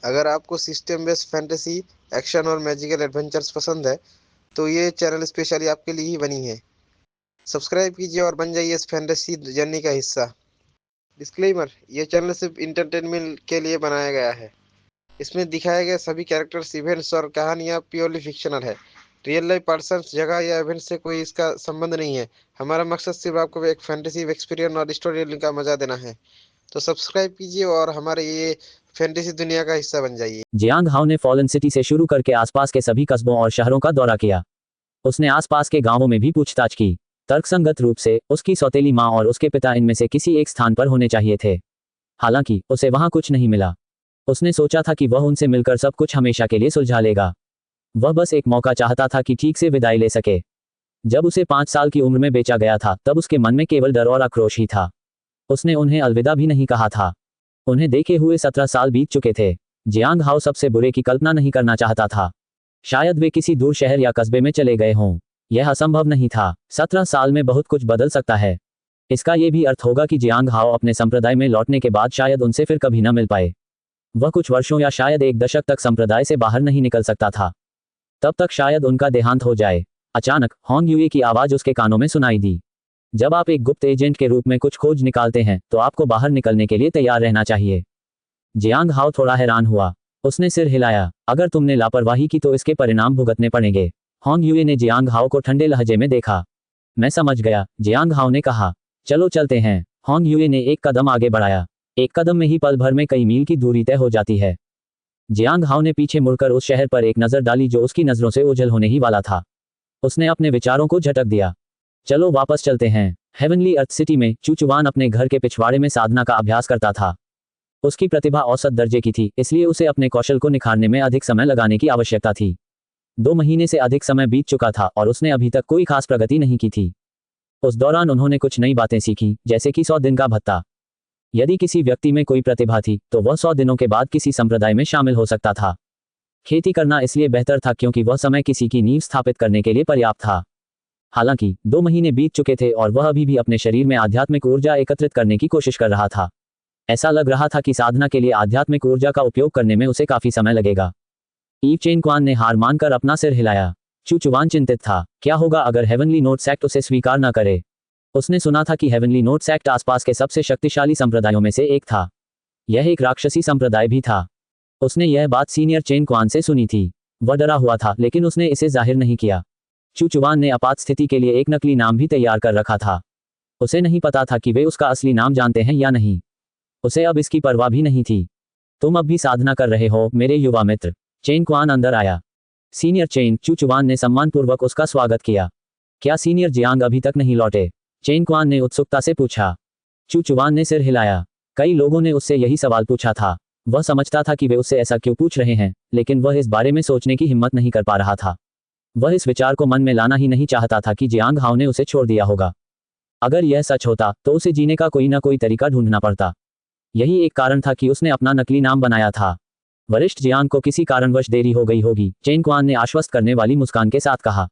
अगर आपको system based fantasy, action और मैजिकल एडवेंचर्स पसंद है, तो ये चैनल स्पेशली आपके लिए ही बनी है। सब्सक्राइब कीजिए और बन जाइए इस फैंटेसी जर्नी का हिस्सा। डिस्क्लेमर, ये चैनल सिर्फ इंटरटेनमेंट के लिए बनाया गया है। इसमें दिखाए गए सभी कैरेक्टर्स, इवेंट्स और कहानियाँ प्योरली फिक्शनल है। रियल लाइफ पर्सन्स, जगह या इवेंट से कोई इसका संबंध नहीं है। हमारा मकसद सिर्फ आपको एक फैंटेसी एक्सपीरियंस और स्टोरी टेलिंग का मजा देना है। तो सब्सक्राइब कीजिए और हमारे ये फैंटेसी दुनिया का हिस्सा बन जाइए। जियांग हाओ ने फॉलन सिटी से शुरू करके आसपास के सभी कस्बों और शहरों का दौरा किया। उसने आसपास के गांवों में भी पूछताछ की। तर्कसंगत रूप से उसकी सौतेली माँ और उसके पिता इनमें से किसी एक स्थान पर होने चाहिए थे। हालांकि उसे वहां कुछ नहीं मिला। उसने सोचा था कि वह उनसे मिलकर सब कुछ हमेशा के लिए सुलझा लेगा। वह बस एक मौका चाहता था कि ठीक से विदाई ले सके। जब उसे 5 साल की उम्र में बेचा गया था तब उसके मन में केवल डर और आक्रोश ही था। उसने उन्हें अलविदा भी नहीं कहा था। उन्हें देखे हुए 17 साल बीत चुके थे। जियांग हाओ सबसे बुरे की कल्पना नहीं करना चाहता था। शायद वे किसी दूर शहर या कस्बे में चले गए हों। यह असंभव नहीं था। 17 साल में बहुत कुछ बदल सकता है। इसका ये भी अर्थ होगा कि जियांग हाओ अपने संप्रदाय में लौटने के बाद शायद उनसे फिर कभी न मिल पाए। वह कुछ वर्षों या शायद एक दशक तक संप्रदाय से बाहर नहीं निकल सकता था। तब तक शायद उनका देहांत हो जाए। अचानक होंग यूए की आवाज उसके कानों में सुनाई दी। जब आप एक गुप्त एजेंट के रूप में कुछ खोज निकालते हैं तो आपको बाहर निकलने के लिए तैयार रहना चाहिए। जियांग हाओ थोड़ा हैरान हुआ। उसने सिर हिलाया। अगर तुमने लापरवाही की तो इसके परिणाम भुगतने पड़ेंगे। होंग यूए ने जियांग हाओ को ठंडे लहजे में देखा। मैं समझ गया, जियांग हाओ ने कहा। चलो चलते हैं। होंग यूए ने एक कदम आगे बढ़ाया। एक कदम में ही पल भर में कई मील की दूरी तय हो जाती है। जियांग हाओ ने पीछे मुड़कर उस शहर पर एक नजर डाली जो उसकी नजरों से ओझल होने ही वाला था। उसने अपने विचारों को झटक दिया। चलो वापस चलते हैं। हेवनली अर्थ सिटी में चूचुवान अपने घर के पिछवाड़े में साधना का अभ्यास करता था। उसकी प्रतिभा औसत दर्जे की थी, इसलिए उसे अपने कौशल को निखारने में अधिक समय लगाने की आवश्यकता थी। 2 महीने से अधिक समय बीत चुका था और उसने अभी तक कोई खास प्रगति नहीं की थी। उस दौरान उन्होंने कुछ नई बातें सीखी, जैसे कि 100 दिन का भत्ता। यदि किसी व्यक्ति में कोई प्रतिभा थी तो वह 100 दिनों के बाद किसी संप्रदाय में शामिल हो सकता था। खेती करना इसलिए बेहतर था क्योंकि वह समय किसी की नींव स्थापित करने के लिए पर्याप्त था। हालांकि 2 महीने बीत चुके थे और वह अभी भी अपने शरीर में आध्यात्मिक ऊर्जा एकत्रित करने की कोशिश कर रहा था। ऐसा लग रहा था कि साधना के लिए आध्यात्मिक ऊर्जा का उपयोग करने में उसे काफी समय लगेगा। ईव चेन क्वान ने हार मानकर अपना सिर हिलाया। चूचुवान चिंतित था। क्या होगा अगर हेवनली नोट्स एक्ट उसे स्वीकार न करे? उसने सुना था कि हेवनली नोट्स एक्ट आसपास के सबसे शक्तिशाली संप्रदायों में से एक था। यह एक राक्षसी संप्रदाय भी था। उसने यह बात सीनियर चेन क्वान से सुनी थी। वह डरा हुआ था लेकिन उसने इसे जाहिर नहीं किया। चूचुवान ने आपात स्थिति के लिए एक नकली नाम भी तैयार कर रखा था। उसे नहीं पता था कि वे उसका असली नाम जानते हैं या नहीं। उसे अब इसकी परवाह भी नहीं थी। तुम अब भी साधना कर रहे हो मेरे युवा मित्र। चेन क्वान अंदर आया। सीनियर चेन, चूचुवान ने सम्मानपूर्वक उसका स्वागत किया। क्या सीनियर जियांग अभी तक नहीं लौटे? चेन क्वान ने उत्सुकता से पूछा। चूचुवान ने सिर हिलाया। कई लोगों ने उससे यही सवाल पूछा था। वह समझता था कि वे उससे ऐसा क्यों पूछ रहे हैं, लेकिन वह इस बारे में सोचने की हिम्मत नहीं कर पा रहा था। वह इस विचार को मन में लाना ही नहीं चाहता था कि जियांग हाओ ने उसे छोड़ दिया होगा। अगर यह सच होता तो उसे जीने का कोई ना कोई तरीका ढूंढना पड़ता। यही एक कारण था कि उसने अपना नकली नाम बनाया था। वरिष्ठ जियांग को किसी कारणवश देरी हो गई होगी, चेन क्वान ने आश्वस्त करने वाली मुस्कान के साथ कहा।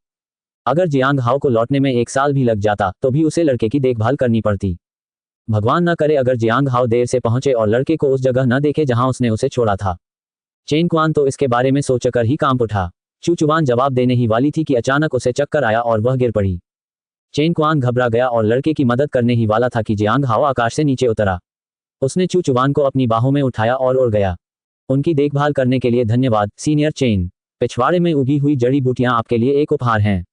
अगर जियांग हाओ को लौटने में 1 साल भी लग जाता तो भी उसे लड़के की देखभाल करनी पड़ती। भगवान न करे अगर जियांग हाओ देर से पहुंचे और लड़के को उस जगह न देखे जहां उसने उसे छोड़ा था। चेन क्वान तो इसके बारे में सोचकर ही कांप उठा। चूचुवान जवाब देने ही वाली थी कि अचानक उसे चक्कर आया और वह गिर पड़ी। चेन क्वान घबरा गया और लड़के की मदद करने ही वाला था कि जियांग हाओ आकाश से नीचे उतरा। उसने चूचुवान को अपनी बाहों में उठाया और उड़ गया। उनकी देखभाल करने के लिए धन्यवाद सीनियर चेन। पिछवाड़े में उगी हुई जड़ी बूटियां आपके लिए एक उपहार हैं।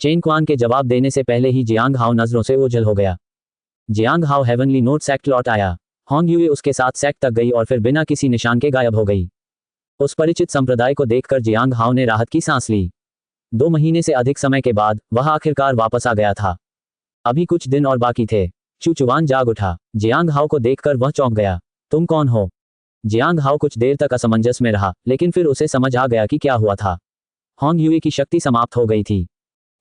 चेन क्वान के जवाब देने से पहले ही जियांग हाओ नजरों से ओझल हो गया। जियांग हाओ हेवनली नोट्स एक्ट लौट आया। होंग यूए उसके साथ सेक्ट तक गई और फिर बिना किसी निशान के गायब हो गई। उस परिचित संप्रदाय को देखकर जियांग हाओ ने राहत की सांस ली। 2 महीने से अधिक समय के बाद वह आखिरकार वापस आ गया था। अभी कुछ दिन और बाकी थे। चूचुवान जाग उठा। जियांग हाओ को देखकर वह चौंक गया। तुम कौन हो? जियांग हाओ कुछ देर तक असमंजस में रहा, लेकिन फिर उसे समझ आ गया कि क्या हुआ था। होंग यूए की शक्ति समाप्त हो गई थी।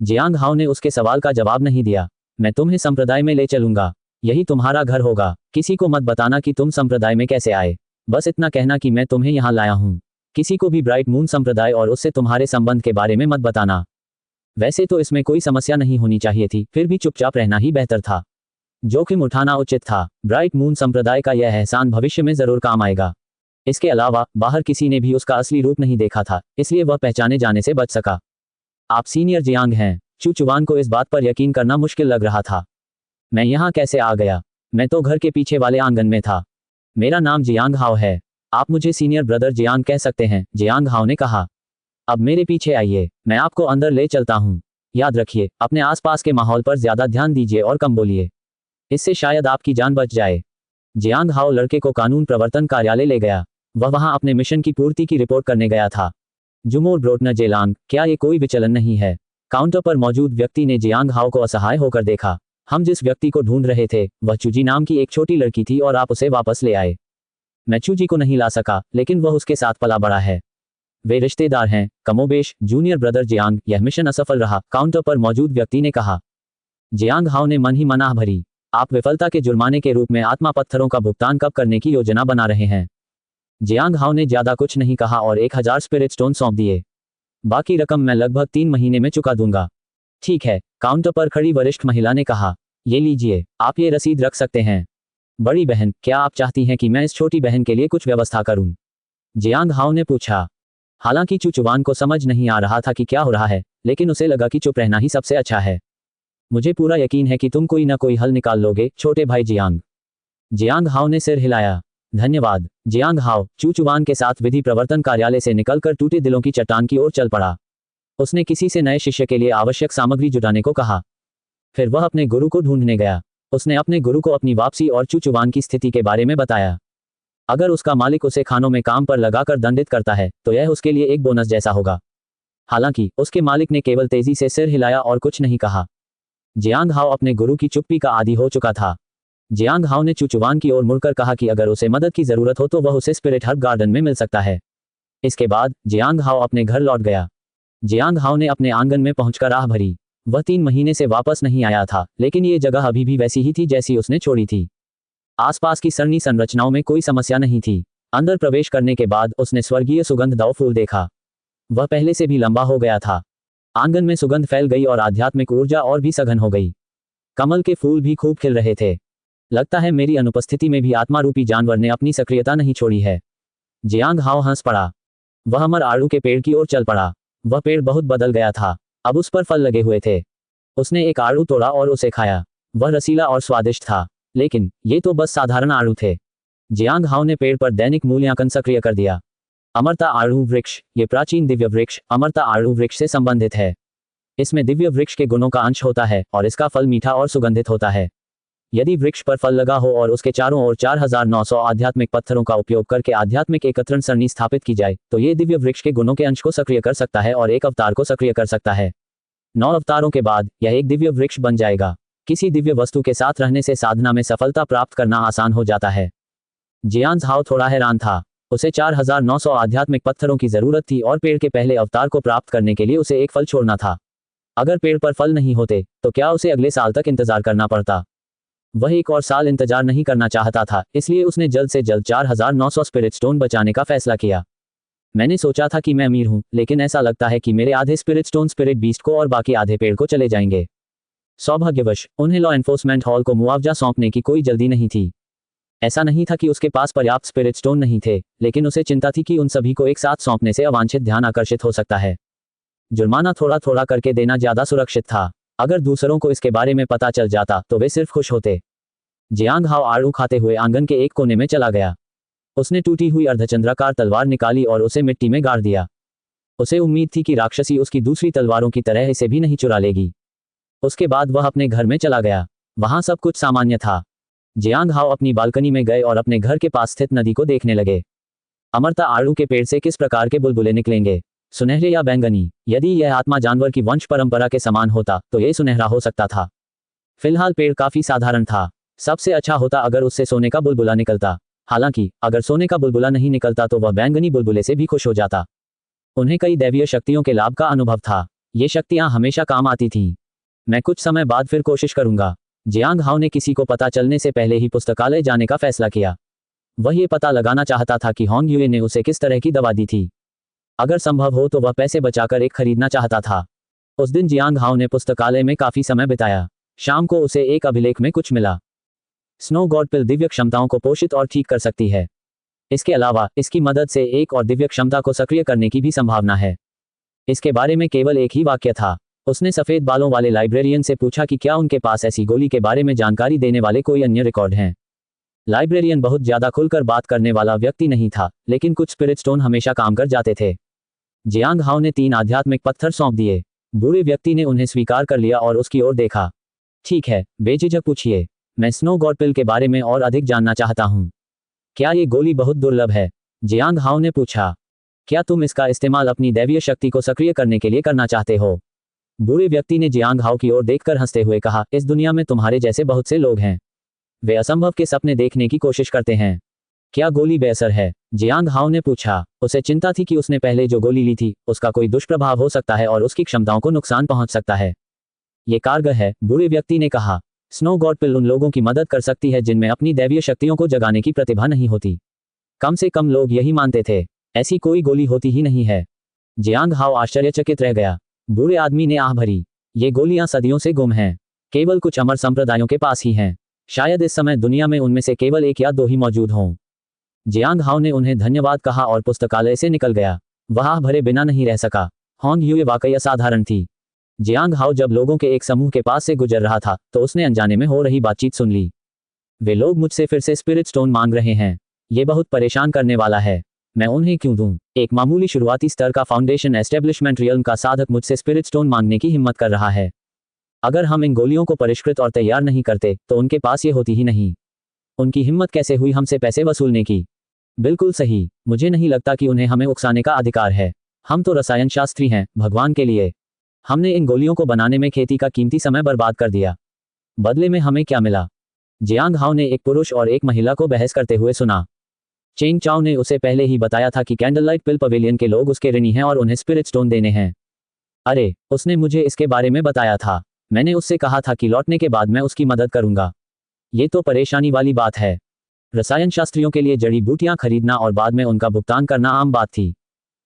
जियांग हाओ ने उसके सवाल का जवाब नहीं दिया। मैं तुम्हें संप्रदाय में ले चलूंगा। यही तुम्हारा घर होगा। किसी को मत बताना कि तुम संप्रदाय में कैसे आए। बस इतना कहना कि मैं तुम्हें यहाँ लाया हूँ। किसी को भी ब्राइट मून संप्रदाय और उससे तुम्हारे संबंध के बारे में मत बताना। वैसे तो इसमें कोई समस्या नहीं होनी चाहिए थी, फिर भी चुपचाप रहना ही बेहतर था। जोखिम उठाना उचित था। ब्राइट मून संप्रदाय का यह एहसान भविष्य में जरूर काम आएगा। इसके अलावा बाहर किसी ने भी उसका असली रूप नहीं देखा था, इसलिए वह पहचाने जाने से बच सका। आप सीनियर जियांग हैं। चू चुवान को इस बात पर यकीन करना मुश्किल लग रहा था। मैं यहाँ कैसे आ गया? मैं तो घर के पीछे वाले आंगन में था। मेरा नाम जियांग हाओ है। आप मुझे सीनियर ब्रदर जियांग कह सकते हैं, जियांग हाओ ने कहा। अब मेरे पीछे आइए, मैं आपको अंदर ले चलता हूँ। याद रखिए, अपने आसपास के माहौल पर ज्यादा ध्यान दीजिए और कम बोलिए। इससे शायद आपकी जान बच जाए। जियांग हाओ लड़के को कानून प्रवर्तन कार्यालय ले गया। वह वहां अपने मिशन की पूर्ति की रिपोर्ट करने गया था। जुमोर ब्रोटनर जेलांग, क्या ये कोई विचलन नहीं है? काउंटर पर मौजूद व्यक्ति ने जियांग हाओ को असहाय होकर देखा। हम जिस व्यक्ति को ढूंढ रहे थे वह चूजी नाम की एक छोटी लड़की थी और आप उसे वापस ले आए। मैं चूजी को नहीं ला सका, लेकिन वह उसके साथ पला बड़ा है। वे रिश्तेदार हैं, कमोबेश। जूनियर ब्रदर जियांग, यह मिशन असफल रहा, काउंटर पर मौजूद व्यक्ति ने कहा। जियांग हाओ ने मन ही मनाह भरी। आप विफलता के जुर्माने के रूप में आत्मा पत्थरों का भुगतान कब करने की योजना बना रहे हैं? जियांग हाओ ने ज्यादा कुछ नहीं कहा और 1000 स्पिरिट स्टोन सौंप दिए। बाकी रकम मैं लगभग 3 महीने में चुका दूंगा। ठीक है, काउंटर पर खड़ी वरिष्ठ महिला ने कहा। ये लीजिए, आप ये रसीद रख सकते हैं। बड़ी बहन, क्या आप चाहती हैं कि मैं इस छोटी बहन के लिए कुछ व्यवस्था करूं? जियांग हाओ ने पूछा। हालांकि चू चुवान को समझ नहीं आ रहा था कि क्या हो रहा है, लेकिन उसे लगा कि चुप रहना ही सबसे अच्छा है। मुझे पूरा यकीन है कि तुम कोई ना कोई हल निकाल लोगे, छोटे भाई जियांग। जियांग हाओ ने सिर हिलाया। धन्यवाद। जियांग हाओ चू चुवान के साथ विधि प्रवर्तन कार्यालय से निकलकर टूटे दिलों की चट्टान की ओर चल पड़ा। उसने किसी से नए शिष्य के लिए आवश्यक सामग्री जुटाने को कहा। फिर वह अपने गुरु को ढूंढने गया। उसने अपने गुरु को अपनी वापसी और चू चुवान की स्थिति के बारे में बताया। अगर उसका मालिक उसे खानों में काम पर लगाकर दंडित करता है तो यह उसके लिए एक बोनस जैसा होगा। हालांकि उसके मालिक ने केवल तेजी से सिर हिलाया और कुछ नहीं कहा। जियांग हाओ अपने गुरु की चुप्पी का आदी हो चुका था। जियांग हाओ ने चू चुवान की ओर मुड़कर कहा कि अगर उसे मदद की जरूरत हो तो वह उसे स्पिरिट हर्ब गार्डन में मिल सकता है। इसके बाद जियांग हाओ अपने घर लौट गया। जियांग हाओ ने अपने आंगन में पहुंचकर आह भरी। वह 3 महीने से वापस नहीं आया था, लेकिन ये जगह अभी भी वैसी ही थी जैसी उसने छोड़ी थी। आसपास की सरनी संरचनाओं में कोई समस्या नहीं थी। अंदर प्रवेश करने के बाद उसने स्वर्गीय सुगंधदार फूल देखा। वह पहले से भी लंबा हो गया था। आंगन में सुगंध फैल गई और आध्यात्मिक ऊर्जा और भी सघन हो गई। कमल के फूल भी खूब खिल रहे थे। लगता है मेरी अनुपस्थिति में भी आत्मा रूपी जानवर ने अपनी सक्रियता नहीं छोड़ी है। जियांग हाओ हंस पड़ा। वह अमर आड़ू के पेड़ की ओर चल पड़ा। वह पेड़ बहुत बदल गया था। अब उस पर फल लगे हुए थे। उसने एक आड़ू तोड़ा और उसे खाया। वह रसीला और स्वादिष्ट था, लेकिन ये तो बस साधारण आड़ू थे। जियांग हाओ ने पेड़ पर दैनिक मूल्यांकन सक्रिय कर दिया। अमरता आड़ू वृक्ष, ये प्राचीन दिव्य वृक्ष अमरता आड़ू वृक्ष से संबंधित है। इसमें दिव्य वृक्ष के गुणों का अंश होता है और इसका फल मीठा और सुगंधित होता है। यदि वृक्ष पर फल लगा हो और उसके चारों ओर 4900 आध्यात्मिक पत्थरों का उपयोग करके आध्यात्मिक एकत्रण सरणी स्थापित की जाए तो ये दिव्य वृक्ष के गुणों के अंश को सक्रिय कर सकता है और एक अवतार को सक्रिय कर सकता है। 9 अवतारों के बाद यह एक दिव्य वृक्ष बन जाएगा। किसी दिव्य वस्तु के साथ रहने से साधना में सफलता प्राप्त करना आसान हो जाता है। जियांग हाओ थोड़ा हैरान था। उसे 4900 आध्यात्मिक पत्थरों की जरूरत थी और पेड़ के पहले अवतार को प्राप्त करने के लिए उसे एक फल छोड़ना था। अगर पेड़ पर फल नहीं होते तो क्या उसे अगले साल तक इंतजार करना पड़ता? वह एक और साल इंतजार नहीं करना चाहता था, इसलिए उसने जल्द से जल्द 4900 स्पिरिट स्टोन बचाने का फैसला किया। मैंने सोचा था कि मैं अमीर हूं, लेकिन ऐसा लगता है कि मेरे आधे स्पिरिट स्टोन स्पिरिट बीस्ट को और बाकी आधे पेड़ को चले जाएंगे। सौभाग्यवश उन्हें लॉ एनफोर्समेंट हॉल को मुआवजा सौंपने की कोई जल्दी नहीं थी। ऐसा नहीं था कि उसके पास पर्याप्त स्पिरिट स्टोन नहीं थे, लेकिन उसे चिंता थी कि उन सभी को एक साथ सौंपने से अवांछित ध्यान आकर्षित हो सकता है। जुर्माना थोड़ा थोड़ा करके देना ज्यादा सुरक्षित था। अगर दूसरों को इसके बारे में पता चल जाता तो वे सिर्फ खुश होते। जियांग हाओ आड़ू खाते हुए आंगन के एक कोने में चला गया। उसने टूटी हुई अर्धचंद्राकार तलवार निकाली और उसे मिट्टी में गाड़ दिया। उसे उम्मीद थी कि राक्षसी उसकी दूसरी तलवारों की तरह इसे भी नहीं चुरा लेगी। उसके बाद वह अपने घर में चला गया। वहां सब कुछ सामान्य था। जियांग हाओ अपनी बालकनी में गए और अपने घर के पास स्थित नदी को देखने लगे। अमरता आड़ू के पेड़ से किस प्रकार के बुलबुले निकलेंगे, सुनहरे या बैंगनी? यदि यह आत्मा जानवर की वंश परंपरा के समान होता तो यह सुनहरा हो सकता था। फिलहाल पेड़ काफी साधारण था। सबसे अच्छा होता अगर उससे सोने का बुलबुला निकलता। हालांकि अगर सोने का बुलबुला नहीं निकलता तो वह बैंगनी बुलबुले से भी खुश हो जाता। उन्हें कई दैवीय शक्तियों के लाभ का अनुभव था। ये शक्तियां हमेशा काम आती थीं। मैं कुछ समय बाद फिर कोशिश करूंगा। जियांग हाओ ने किसी को पता चलने से पहले ही पुस्तकालय जाने का फैसला किया। वह ये पता लगाना चाहता था कि होंग यूए ने उसे किस तरह की दवा दी थी। अगर संभव हो तो वह पैसे बचाकर एक खरीदना चाहता था। उस दिन जियांग हाओ ने पुस्तकालय में काफी समय बिताया। शाम को उसे एक अभिलेख में कुछ मिला। स्नो गॉड पिल दिव्य क्षमताओं को पोषित और ठीक कर सकती है। इसके अलावा इसकी मदद से एक और दिव्य क्षमता को सक्रिय करने की भी संभावना है। इसके बारे में केवल एक ही वाक्य था। उसने सफेद बालों वाले लाइब्रेरियन से पूछा कि क्या उनके पास ऐसी गोली के बारे में जानकारी देने वाले कोई अन्य रिकॉर्ड हैं। लाइब्रेरियन बहुत ज्यादा खुलकर बात करने वाला व्यक्ति नहीं था, लेकिन कुछ स्पिरिट स्टोन हमेशा काम कर जाते थे। जियांग हाओ ने 3 आध्यात्मिक पत्थर सौंप दिए। बूढ़े व्यक्ति ने उन्हें स्वीकार कर लिया और उसकी ओर देखा। ठीक है, बेझिझक पूछिए। मैं स्नो गॉड पिल के बारे में और अधिक जानना चाहता हूँ। क्या ये गोली बहुत दुर्लभ है? जियांग हाओ ने पूछा। क्या तुम इसका इस्तेमाल अपनी दैवीय शक्ति को सक्रिय करने के लिए करना चाहते हो? बूढ़े व्यक्ति ने जियांग हाओ की ओर देखकर हंसते हुए कहा, इस दुनिया में तुम्हारे जैसे बहुत से लोग हैं। वे असंभव के सपने देखने की कोशिश करते हैं। क्या गोली बेअसर है? जियांग हाओ ने पूछा। उसे चिंता थी कि उसने पहले जो गोली ली थी उसका कोई दुष्प्रभाव हो सकता है और उसकी क्षमताओं को नुकसान पहुंच सकता है। ये कारगर है, बूढ़े व्यक्ति ने कहा। स्नो गॉड पिल उन लोगों की मदद कर सकती है जिनमें अपनी दैवीय शक्तियों को जगाने की प्रतिभा नहीं होती। कम से कम लोग यही मानते थे। ऐसी कोई गोली होती ही नहीं है। जियांग हाओ आश्चर्यचकित रह गया। बूढ़े आदमी ने आह भरी। ये गोलियां सदियों से गुम हैं। केवल कुछ अमर संप्रदायों के पास ही हैं। शायद इस समय दुनिया में उनमें से केवल 1 या 2 ही मौजूद हों। जियांग हाओ ने उन्हें धन्यवाद कहा और पुस्तकालय से निकल गया। वह आह भरे बिना नहीं रह सका। होंग यूए वाकई असाधारण थी। जियांग हाओ जब लोगों के एक समूह के पास से गुजर रहा था तो उसने अनजाने में हो रही बातचीत सुन ली। वे लोग मुझसे फिर से स्पिरिट स्टोन मांग रहे हैं। ये बहुत परेशान करने वाला है। मैं उन्हें क्यों दूं? एक मामूली शुरुआती स्तर का फाउंडेशन एस्टेब्लिशमेंट रियल्म का साधक मुझसे स्पिरिट स्टोन मांगने की हिम्मत कर रहा है। अगर हम इन गोलियों को परिष्कृत और तैयार नहीं करते तो उनके पास ये होती ही नहीं। उनकी हिम्मत कैसे हुई हमसे पैसे वसूलने की? बिल्कुल सही। मुझे नहीं लगता कि उन्हें हमें उकसाने का अधिकार है। हम तो रसायन शास्त्री हैं, भगवान के लिए। हमने इन गोलियों को बनाने में खेती का कीमती समय बर्बाद कर दिया। बदले में हमें क्या मिला? जियांग हाओ ने एक पुरुष और एक महिला को बहस करते हुए सुना। चेंग चाओ ने उसे पहले ही बताया था कि कैंडललाइट पिल पवेलियन के लोग उसके ऋणी हैं और उन्हें स्पिरिट स्टोन देने हैं। अरे, उसने मुझे इसके बारे में बताया था। मैंने उससे कहा था कि लौटने के बाद मैं उसकी मदद करूंगा। ये तो परेशानी वाली बात है। रसायन शास्त्रियों के लिए जड़ी बूटियां खरीदना और बाद में उनका भुगतान करना आम बात थी।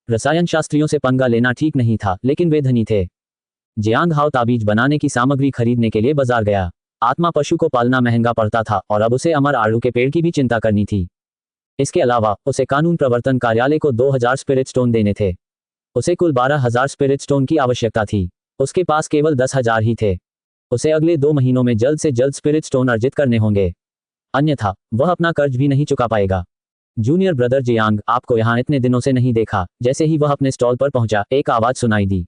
रसायन शास्त्रियों से पंगा लेना ठीक नहीं था, लेकिन वे धनी थे। जियांग हाओ ताबीज बनाने की सामग्री खरीदने के लिए बाजार गया। आत्मा पशु को पालना महंगा पड़ता था और अब उसे अमर आड़ू के पेड़ की भी चिंता करनी थी। इसके अलावा उसे कानून प्रवर्तन कार्यालय को 2000 स्पिरिट स्टोन देने थे। उसे कुल 12,000 स्पिरिट स्टोन की आवश्यकता थी। उसके पास केवल 10,000 ही थे। उसे अगले 2 महीनों में जल्द से जल्द स्पिरिट स्टोन अर्जित करने होंगे, अन्यथा वह अपना कर्ज भी नहीं चुका पाएगा। जूनियर ब्रदर जियांग, आपको यहाँ इतने दिनों से नहीं देखा। जैसे ही वह अपने स्टॉल पर पहुंचा, एक आवाज सुनाई दी।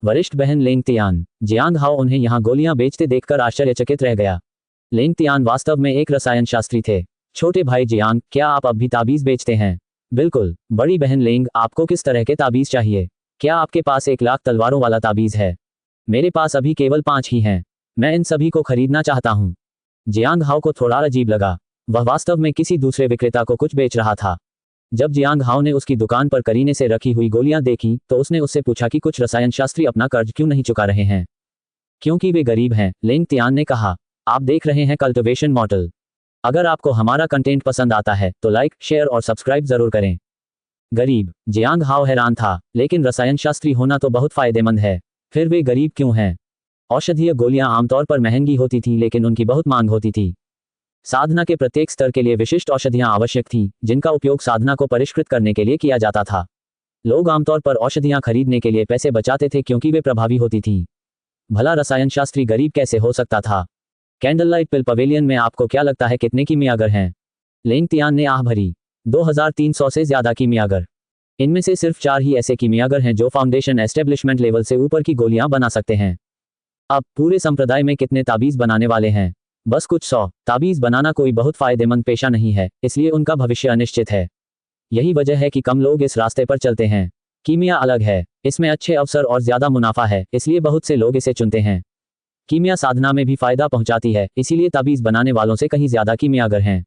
वरिष्ठ बहन लेंग तियान। जियांग हाओ उन्हें यहाँ गोलियां बेचते देखकर आश्चर्यचकित रह गया। लेंग तियान वास्तव में एक रसायन शास्त्री थे। छोटे भाई जियांग, क्या आप अब भी ताबीज बेचते हैं? बिल्कुल। बड़ी बहन लेंग, आपको किस तरह के ताबीज चाहिए? क्या आपके पास 1 लाख तलवारों वाला ताबीज है? मेरे पास अभी केवल 5 ही हैं। मैं इन सभी को खरीदना चाहता हूँ। जियांग हाओ को थोड़ा अजीब लगा। वह वास्तव में किसी दूसरे विक्रेता को कुछ बेच रहा था। जब जियांग हाओ ने उसकी दुकान पर करीने से रखी हुई गोलियां देखी तो उसने उससे पूछा कि कुछ रसायन शास्त्री अपना कर्ज क्यों नहीं चुका रहे हैं। क्योंकि वे गरीब हैं, लेंग तियान ने कहा। आप देख रहे हैं कल्टिवेशन मॉडल। अगर आपको हमारा कंटेंट पसंद आता है तो लाइक, शेयर और सब्सक्राइब जरूर करें। गरीब? जियांग हाओ हैरान था। लेकिन रसायन शास्त्री होना तो बहुत फायदेमंद है। फिर वे गरीब क्यों हैं? औषधीय गोलियां आमतौर पर महंगी होती थीं, लेकिन उनकी बहुत मांग होती थी। साधना के प्रत्येक स्तर के लिए विशिष्ट औषधियां आवश्यक थीं, जिनका उपयोग साधना को परिष्कृत करने के लिए किया जाता था। लोग आमतौर पर औषधियां खरीदने के लिए पैसे बचाते थे क्योंकि वे प्रभावी होती थीं। भला रसायन शास्त्री गरीब कैसे हो सकता था? कैंडललाइट पिल पवेलियन में आपको क्या लगता है कितने कीमियागर हैं? लेंग तियान ने आह भरी। 2300 से ज्यादा कीमियागर। इनमें से सिर्फ 4 ही ऐसे कीमियागर हैं जो फाउंडेशन एस्टेब्लिशमेंट लेवल से ऊपर की गोलियां बना सकते हैं। अब पूरे संप्रदाय में कितने ताबीज बनाने वाले हैं? बस कुछ 100। ताबीज बनाना कोई बहुत फायदेमंद पेशा नहीं है, इसलिए उनका भविष्य अनिश्चित है। यही वजह है कि कम लोग इस रास्ते पर चलते हैं। कीमिया अलग है। इसमें अच्छे अवसर और ज्यादा मुनाफा है, इसलिए बहुत से लोग इसे चुनते हैं। कीमिया साधना में भी फायदा पहुंचाती है, इसीलिए ताबीज बनाने वालों से कहीं ज्यादा कीमियागर हैं।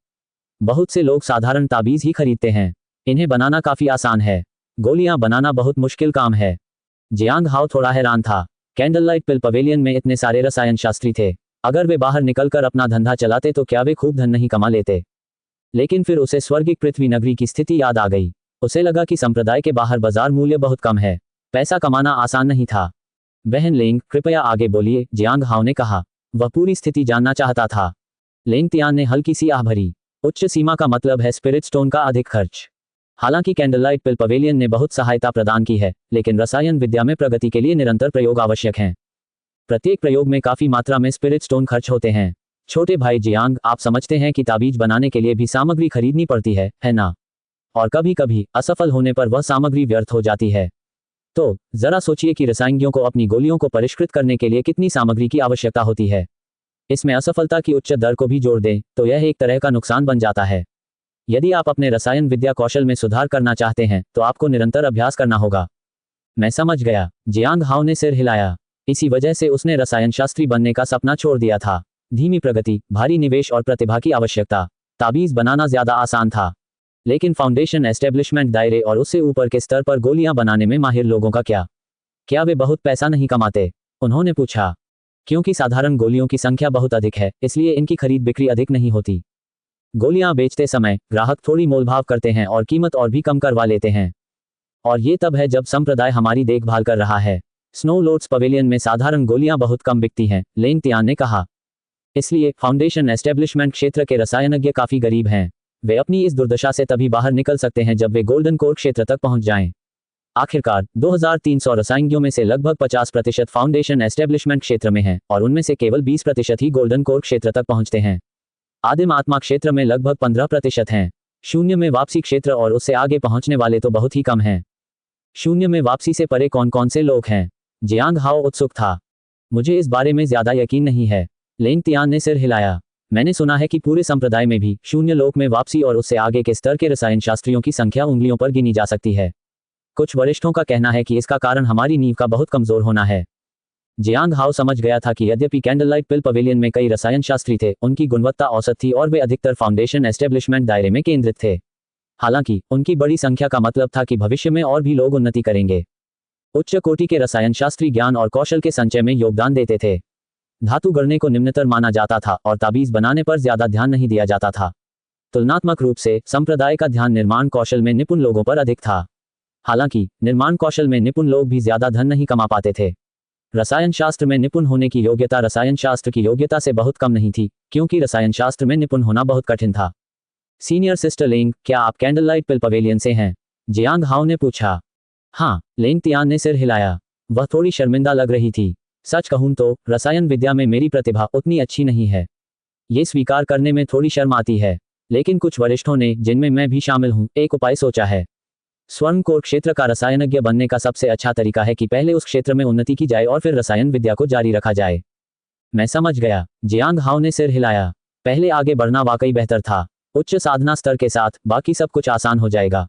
बहुत से लोग साधारण ताबीज ही खरीदते हैं। इन्हें बनाना काफी आसान है। गोलियां बनाना बहुत मुश्किल काम है। जियांग हाओ थोड़ा हैरान था। कैंडललाइट पिल पवेलियन में इतने सारे रसायन शास्त्री थे। अगर वे बाहर निकलकर अपना धंधा चलाते तो क्या वे खूब धन नहीं कमा लेते? लेकिन फिर उसे स्वर्गिक पृथ्वी नगरी की स्थिति याद आ गई। उसे लगा कि संप्रदाय के बाहर बाजार मूल्य बहुत कम है। पैसा कमाना आसान नहीं था। बहन लेंग, कृपया आगे बोलिए, जियांग हाओ ने कहा। वह पूरी स्थिति जानना चाहता था। लेंग तियान ने हल्की सी आह भरी। उच्च सीमा का मतलब है स्पिरिट स्टोन का अधिक खर्च। हालांकि कैंडललाइट पिल पवेलियन ने बहुत सहायता प्रदान की है, लेकिन रसायन विद्या में प्रगति के लिए निरंतर प्रयोग आवश्यक हैं। प्रत्येक प्रयोग में काफी मात्रा में स्पिरिट स्टोन खर्च होते हैं। छोटे भाई जियांग, आप समझते हैं कि ताबीज बनाने के लिए भी सामग्री खरीदनी पड़ती है ना? और कभी कभी असफल होने पर वह सामग्री व्यर्थ हो जाती है। तो जरा सोचिए कि रसायनज्ञों को अपनी गोलियों को परिष्कृत करने के लिए कितनी सामग्री की आवश्यकता होती है। इसमें असफलता की उच्च दर को भी जोड़ दें तो यह एक तरह का नुकसान बन जाता है। यदि आप अपने रसायन विद्या कौशल में सुधार करना चाहते हैं तो आपको निरंतर अभ्यास करना होगा। मैं समझ गया, जियांग हाओ ने सिर हिलाया। इसी वजह से उसने रसायन शास्त्री बनने का सपना छोड़ दिया था। धीमी प्रगति, भारी निवेश और प्रतिभा की आवश्यकता। ताबीज बनाना ज्यादा आसान था, लेकिन फाउंडेशन एस्टेब्लिशमेंट दायरे और उससे ऊपर के स्तर पर गोलियां बनाने में माहिर लोगों का क्या वे बहुत पैसा नहीं कमाते? उन्होंने पूछा। क्योंकि साधारण गोलियों की संख्या बहुत अधिक है, इसलिए इनकी खरीद बिक्री अधिक नहीं होती। गोलियां बेचते समय ग्राहक थोड़ी मोलभाव करते हैं और कीमत और भी कम करवा लेते हैं। और ये तब है जब संप्रदाय हमारी देखभाल कर रहा है। स्नो लॉर्ड्स पवेलियन में साधारण गोलियां बहुत कम बिकती हैं, लेंग तियान ने कहा। इसलिए फाउंडेशन एस्टेब्लिशमेंट क्षेत्र के रसायनज्ञ काफी गरीब हैं। वे अपनी इस दुर्दशा से तभी बाहर निकल सकते हैं जब वे गोल्डन कोर क्षेत्र तक पहुंच जाएं। आखिरकार 2300 रसायनज्ञों में से लगभग 50% फाउंडेशन एस्टेब्लिशमेंट क्षेत्र में हैं और उनमें से केवल 20% ही गोल्डन कोर क्षेत्र तक पहुंचते हैं। आदिम आत्मा क्षेत्र में लगभग 15% हैं। शून्य में वापसी क्षेत्र और उससे आगे पहुंचने वाले तो बहुत ही कम हैं। शून्य में वापसी से परे कौन कौन से लोग हैं? जियांग हाओ उत्सुक था। मुझे इस बारे में ज्यादा यकीन नहीं है। लेंग तियान ने सिर हिलाया। मैंने सुना है कि पूरे संप्रदाय में भी शून्य लोक में वापसी और उससे आगे के स्तर के रसायन शास्त्रियों की संख्या उंगलियों पर गिनी जा सकती है। कुछ वरिष्ठों का कहना है कि इसका कारण हमारी नींव का बहुत कमजोर होना है। जियांग हाओ समझ गया था कि यद्यपि कैंडललाइट पिल पवेलियन में कई रसायन शास्त्री थे, उनकी गुणवत्ता औसत थी और वे अधिकतर फाउंडेशन एस्टेब्लिशमेंट दायरे में केंद्रित थे। हालांकि उनकी बड़ी संख्या का मतलब था कि भविष्य में और भी लोग उन्नति करेंगे। उच्च कोटि के रसायन शास्त्री ज्ञान और कौशल के संचय में योगदान देते थे। धातु गढ़ने को निम्नतर माना जाता था और ताबीज बनाने पर ज्यादा ध्यान नहीं दिया जाता था। तुलनात्मक रूप से संप्रदाय का ध्यान निर्माण कौशल में निपुण लोगों पर अधिक था। हालांकि निर्माण कौशल में निपुण लोग भी ज्यादा धन नहीं कमा पाते थे। रसायन शास्त्र में निपुण होने की योग्यता रसायन शास्त्र की योग्यता से बहुत कम नहीं थी, क्योंकि रसायन शास्त्र में निपुण होना बहुत कठिन था। सीनियर सिस्टर लेंग, क्या आप कैंडललाइट पिल पवेलियन से हैं? जियांग हाओ ने पूछा। हाँ, लेंग तियान ने सिर हिलाया। वह थोड़ी शर्मिंदा लग रही थी। सच कहूं तो रसायन विद्या में मेरी प्रतिभा उतनी अच्छी नहीं है। ये स्वीकार करने में थोड़ी शर्म आती है, लेकिन कुछ वरिष्ठों ने, जिनमें मैं भी शामिल हूं, एक उपाय सोचा है। स्वर्ण कोर क्षेत्र का रसायनज्ञ बनने का सबसे अच्छा तरीका है कि पहले उस क्षेत्र में उन्नति की जाए और फिर रसायन विद्या को जारी रखा जाए। मैं समझ गया, जियांग हाओ ने सिर हिलाया। पहले आगे बढ़ना वाकई बेहतर था। उच्च साधना स्तर के साथ बाकी सब कुछ आसान हो जाएगा।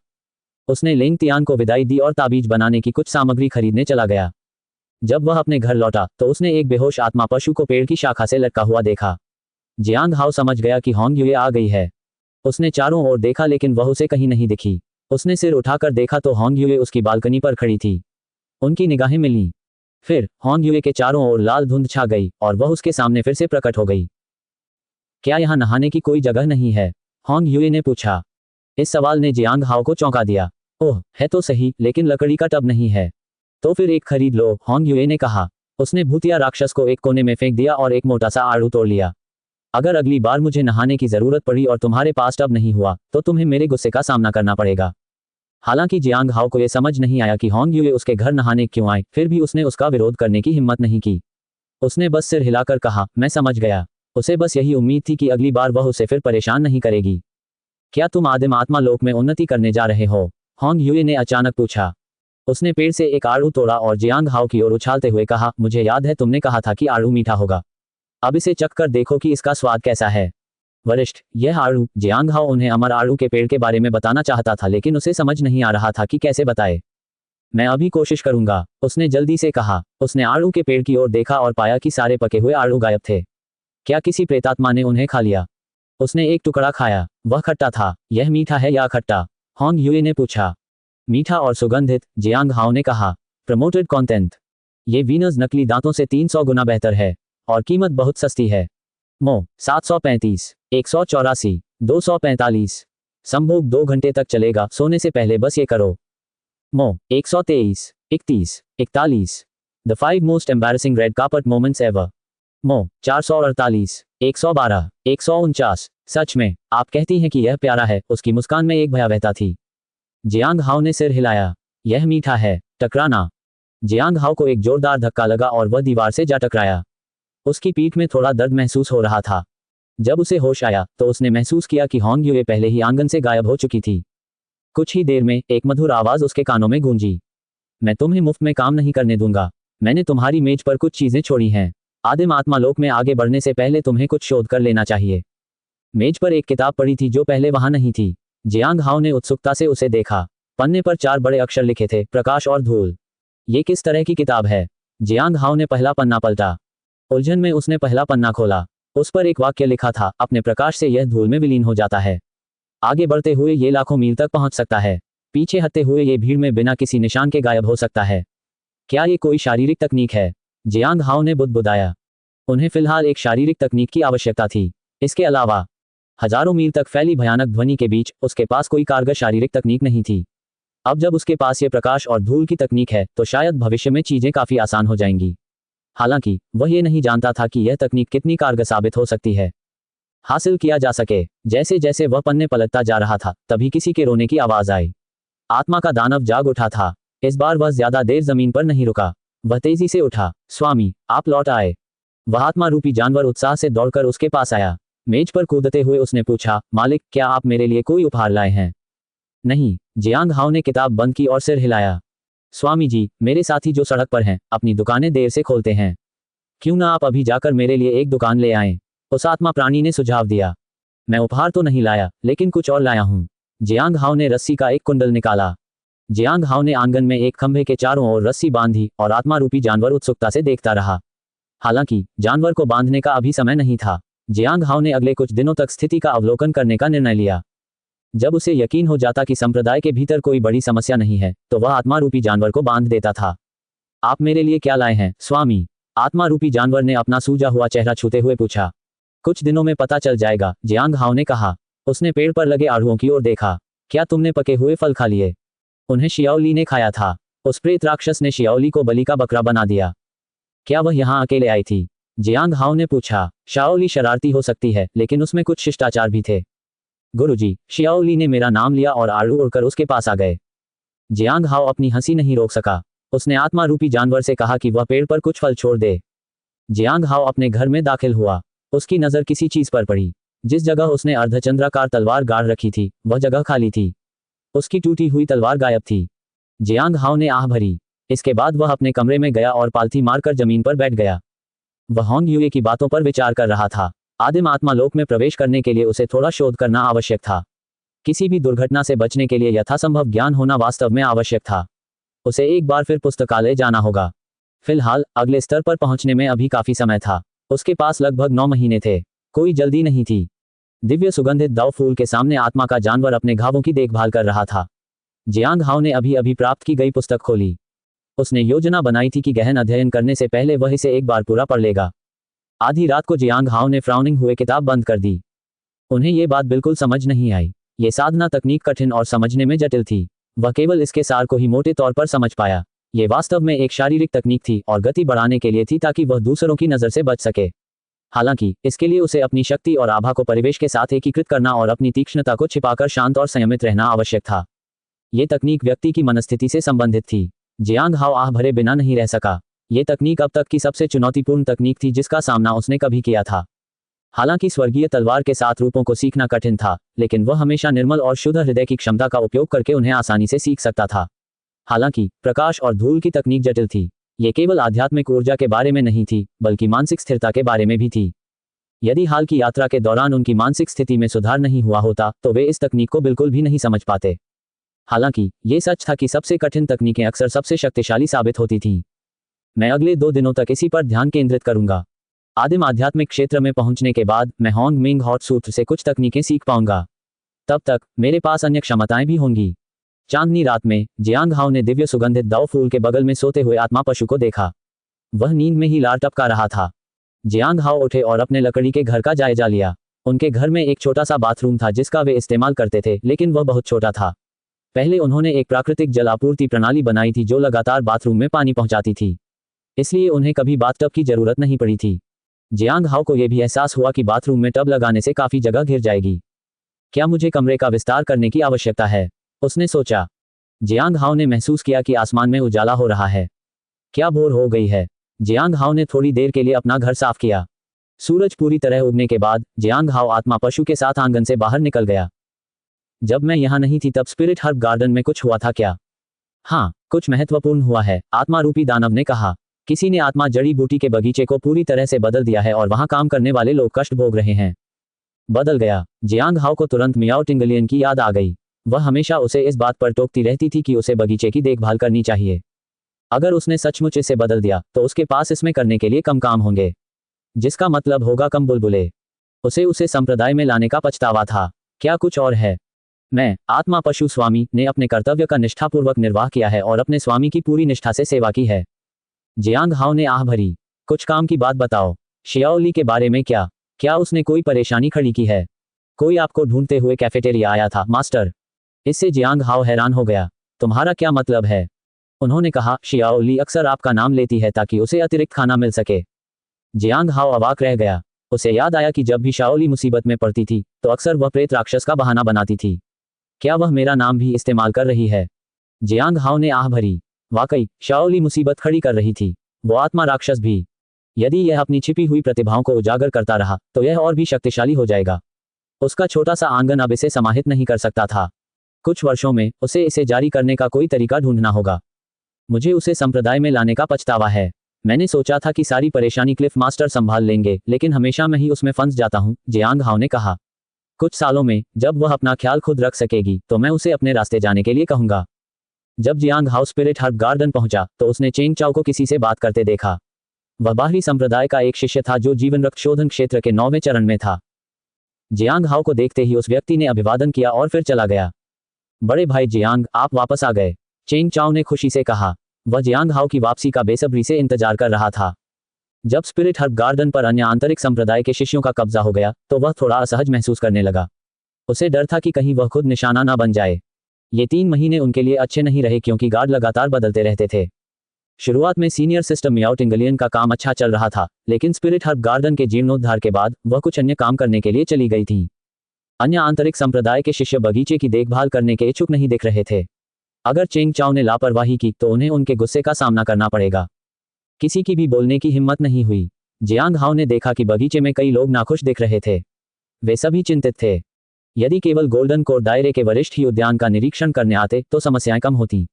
उसने लेंग तियान को विदाई दी और ताबीज बनाने की कुछ सामग्री खरीदने चला गया। जब वह अपने घर लौटा तो उसने एक बेहोश आत्मा पशु को पेड़ की शाखा से लटका हुआ देखा। जियांग हाओ समझ गया कि होंग युए आ गई है। उसने चारों ओर देखा लेकिन वह उसे कहीं नहीं दिखी। उसने सिर उठाकर देखा तो होंग युए उसकी बालकनी पर खड़ी थी। उनकी निगाहें मिलीं। फिर होंग युए के चारों ओर लाल धुंध छा गई और वह उसके सामने फिर से प्रकट हो गई। क्या यहाँ नहाने की कोई जगह नहीं है? होंग युए ने पूछा। इस सवाल ने जियांग हाओ को चौंका दिया। ओह, है तो सही, लेकिन लकड़ी का टब नहीं है। तो फिर एक खरीद लो, होंग युए ने कहा। उसने भूतिया राक्षस को एक कोने में फेंक दिया और एक मोटा सा आड़ू तोड़ लिया। अगर अगली बार मुझे नहाने की जरूरत पड़ी और तुम्हारे पास टब नहीं हुआ तो तुम्हें मेरे गुस्से का सामना करना पड़ेगा। हालांकि जियांग हाओ को यह समझ नहीं आया कि होंग युए उसके घर नहाने क्यों आए, फिर भी उसने उसका विरोध करने की हिम्मत नहीं की। उसने बस सिर हिलाकर कहा, मैं समझ गया। उसे बस यही उम्मीद थी कि अगली बार वह उसे फिर परेशान नहीं करेगी। क्या तुम आदिम आत्मा लोक में उन्नति करने जा रहे हो? होंग युए ने अचानक पूछा। उसने पेड़ से एक आड़ू तोड़ा और जियांग हाओ की ओर उछालते हुए कहा, मुझे याद है तुमने कहा था कि आड़ू मीठा होगा। अब इसे चख कर देखो कि इसका स्वाद कैसा है। वरिष्ठ, यह आड़ू। जियांग हाओ उन्हें अमर आड़ू के पेड़ के बारे में बताना चाहता था, लेकिन उसे समझ नहीं आ रहा था कि कैसे बताए। मैं अभी कोशिश करूंगा, उसने जल्दी से कहा। उसने आड़ू के पेड़ की ओर देखा और पाया कि सारे पके हुए आड़ू गायब थे। क्या किसी प्रेतात्मा ने उन्हें खा लिया? उसने एक टुकड़ा खाया। वह खट्टा था। यह मीठा है या खट्टा? होंग युए ने पूछा। मीठा और सुगंधित, जियांग हाओ ने कहा। Promoted content. ये वीनस नकली दांतों से 300 गुना बेहतर है और कीमत बहुत सस्ती है। मो 735, 184, 245। संभोग 2 घंटे तक चलेगा, सोने से पहले बस ये करो। मो 123, 31, 41। The 5 most embarrassing red carpet moments ever. मो 448, 112, 149। सच में, आप कहती हैं कि यह प्यारा है। उसकी मुस्कान में एक भयावहता थी। जियांग हाओ ने सिर हिलाया। यह मीठा है। टकराना। जियांग हाओ को एक जोरदार धक्का लगा और वह दीवार से जा टकराया। उसकी पीठ में थोड़ा दर्द महसूस हो रहा था। जब उसे होश आया तो उसने महसूस किया कि होंग युए पहले ही आंगन से गायब हो चुकी थी। कुछ ही देर में एक मधुर आवाज उसके कानों में गूंजी। मैं तुम्हें मुफ्त में काम नहीं करने दूंगा। मैंने तुम्हारी मेज पर कुछ चीजें छोड़ी हैं। आदिम आत्मालोक में आगे बढ़ने से पहले तुम्हें कुछ शोध कर लेना चाहिए। मेज पर एक किताब पड़ी थी जो पहले वहां नहीं थी। जियांग हाओ ने उत्सुकता से उसे देखा। पन्ने पर 4 बड़े अक्षर लिखे थे, प्रकाश और धूल। ये किस तरह की किताब है? जियांग हाओ ने पहला पन्ना पलटा। उलझन में उसने पहला पन्ना खोला। उस पर एक वाक्य लिखा था, अपने प्रकाश से यह धूल में विलीन हो जाता है। आगे बढ़ते हुए ये लाखों मील तक पहुंच सकता है। पीछे हटते हुए ये भीड़ में बिना किसी निशान के गायब हो सकता है। क्या ये कोई शारीरिक तकनीक है? जियांग हाओ ने बुदबुदाया। उन्हें फिलहाल एक शारीरिक तकनीक की आवश्यकता थी। इसके अलावा हजारों मील तक फैली भयानक ध्वनि के बीच उसके पास कोई कारगर शारीरिक तकनीक नहीं थी। अब जब उसके पास ये प्रकाश और धूल की तकनीक है तो शायद भविष्य में चीजें काफी आसान हो जाएंगी। हालांकि वह ये नहीं जानता था कि यह तकनीक कितनी कारगर साबित हो सकती है। हासिल किया जा सके। जैसे जैसे वह पन्ने पलटता जा रहा था तभी किसी के रोने की आवाज आई। आत्मा का दानव जाग उठा था। इस बार वह ज्यादा देर जमीन पर नहीं रुका। वह तेजी से उठा। स्वामी, आप लौट आए। वह आत्मा रूपी जानवर उत्साह से दौड़कर उसके पास आया। मेज पर कूदते हुए उसने पूछा, मालिक, क्या आप मेरे लिए कोई उपहार लाए हैं? नहीं। जियांग हाओ ने किताब बंद की और सिर हिलाया। स्वामी जी, मेरे साथी जो सड़क पर हैं अपनी दुकानें देर से खोलते हैं। क्यों ना आप अभी जाकर मेरे लिए एक दुकान ले आएं? उस आत्मा प्राणी ने सुझाव दिया। मैं उपहार तो नहीं लाया, लेकिन कुछ और लाया हूं। जियांग हाओ ने रस्सी का एक कुंडल निकाला। जियांग हाओ ने आंगन में एक खंभे के चारों ओर रस्सी बांधी और आत्मा रूपी जानवर उत्सुकता से देखता रहा। हालांकि जानवर को बांधने का अभी समय नहीं था। जियांग हाओ ने अगले कुछ दिनों तक स्थिति का अवलोकन करने का निर्णय लिया। जब उसे यकीन हो जाता कि संप्रदाय के भीतर कोई बड़ी समस्या नहीं है तो वह आत्मा रूपी जानवर को बांध देता था। आप मेरे लिए क्या लाए हैं, स्वामी? आत्मा रूपी जानवर ने अपना सूजा हुआ चेहरा छूते हुए पूछा। कुछ दिनों में पता चल जाएगा, जियांग हाओ ने कहा। उसने पेड़ पर लगे आड़ुओं की ओर देखा। क्या तुमने पके हुए फल खा लिए? उन्हें शियाओली ने खाया था। उस प्रेत राक्षस ने शियाओली को बलि का बकरा बना दिया। क्या वह यहाँ अकेले आई थी? जियांग हाओ ने पूछा। शाओली शरारती हो सकती है, लेकिन उसमें कुछ शिष्टाचार भी थे। गुरुजी, शियाओली ने मेरा नाम लिया और आड़ू उड़कर उसके पास आ गए। जियांग हाओ अपनी हंसी नहीं रोक सका। उसने आत्मा रूपी जानवर से कहा कि वह पेड़ पर कुछ फल छोड़ दे। जियांग हाओ अपने घर में दाखिल हुआ। उसकी नजर किसी चीज पर पड़ी। जिस जगह उसने अर्धचंद्राकार तलवार गाड़ रखी थी वह जगह खाली थी। उसकी टूटी हुई तलवार गायब थी। जियांग हाओ ने आह भरी। इसके बाद वह अपने कमरे में गया और पालथी मारकर जमीन पर बैठ गया। वह होंग युए की बातों पर विचार कर रहा था। आदिम आत्मा लोक में प्रवेश करने के लिए उसे थोड़ा शोध करना आवश्यक था। किसी भी दुर्घटना से बचने के लिए यथासंभव ज्ञान होना वास्तव में आवश्यक था। उसे एक बार फिर पुस्तकालय जाना होगा। फिलहाल अगले स्तर पर पहुंचने में अभी काफी समय था। उसके पास लगभग 9 महीने थे। कोई जल्दी नहीं थी। दिव्य सुगंधित दाव फूल के सामने आत्मा का जानवर अपने घावों की देखभाल कर रहा था। जियांग हाओ ने अभी अभी प्राप्त की गई पुस्तक खोली। उसने योजना बनाई थी कि गहन अध्ययन करने से पहले वह इसे एक बार पूरा पढ़ लेगा। आधी रात को जियांग हाओ ने फ्राउनिंग हुए किताब बंद कर दी। उन्हें यह बात बिल्कुल समझ नहीं आई। ये साधना तकनीक कठिन और समझने में जटिल थी। वह केवल इसके सार को ही मोटे तौर पर समझ पाया। ये वास्तव में एक शारीरिक तकनीक थी और गति बढ़ाने के लिए थी ताकि वह दूसरों की नजर से बच सके। हालांकि इसके लिए उसे अपनी शक्ति और आभा को परिवेश के साथ एकीकृत करना और अपनी तीक्ष्णता को छिपाकर शांत और संयमित रहना आवश्यक था। ये तकनीक व्यक्ति की मनस्थिति से संबंधित थी। जियांग हाओ आह भरे बिना नहीं रह सका। ये तकनीक अब तक की सबसे चुनौतीपूर्ण तकनीक थी जिसका सामना उसने कभी किया था। हालांकि स्वर्गीय तलवार के साथ रूपों को सीखना कठिन था, लेकिन वह हमेशा निर्मल और शुद्ध हृदय की क्षमता का उपयोग करके उन्हें आसानी से सीख सकता था। हालांकि प्रकाश और धूल की तकनीक जटिल थी। ये केवल आध्यात्मिक ऊर्जा के बारे में नहीं थी, बल्कि मानसिक स्थिरता के बारे में भी थी। यदि हाल की यात्रा के दौरान उनकी मानसिक स्थिति में सुधार नहीं हुआ होता तो वे इस तकनीक को बिल्कुल भी नहीं समझ पाते। हालांकि ये सच था कि सबसे कठिन तकनीकें अक्सर सबसे शक्तिशाली साबित होती थीं। मैं अगले 2 दिनों तक इसी पर ध्यान केंद्रित करूंगा। आदिम आध्यात्मिक क्षेत्र में पहुंचने के बाद मैं होंग मिंग हॉट सूत्र से कुछ तकनीकें सीख पाऊंगा। तब तक मेरे पास अन्य क्षमताएं भी होंगी। चांदनी रात में जियांग हाओ ने दिव्य सुगंधित दाव फूल के बगल में सोते हुए आत्मा पशु को देखा। वह नींद में ही लार टपका रहा था। जियांग हाओ उठे और अपने लकड़ी के घर का जायजा लिया। उनके घर में एक छोटा सा बाथरूम था जिसका वे इस्तेमाल करते थे, लेकिन वह बहुत छोटा था। पहले उन्होंने एक प्राकृतिक जल आपूर्ति प्रणाली बनाई थी जो लगातार बाथरूम में पानी पहुंचाती थी, इसलिए उन्हें कभी बाथटब की जरूरत नहीं पड़ी थी। जियांग हाओ को यह भी एहसास हुआ कि बाथरूम में टब लगाने से काफी जगह घिर जाएगी। क्या मुझे कमरे का विस्तार करने की आवश्यकता है, उसने सोचा। जियांग हाओ ने महसूस किया कि आसमान में उजाला हो रहा है। क्या भोर हो गई है। जियांग हाओ ने थोड़ी देर के लिए अपना घर साफ किया। सूरज पूरी तरह उगने के बाद जियांग हाओ आत्मा पशु के साथ आंगन से बाहर निकल गया। जब मैं यहां नहीं थी तब स्पिरिट हर्ब गार्डन में कुछ हुआ था क्या? हाँ, कुछ महत्वपूर्ण हुआ है, आत्मा रूपी दानव ने कहा। किसी ने आत्मा जड़ी बूटी के बगीचे को पूरी तरह से बदल दिया है और वहां काम करने वाले लोग कष्ट भोग रहे हैं। बदल गया। जियांग हाओ को तुरंत मियाओ टिंगलियन की याद आ गई। वह हमेशा उसे इस बात पर टोकती रहती थी कि उसे बगीचे की देखभाल करनी चाहिए। अगर उसने सचमुच इसे बदल दिया तो उसके पास इसमें करने के लिए कम काम होंगे, जिसका मतलब होगा कम बुलबुले। उसे संप्रदाय में लाने का पछतावा था। क्या कुछ और है? मैं, आत्मा पशु स्वामी, ने अपने कर्तव्य का निष्ठापूर्वक निर्वाह किया है और अपने स्वामी की पूरी निष्ठा से सेवा की है। जियांग हाओ ने आह भरी। कुछ काम की बात बताओ। शियाओली के बारे में क्या? क्या उसने कोई परेशानी खड़ी की है? कोई आपको ढूंढते हुए कैफेटेरिया आया था, मास्टर। इससे जियांग हाओ हैरान हो गया। तुम्हारा क्या मतलब है? उन्होंने कहा, शियाओली अक्सर आपका नाम लेती है ताकि उसे अतिरिक्त खाना मिल सके। जियांग हाओ अवाक रह गया। उसे याद आया कि जब भी शाओली मुसीबत में पड़ती थी तो अक्सर वह प्रेत राक्षस का बहाना बनाती थी। क्या वह मेरा नाम भी इस्तेमाल कर रही है? जियांग हाओ ने आह भरी। वाकई, शाओली मुसीबत खड़ी कर रही थी। वो आत्मा राक्षस भी। यदि यह अपनी छिपी हुई प्रतिभाओं को उजागर करता रहा तो यह और भी शक्तिशाली हो जाएगा। उसका छोटा सा आंगन अब इसे समाहित नहीं कर सकता था। कुछ वर्षों में उसे इसे जारी करने का कोई तरीका ढूंढना होगा। मुझे उसे संप्रदाय में लाने का पछतावा है। मैंने सोचा था कि सारी परेशानी क्लिफ मास्टर संभाल लेंगे, लेकिन हमेशा मैं ही उसमें फंस जाता हूं, जियांग हाओ ने कहा। कुछ सालों में जब वह अपना ख्याल खुद रख सकेगी तो मैं उसे अपने रास्ते जाने के लिए कहूंगा। जब जियांग हाओ स्पिरिट हर्ब गार्डन पहुंचा तो उसने चेंग चाओ को किसी से बात करते देखा। वह बाहरी संप्रदाय का एक शिष्य था जो जीवन रक्त शोधन क्षेत्र के 9वें चरण में था। जियांग हाओ को देखते ही उस व्यक्ति ने अभिवादन किया और फिर चला गया। बड़े भाई जियांग, आप वापस आ गए, चेंग चाओ ने खुशी से कहा। वह जियांग हाओ की वापसी का बेसब्री से इंतजार कर रहा था। जब स्पिरिट हर्ब गार्डन पर अन्य आंतरिक संप्रदाय के शिष्यों का कब्जा हो गया तो वह थोड़ा असहज महसूस करने लगा। उसे डर था कि कहीं वह खुद निशाना न बन जाए। ये 3 महीने उनके लिए अच्छे नहीं रहे क्योंकि गार्ड लगातार बदलते रहते थे। शुरुआत में सीनियर सिस्टम मियाओ टिंगलियन का काम अच्छा चल रहा था, लेकिन स्पिरिट हर्ब गार्डन के जीर्णोद्धार के बाद वह कुछ अन्य काम करने के लिए चली गई थी। अन्य आंतरिक संप्रदाय के शिष्य बगीचे की देखभाल करने के इच्छुक नहीं दिख रहे थे। अगर चेंग चाओ ने लापरवाही की तो उन्हें उनके गुस्से का सामना करना पड़ेगा। किसी की भी बोलने की हिम्मत नहीं हुई। जियांग हाओ ने देखा कि बगीचे में कई लोग नाखुश दिख रहे थे। वे सभी चिंतित थे। यदि केवल गोल्डन कोर दायरे के वरिष्ठ ही उद्यान का निरीक्षण करने आते तो समस्याएं कम होती।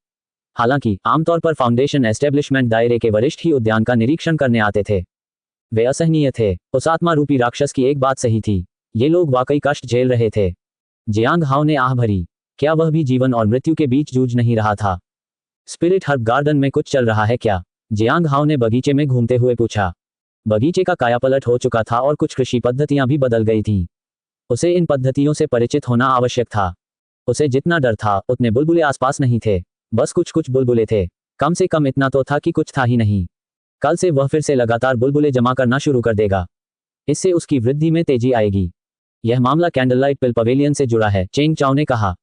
हालांकि आमतौर पर फाउंडेशन एस्टेब्लिशमेंट दायरे के वरिष्ठ ही उद्यान का निरीक्षण करने आते थे। वे असहनीय थे। उस आत्मा रूपी राक्षस की एक बात सही थी, ये लोग वाकई कष्ट झेल रहे थे। जियांग हाओ ने आह भरी। क्या वह भी जीवन और मृत्यु के बीच जूझ नहीं रहा था? स्पिरिट हर्ब गार्डन में कुछ चल रहा है क्या? जियांग हाओ ने बगीचे में घूमते हुए पूछा। बगीचे का कायापलट हो चुका था और कुछ कृषि पद्धतियां भी बदल गई थीं। उसे इन पद्धतियों से परिचित होना आवश्यक था। उसे जितना डर था उतने बुलबुले आसपास नहीं थे। बस कुछ कुछ बुलबुले थे। कम से कम इतना तो था कि कुछ था ही नहीं। कल से वह फिर से लगातार बुलबुले जमा करना शुरू कर देगा। इससे उसकी वृद्धि में तेजी आएगी। यह मामला कैंडललाइट पिल पवेलियन से जुड़ा है, चेंग चाओ ने कहा।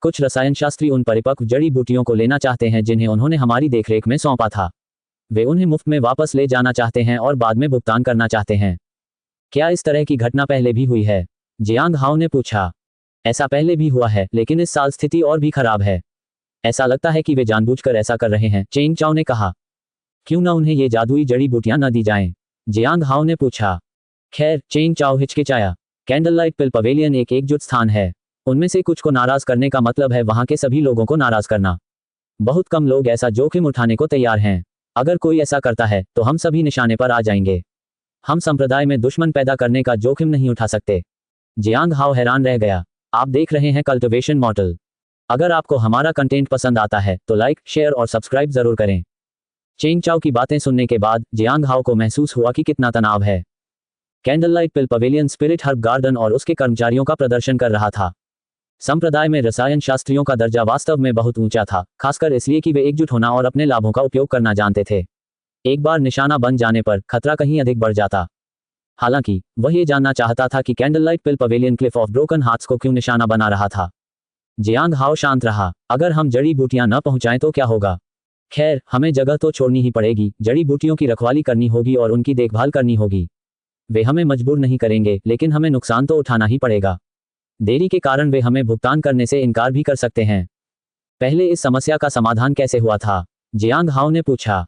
कुछ रसायनशास्त्री उन परिपक्व जड़ी बूटियों को लेना चाहते हैं जिन्हें उन्होंने हमारी देखरेख में सौंपा था। वे उन्हें मुफ्त में वापस ले जाना चाहते हैं और बाद में भुगतान करना चाहते हैं। क्या इस तरह की घटना पहले भी हुई है? जियांग हाओ ने पूछा। ऐसा पहले भी हुआ है, लेकिन इस साल स्थिति और भी खराब है। ऐसा लगता है कि वे जानबूझकर ऐसा कर रहे हैं, चेंग चाओ ने कहा। क्यों न उन्हें ये जादुई जड़ी बूटियां न दी जाएं? जियांग हाओ ने पूछा। खैर, चेंग चाओ हिचकिचाया। कैंडललाइट पिल पवेलियन एक एकजुट स्थान है। उनमें से कुछ को नाराज करने का मतलब है वहां के सभी लोगों को नाराज करना। बहुत कम लोग ऐसा जोखिम उठाने को तैयार हैं। अगर कोई ऐसा करता है तो हम सभी निशाने पर आ जाएंगे। हम संप्रदाय में दुश्मन पैदा करने का जोखिम नहीं उठा सकते। जियांग हाओ हैरान रह गया। आप देख रहे हैं कल्टिवेशन मॉडल। अगर आपको हमारा कंटेंट पसंद आता है तो लाइक, शेयर और सब्सक्राइब जरूर करें। चेंग चाओ की बातें सुनने के बाद जियांग हाओ को महसूस हुआ कि कितना तनाव है। कैंडललाइट पिल पवेलियन स्पिरिट हर्ब गार्डन और उसके कर्मचारियों का प्रदर्शन कर रहा था। संप्रदाय में रसायन शास्त्रियों का दर्जा वास्तव में बहुत ऊंचा था, खासकर इसलिए कि वे एकजुट होना और अपने लाभों का उपयोग करना जानते थे। एक बार निशाना बन जाने पर खतरा कहीं अधिक बढ़ जाता। हालांकि वह ये जानना चाहता था कि candlelight pill pavilion Cliff of broken hearts को क्यों निशाना बना रहा था। जियांग हाओ शांत रहा। अगर हम जड़ी बूटियां न पहुंचाएं तो क्या होगा? खैर, हमें जगह तो छोड़नी ही पड़ेगी। जड़ी बूटियों की रखवाली करनी होगी और उनकी देखभाल करनी होगी। वे हमें मजबूर नहीं करेंगे, लेकिन हमें नुकसान तो उठाना ही पड़ेगा। देरी के कारण वे हमें भुगतान करने से इनकार भी कर सकते हैं। पहले इस समस्या का समाधान कैसे हुआ था? जियांग हाओ ने पूछा।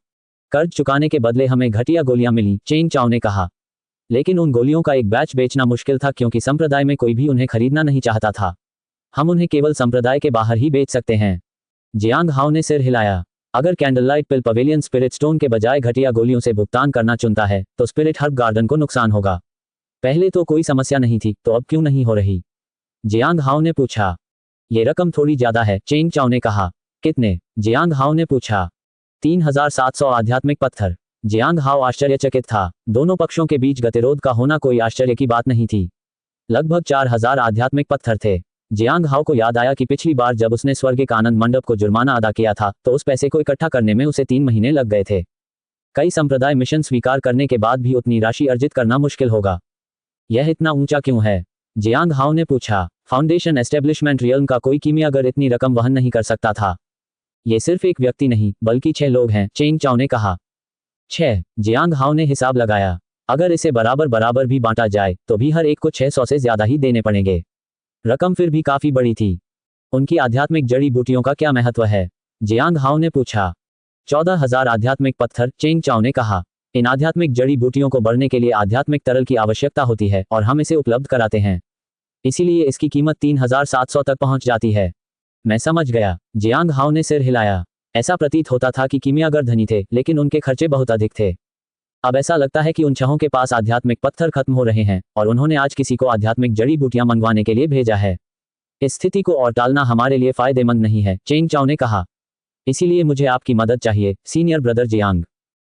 कर्ज चुकाने के बदले हमें घटिया गोलियां मिली, चेंग चाओ ने कहा। लेकिन उन गोलियों का एक बैच बेचना मुश्किल था क्योंकि संप्रदाय में कोई भी उन्हें खरीदना नहीं चाहता था। हम उन्हें केवल संप्रदाय के बाहर ही बेच सकते हैं। जियांग हाओ ने सिर हिलाया। अगर कैंडललाइट पिल पवेलियन स्पिरिट स्टोन के बजाय घटिया गोलियों से भुगतान करना चुनता है तो स्पिरिट हर्ब गार्डन को नुकसान होगा। पहले तो कोई समस्या नहीं थी, तो अब क्यों नहीं हो रही? जियांग हाओ ने पूछा। ये रकम थोड़ी ज्यादा है, चेंग चाओ ने कहा। कितने? जियांग हाओ ने पूछा। 3700 आध्यात्मिक पत्थर। जियांग हाओ आश्चर्यचकित था। दोनों पक्षों के बीच गतिरोध का होना कोई आश्चर्य की बात नहीं थी। लगभग 4000 आध्यात्मिक पत्थर थे। जियांग हाओ को याद आया कि पिछली बार जब उसने स्वर्गिक आनंद मंडप को जुर्माना अदा किया था तो उस पैसे को इकट्ठा करने में उसे 3 महीने लग गए थे। कई संप्रदाय मिशन स्वीकार करने के बाद भी उतनी राशि अर्जित करना मुश्किल होगा। यह इतना ऊंचा क्यों है? जियांग हाओ ने पूछा। फाउंडेशन एस्टेब्लिशमेंट रियल्म का कोई कीमियागर इतनी रकम वहन नहीं कर सकता था। ये सिर्फ एक व्यक्ति नहीं बल्कि 6 लोग हैं, चेंग चाओ ने कहा। 6? जियांग हाओ ने हिसाब लगाया। अगर इसे बराबर बराबर भी बांटा जाए तो भी हर एक को 600 से ज्यादा ही देने पड़ेंगे। रकम फिर भी काफी बड़ी थी। उनकी आध्यात्मिक जड़ी बूटियों का क्या महत्व है? जियांग हाओ ने पूछा। 14000 आध्यात्मिक पत्थर, चेंग चाओ ने कहा। इन आध्यात्मिक जड़ी बूटियों को बढ़ने के लिए आध्यात्मिक तरल की आवश्यकता होती है और हम इसे उपलब्ध कराते हैं। इसीलिए इसकी कीमत 3700 तक पहुंच जाती है। मैं समझ गया। जियांग हाओ ने सिर हिलाया। ऐसा प्रतीत होता था कि कीमियागर धनी थे, लेकिन उनके खर्चे बहुत अधिक थे। अब ऐसा लगता है कि उन छहों के पास आध्यात्मिक पत्थर खत्म हो रहे हैं और उन्होंने आज किसी को आध्यात्मिक जड़ी बूटियां मंगवाने के लिए भेजा है। इस स्थिति को और टालना हमारे लिए फायदेमंद नहीं है, चेंग चाओ ने कहा। इसीलिए मुझे आपकी मदद चाहिए, सीनियर ब्रदर जियांग।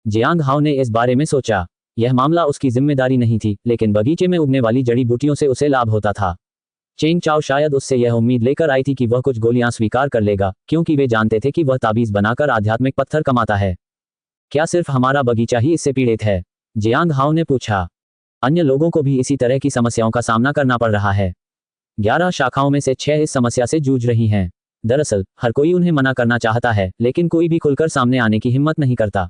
जियांग हाओ ने इस बारे में सोचा। यह मामला उसकी जिम्मेदारी नहीं थी, लेकिन बगीचे में उगने वाली जड़ी बूटियों से उसे लाभ होता था। चेंग चाओ शायद उससे यह उम्मीद लेकर आई थी कि वह कुछ गोलियां स्वीकार कर लेगा, क्योंकि वे जानते थे कि वह ताबीज बनाकर आध्यात्मिक पत्थर कमाता है। क्या सिर्फ हमारा बगीचा ही इससे पीड़ित है? जियांग हाओ ने पूछा। अन्य लोगों को भी इसी तरह की समस्याओं का सामना करना पड़ रहा है। 11 शाखाओं में से 6 इस समस्या से जूझ रही हैं। दरअसल हर कोई उन्हें मना करना चाहता है, लेकिन कोई भी खुलकर सामने आने की हिम्मत नहीं करता।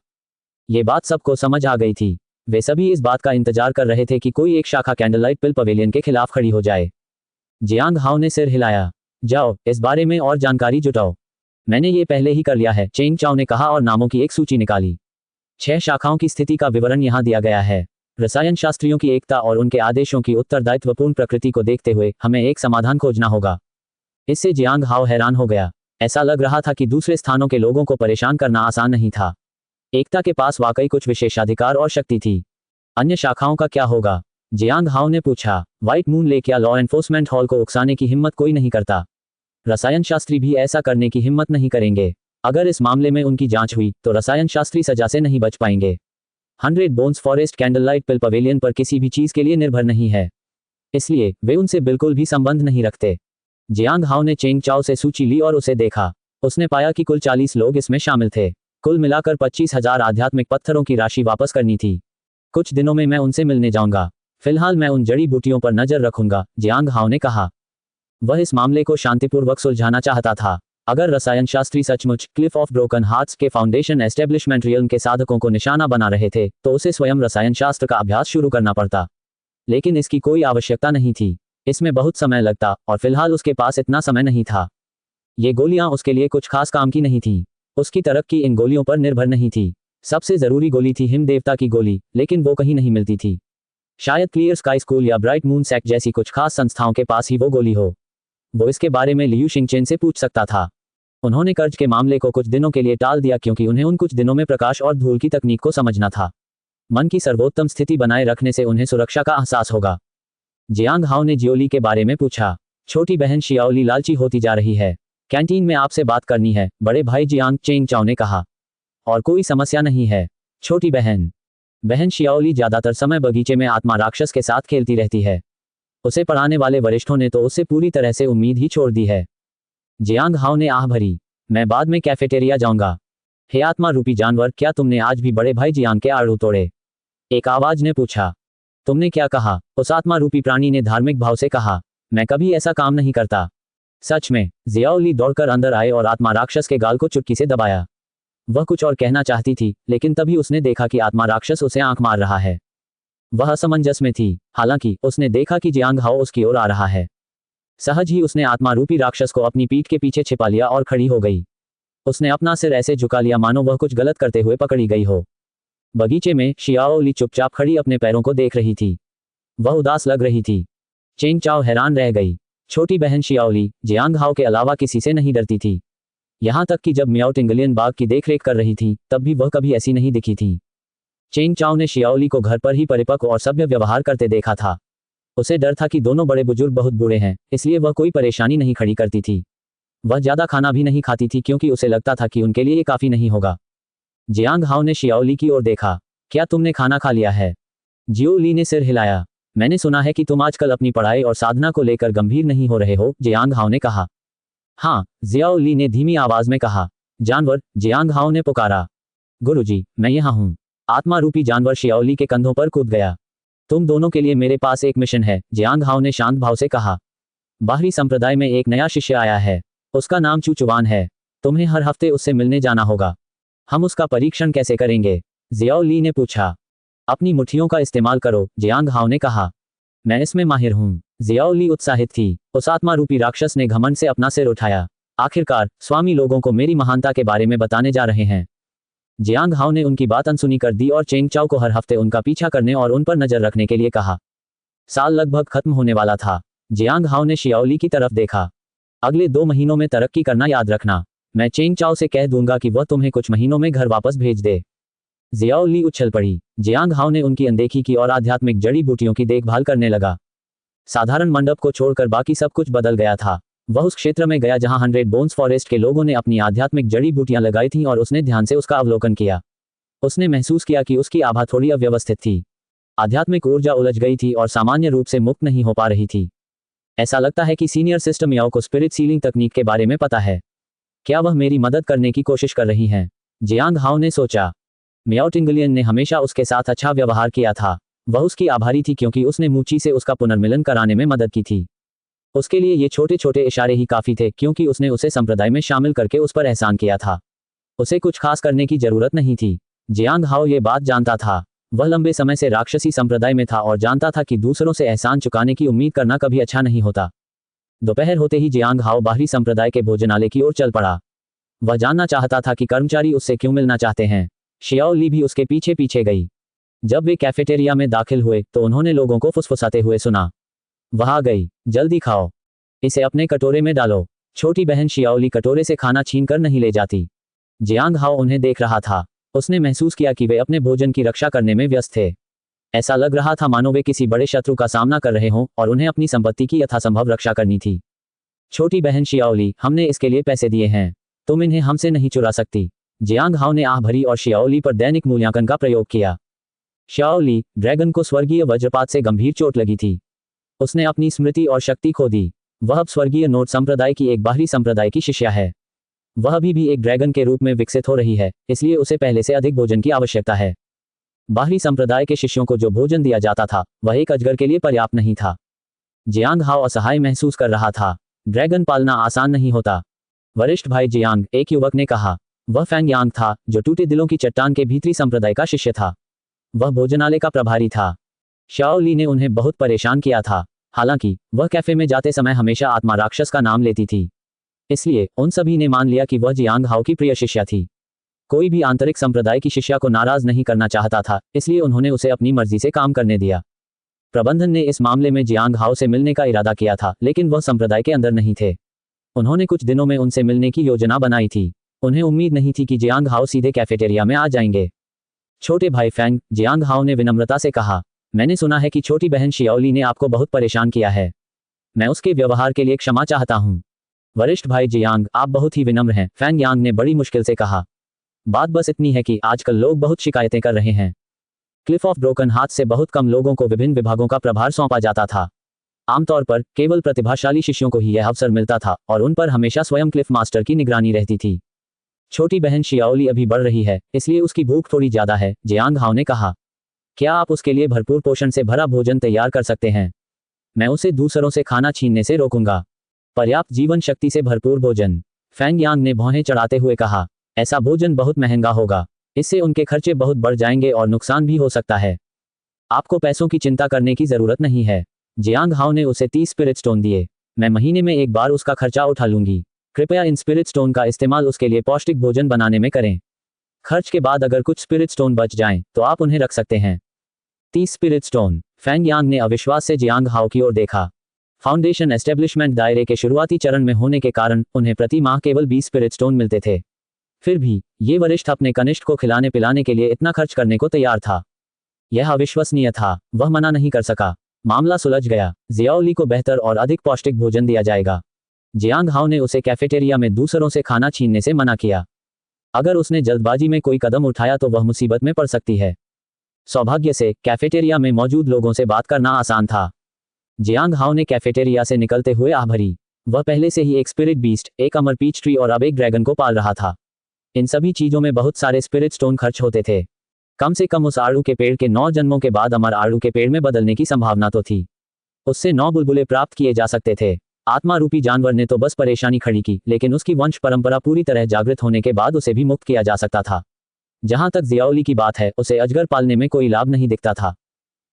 ये बात सबको समझ आ गई थी। वे सभी इस बात का इंतजार कर रहे थे कि कोई एक शाखा कैंडललाइट पिल पवेलियन के खिलाफ खड़ी हो जाए। जियांग हाओ ने सिर हिलाया। जाओ, इस बारे में और जानकारी जुटाओ। मैंने ये पहले ही कर लिया है, चेंग चाओ ने कहा और नामों की एक सूची निकाली। 6 शाखाओं की स्थिति का विवरण यहाँ दिया गया है। रसायन शास्त्रियों की एकता और उनके आदेशों की उत्तरदायित्वपूर्ण प्रकृति को देखते हुए हमें एक समाधान खोजना होगा। इससे जियांग हाओ हैरान हो गया। ऐसा लग रहा था कि दूसरे स्थानों के लोगों को परेशान करना आसान नहीं था। एकता के पास वाकई कुछ विशेषाधिकार और शक्ति थी। अन्य शाखाओं का क्या होगा? जियांग हाओ ने पूछा। व्हाइट मून लेक या लॉ एनफोर्समेंट हॉल को उकसाने की हिम्मत कोई नहीं करता। रसायन शास्त्री भी ऐसा करने की हिम्मत नहीं करेंगे। अगर इस मामले में उनकी जांच हुई तो रसायन शास्त्री सजा से नहीं बच पाएंगे। 100 बोन्स फॉरेस्ट कैंडललाइट पिल पवेलियन पर किसी भी चीज के लिए निर्भर नहीं है, इसलिए वे उनसे बिल्कुल भी संबंध नहीं रखते। जियांग हाओ ने चेंग चाओ से सूची ली और उसे देखा। उसने पाया कि कुल 40 लोग इसमें शामिल थे। कुल मिलाकर 25,000 आध्यात्मिक पत्थरों की राशि वापस करनी थी। कुछ दिनों में मैं उनसे मिलने जाऊंगा। फिलहाल मैं उन जड़ी बूटियों पर नजर रखूंगा, जियांग हाओ ने कहा। वह इस मामले को शांतिपूर्वक सुलझाना चाहता था। अगर रसायन शास्त्री सचमुच क्लिफ ऑफ ब्रोकन हार्ट्स के फाउंडेशन एस्टेब्लिशमेंट रियल्म के साधकों को निशाना बना रहे थे तो उसे स्वयं रसायन शास्त्र का अभ्यास शुरू करना पड़ता। लेकिन इसकी कोई आवश्यकता नहीं थी। इसमें बहुत समय लगता और फिलहाल उसके पास इतना समय नहीं था। ये गोलियां उसके लिए कुछ खास काम की नहीं थी। उसकी तरक्की इन गोलियों पर निर्भर नहीं थी। सबसे जरूरी गोली थी हिम देवता की गोली, लेकिन वो कहीं नहीं मिलती थी। शायद क्लियर स्काई स्कूल या ब्राइट मून सेक्ट जैसी कुछ खास संस्थाओं के पास ही वो गोली हो। वो इसके बारे में लियू शिंगचेन से पूछ सकता था। उन्होंने कर्ज के मामले को कुछ दिनों के लिए टाल दिया क्योंकि उन्हें उन कुछ दिनों में प्रकाश और धूल की तकनीक को समझना था। मन की सर्वोत्तम स्थिति बनाए रखने से उन्हें सुरक्षा का एहसास होगा। जियांग हाओ ने जियोली के बारे में पूछा। छोटी बहन शियाओली लालची होती जा रही है। कैंटीन में आपसे बात करनी है, बड़े भाई जियांग, चेंग चाओ ने कहा। और कोई समस्या नहीं है। छोटी बहन शियाओली ज्यादातर समय बगीचे में आत्मा राक्षस के साथ खेलती रहती है। उसे पढ़ाने वाले वरिष्ठों ने तो उससे पूरी तरह से उम्मीद ही छोड़ दी है। जियांग हाओ ने आह भरी। मैं बाद में कैफेटेरिया जाऊंगा। हे आत्मा रूपी जानवर, क्या तुमने आज भी बड़े भाई जियांग के आड़ू तोड़े? एक आवाज ने पूछा। तुमने क्या कहा? उस आत्मा रूपी प्राणी ने धार्मिक भाव से कहा। मैं कभी ऐसा काम नहीं करता। सच में? जियाओली दौड़कर अंदर आए और आत्मा राक्षस के गाल को चुटकी से दबाया। वह कुछ और कहना चाहती थी, लेकिन तभी उसने देखा कि आत्मा राक्षस उसे आंख मार रहा है। वह असमंजस में थी, हालांकि उसने देखा कि जियांग हाओ उसकी ओर आ रहा है। सहज ही उसने आत्मा रूपी राक्षस को अपनी पीठ के पीछे छिपा लिया और खड़ी हो गई। उसने अपना सिर ऐसे झुका लिया मानो वह कुछ गलत करते हुए पकड़ी गई हो। बगीचे में शियाओ ली चुपचाप खड़ी अपने पैरों को देख रही थी। वह उदास लग रही थी। चेंग चाओ हैरान रह गई। छोटी बहन शियाओली जियांग हाओ के अलावा किसी से नहीं डरती थी। यहाँ तक कि जब मियाओ टिंगलियन बाग की देखरेख कर रही थी तब भी वह कभी ऐसी नहीं दिखी थी। चेंग चाओ ने शियाओली को घर पर ही परिपक्व और सभ्य व्यवहार करते देखा था। उसे डर था कि दोनों बड़े बुजुर्ग बहुत बूढ़े हैं, इसलिए वह कोई परेशानी नहीं खड़ी करती थी। वह ज्यादा खाना भी नहीं खाती थी क्योंकि उसे लगता था कि उनके लिए ये काफी नहीं होगा। जियांग हाओ ने शियाओली की ओर देखा। क्या तुमने खाना खा लिया है? जियो ली ने सिर हिलाया। मैंने सुना है कि तुम आजकल अपनी पढ़ाई और साधना को लेकर गंभीर नहीं हो रहे हो, जियांग हाओ ने कहा। हाँ, जियाओ ली ने धीमी आवाज में कहा। जानवर, जियांग हाओ ने पुकारा। गुरुजी, मैं यहाँ हूँ। आत्मा रूपी जानवर शियाओली के कंधों पर कूद गया। तुम दोनों के लिए मेरे पास एक मिशन है, जियांग हाओ ने शांत भाव से कहा। बाहरी संप्रदाय में एक नया शिष्य आया है। उसका नाम चुचुवान है। तुम्हें हर हफ्ते उससे मिलने जाना होगा। हम उसका परीक्षण कैसे करेंगे? जियाओ ली ने पूछा। अपनी मुट्ठियों का इस्तेमाल करो, जियांग हाओ ने कहा। मैं इसमें माहिर हूँ। जियाओ ली उत्साहित थी। उस आत्मा रूपी राक्षस ने घमंड से अपना सिर उठाया। आखिरकार स्वामी लोगों को मेरी महानता के बारे में बताने जा रहे हैं। जियांग हाओ ने उनकी बात अनसुनी कर दी और चेंग चाओ को हर हफ्ते उनका पीछा करने और उन पर नजर रखने के लिए कहा। साल लगभग खत्म होने वाला था। जियांग हाओ ने शियाओली की तरफ देखा। अगले 2 महीनों में तरक्की करना याद रखना। मैं चेंग चाओ से कह दूंगा कि वह तुम्हें कुछ महीनों में घर वापस भेज दे। जियाओ ली उछल पड़ी। जियांग हाओ ने उनकी अनदेखी की और आध्यात्मिक जड़ी बूटियों की देखभाल करने लगा। साधारण मंडप को छोड़कर बाकी सब कुछ बदल गया था। वह उस क्षेत्र में गया जहां 100 बोन्स फॉरेस्ट के लोगों ने अपनी आध्यात्मिक जड़ी बूटियां लगाई थीं और उसने ध्यान से उसका अवलोकन किया। उसने महसूस किया कि उसकी आभा थोड़ी अव्यवस्थित थी। आध्यात्मिक ऊर्जा उलझ गई थी और सामान्य रूप से मुक्त नहीं हो पा रही थी। ऐसा लगता है कि सीनियर सिस्टम मियाओ को स्पिरिट सीलिंग तकनीक के बारे में पता है। क्या वह मेरी मदद करने की कोशिश कर रही हैं? जियांग हाओ ने सोचा। मियाओ टिंगलियन ने हमेशा उसके साथ अच्छा व्यवहार किया था। वह उसकी आभारी थी क्योंकि उसने मूची से उसका पुनर्मिलन कराने में मदद की थी। उसके लिए ये छोटे छोटे इशारे ही काफी थे क्योंकि उसने उसे संप्रदाय में शामिल करके उस पर एहसान किया था। उसे कुछ खास करने की जरूरत नहीं थी। जियांग हाओ ये बात जानता था। वह लंबे समय से राक्षसी संप्रदाय में था और जानता था कि दूसरों से एहसान चुकाने की उम्मीद करना कभी अच्छा नहीं होता। दोपहर होते ही जियांग हाओ बाहरी संप्रदाय के भोजनालय की ओर चल पड़ा। वह जानना चाहता था कि कर्मचारी उससे क्यों मिलना चाहते हैं। शियाओ ली भी उसके पीछे पीछे गई। जब वे कैफेटेरिया में दाखिल हुए तो उन्होंने लोगों को फुसफुसाते हुए सुना। वह आ गई। जल्दी खाओ। इसे अपने कटोरे में डालो। छोटी बहन शियाओली कटोरे से खाना छीन कर नहीं ले जाती। जियांग हाओ उन्हें देख रहा था। उसने महसूस किया कि वे अपने भोजन की रक्षा करने में व्यस्त थे। ऐसा लग रहा था मानो वे किसी बड़े शत्रु का सामना कर रहे हों और उन्हें अपनी संपत्ति की यथासंभव रक्षा करनी थी। छोटी बहन शियाओली, हमने इसके लिए पैसे दिए हैं। तुम इन्हें हमसे नहीं चुरा सकती। जियांग हाओ ने आह भरी और शियाओली पर दैनिक मूल्यांकन का प्रयोग किया। शियाओली, ड्रैगन को स्वर्गीय वज्रपात से गंभीर चोट लगी थी। उसने अपनी स्मृति और शक्ति खो दी। वह अब स्वर्गीय नोट संप्रदाय की एक बाहरी संप्रदाय की शिष्या है। वह अभी भी एक ड्रैगन के रूप में विकसित हो रही है, इसलिए उसे पहले से अधिक भोजन की आवश्यकता है। बाहरी संप्रदाय के शिष्यों को जो भोजन दिया जाता था वह एक अजगर के लिए पर्याप्त नहीं था। जियांग हाओ असहाय महसूस कर रहा था। ड्रैगन पालना आसान नहीं होता। वरिष्ठ भाई जियांग, एक युवक ने कहा। वह फैंग यांग था जो टूटे दिलों की चट्टान के भीतरी संप्रदाय का शिष्य था। वह भोजनालय का प्रभारी था। शाओ ली ने उन्हें बहुत परेशान किया था। हालांकि वह कैफे में जाते समय हमेशा आत्मा राक्षस का नाम लेती थी, इसलिए उन सभी ने मान लिया कि वह जियांग हाओ की प्रिय शिष्या थी। कोई भी आंतरिक संप्रदाय की शिष्या को नाराज नहीं करना चाहता था, इसलिए उन्होंने उसे अपनी मर्जी से काम करने दिया। प्रबंधन ने इस मामले में जियांग हाओ से मिलने का इरादा किया था, लेकिन वह संप्रदाय के अंदर नहीं थे। उन्होंने कुछ दिनों में उनसे मिलने की योजना बनाई थी। उन्हें उम्मीद नहीं थी कि जियांग हाओ सीधे कैफेटेरिया में आ जाएंगे। छोटे भाई फैंग, जियांग हाओ ने विनम्रता से कहा, मैंने सुना है कि छोटी बहन शियाओली ने आपको बहुत परेशान किया है। मैं उसके व्यवहार के लिए क्षमा चाहता हूँ। वरिष्ठ भाई जियांग, आप बहुत ही विनम्र हैं, फैंग यांग ने बड़ी मुश्किल से कहा। बात बस इतनी है कि आजकल लोग बहुत शिकायतें कर रहे हैं। क्लिफ ऑफ ब्रोकन हाथ से बहुत कम लोगों को विभिन्न विभागों का प्रभार सौंपा जाता था। आमतौर पर केवल प्रतिभाशाली शिष्यों को ही यह अवसर मिलता था और उन पर हमेशा स्वयं क्लिफ मास्टर की निगरानी रहती थी। छोटी बहन शियाओली अभी बढ़ रही है, इसलिए उसकी भूख थोड़ी ज्यादा है, जियांग हाओ ने कहा। क्या आप उसके लिए भरपूर पोषण से भरा भोजन तैयार कर सकते हैं? मैं उसे दूसरों से खाना छीनने से रोकूंगा। पर्याप्त जीवन शक्ति से भरपूर भोजन, फैंग यांग ने भौहें चढ़ाते हुए कहा। ऐसा भोजन बहुत महंगा होगा। इससे उनके खर्चे बहुत बढ़ जाएंगे और नुकसान भी हो सकता है। आपको पैसों की चिंता करने की जरूरत नहीं है। जियांग हाओ ने उसे 30 स्पिरिट स्टोन दिए। मैं महीने में एक बार उसका खर्चा उठा लूंगी। कृपया इन स्पिरिट स्टोन का इस्तेमाल उसके लिए पौष्टिक भोजन बनाने में करें। खर्च के बाद अगर कुछ स्पिरिट स्टोन बच जाएं, तो आप उन्हें रख सकते हैं। 30 स्पिरिट स्टोन। फेंग यांग ने अविश्वास से जियांग हाओ की ओर देखा। फाउंडेशन एस्टेब्लिशमेंट दायरे के शुरुआती चरण में होने के कारण उन्हें प्रति माह केवल 20 स्पिरिट स्टोन मिलते थे। फिर भी ये वरिष्ठ अपने कनिष्ठ को खिलाने पिलाने के लिए इतना खर्च करने को तैयार था। यह अविश्वसनीय था। वह मना नहीं कर सका। मामला सुलझ गया। जियाओली को बेहतर और अधिक पौष्टिक भोजन दिया जाएगा। जियांग हाओ ने उसे कैफेटेरिया में दूसरों से खाना छीनने से मना किया। अगर उसने जल्दबाजी में कोई कदम उठाया तो वह मुसीबत में पड़ सकती है। सौभाग्य से कैफेटेरिया में मौजूद लोगों से बात करना आसान था। जियांग हाओ ने कैफेटेरिया से निकलते हुए आह भरी। वह पहले से ही एक स्पिरिट बीस्ट, एक अमर पीच ट्री और अब एक ड्रैगन को पाल रहा था। इन सभी चीजों में बहुत सारे स्पिरिट स्टोन खर्च होते थे। कम से कम उस आड़ू के पेड़ के 9 जन्मों के बाद अमर आड़ू के पेड़ में बदलने की संभावना तो थी। उससे 9 बुलबुले प्राप्त किए जा सकते थे। आत्मा रूपी जानवर ने तो बस परेशानी खड़ी की, लेकिन उसकी वंश परंपरा पूरी तरह जागृत होने के बाद उसे भी मुक्त किया जा सकता था। जहां तक जियाओली की बात है, उसे अजगर पालने में कोई लाभ नहीं दिखता था।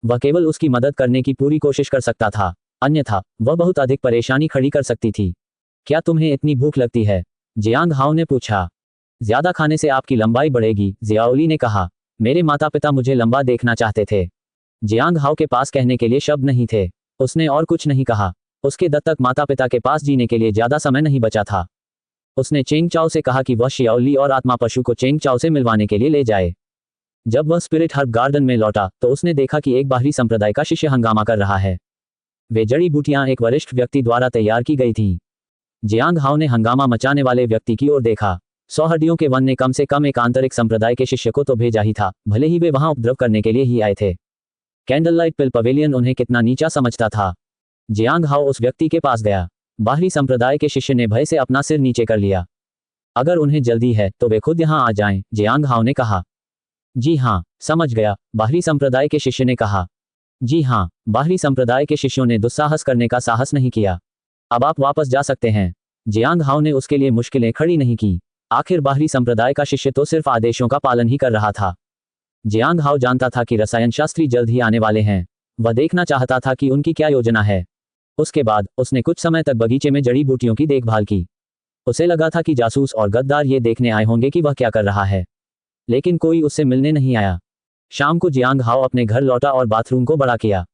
वह केवल उसकी मदद करने की पूरी कोशिश कर सकता था, अन्यथा वह बहुत अधिक परेशानी खड़ी कर सकती थी। क्या तुम्हें इतनी भूख लगती है? जियांग हाओ ने पूछा। ज्यादा खाने से आपकी लंबाई बढ़ेगी, जियाओली ने कहा। मेरे माता पिता मुझे लंबा देखना चाहते थे। जियांग हाओ के पास कहने के लिए शब्द नहीं थे। उसने और कुछ नहीं कहा। उसके दत्तक माता पिता के पास जीने के लिए ज्यादा समय नहीं बचा था। उसने चेंग चाओ से कहा कि वह शियाओली और आत्मा पशु को चेंग चाओ से मिलवाने के लिए ले जाए। जब वह स्पिरिट हर्ब गार्डन में लौटा तो उसने देखा कि एक बाहरी संप्रदाय का शिष्य हंगामा कर रहा है। वे जड़ी बूटियां एक वरिष्ठ व्यक्ति द्वारा तैयार की गई थीं। जियांग हाओ ने हंगामा मचाने वाले व्यक्ति की ओर देखा। 100 हड्डियों के वन ने कम से कम एक आंतरिक संप्रदाय के शिष्य को तो भेजा ही था, भले ही वे वहां उपद्रव करने के लिए ही आए थे। कैंडल लाइट पिल पवेलियन उन्हें कितना नीचा समझता था। जियांग हाओ उस व्यक्ति के पास गया। बाहरी संप्रदाय के शिष्य ने भय से अपना सिर नीचे कर लिया। अगर उन्हें जल्दी है तो वे खुद यहां आ जाएं, जियांग हाओ ने कहा। जी हाँ, समझ गया, बाहरी संप्रदाय के शिष्य ने कहा। जी हाँ, बाहरी संप्रदाय के शिष्यों ने दुस्साहस करने का साहस नहीं किया। अब आप वापस जा सकते हैं। जियांग हाओ ने उसके लिए मुश्किलें खड़ी नहीं की। आखिर बाहरी संप्रदाय का शिष्य तो सिर्फ आदेशों का पालन ही कर रहा था। जियांग हाओ जानता था कि रसायन शास्त्री जल्द ही आने वाले हैं। वह देखना चाहता था कि उनकी क्या योजना है। उसके बाद उसने कुछ समय तक बगीचे में जड़ी बूटियों की देखभाल की। उसे लगा था कि जासूस और गद्दार ये देखने आए होंगे कि वह क्या कर रहा है, लेकिन कोई उससे मिलने नहीं आया। शाम को जियांग हाओ अपने घर लौटा और बाथरूम को बड़ा किया।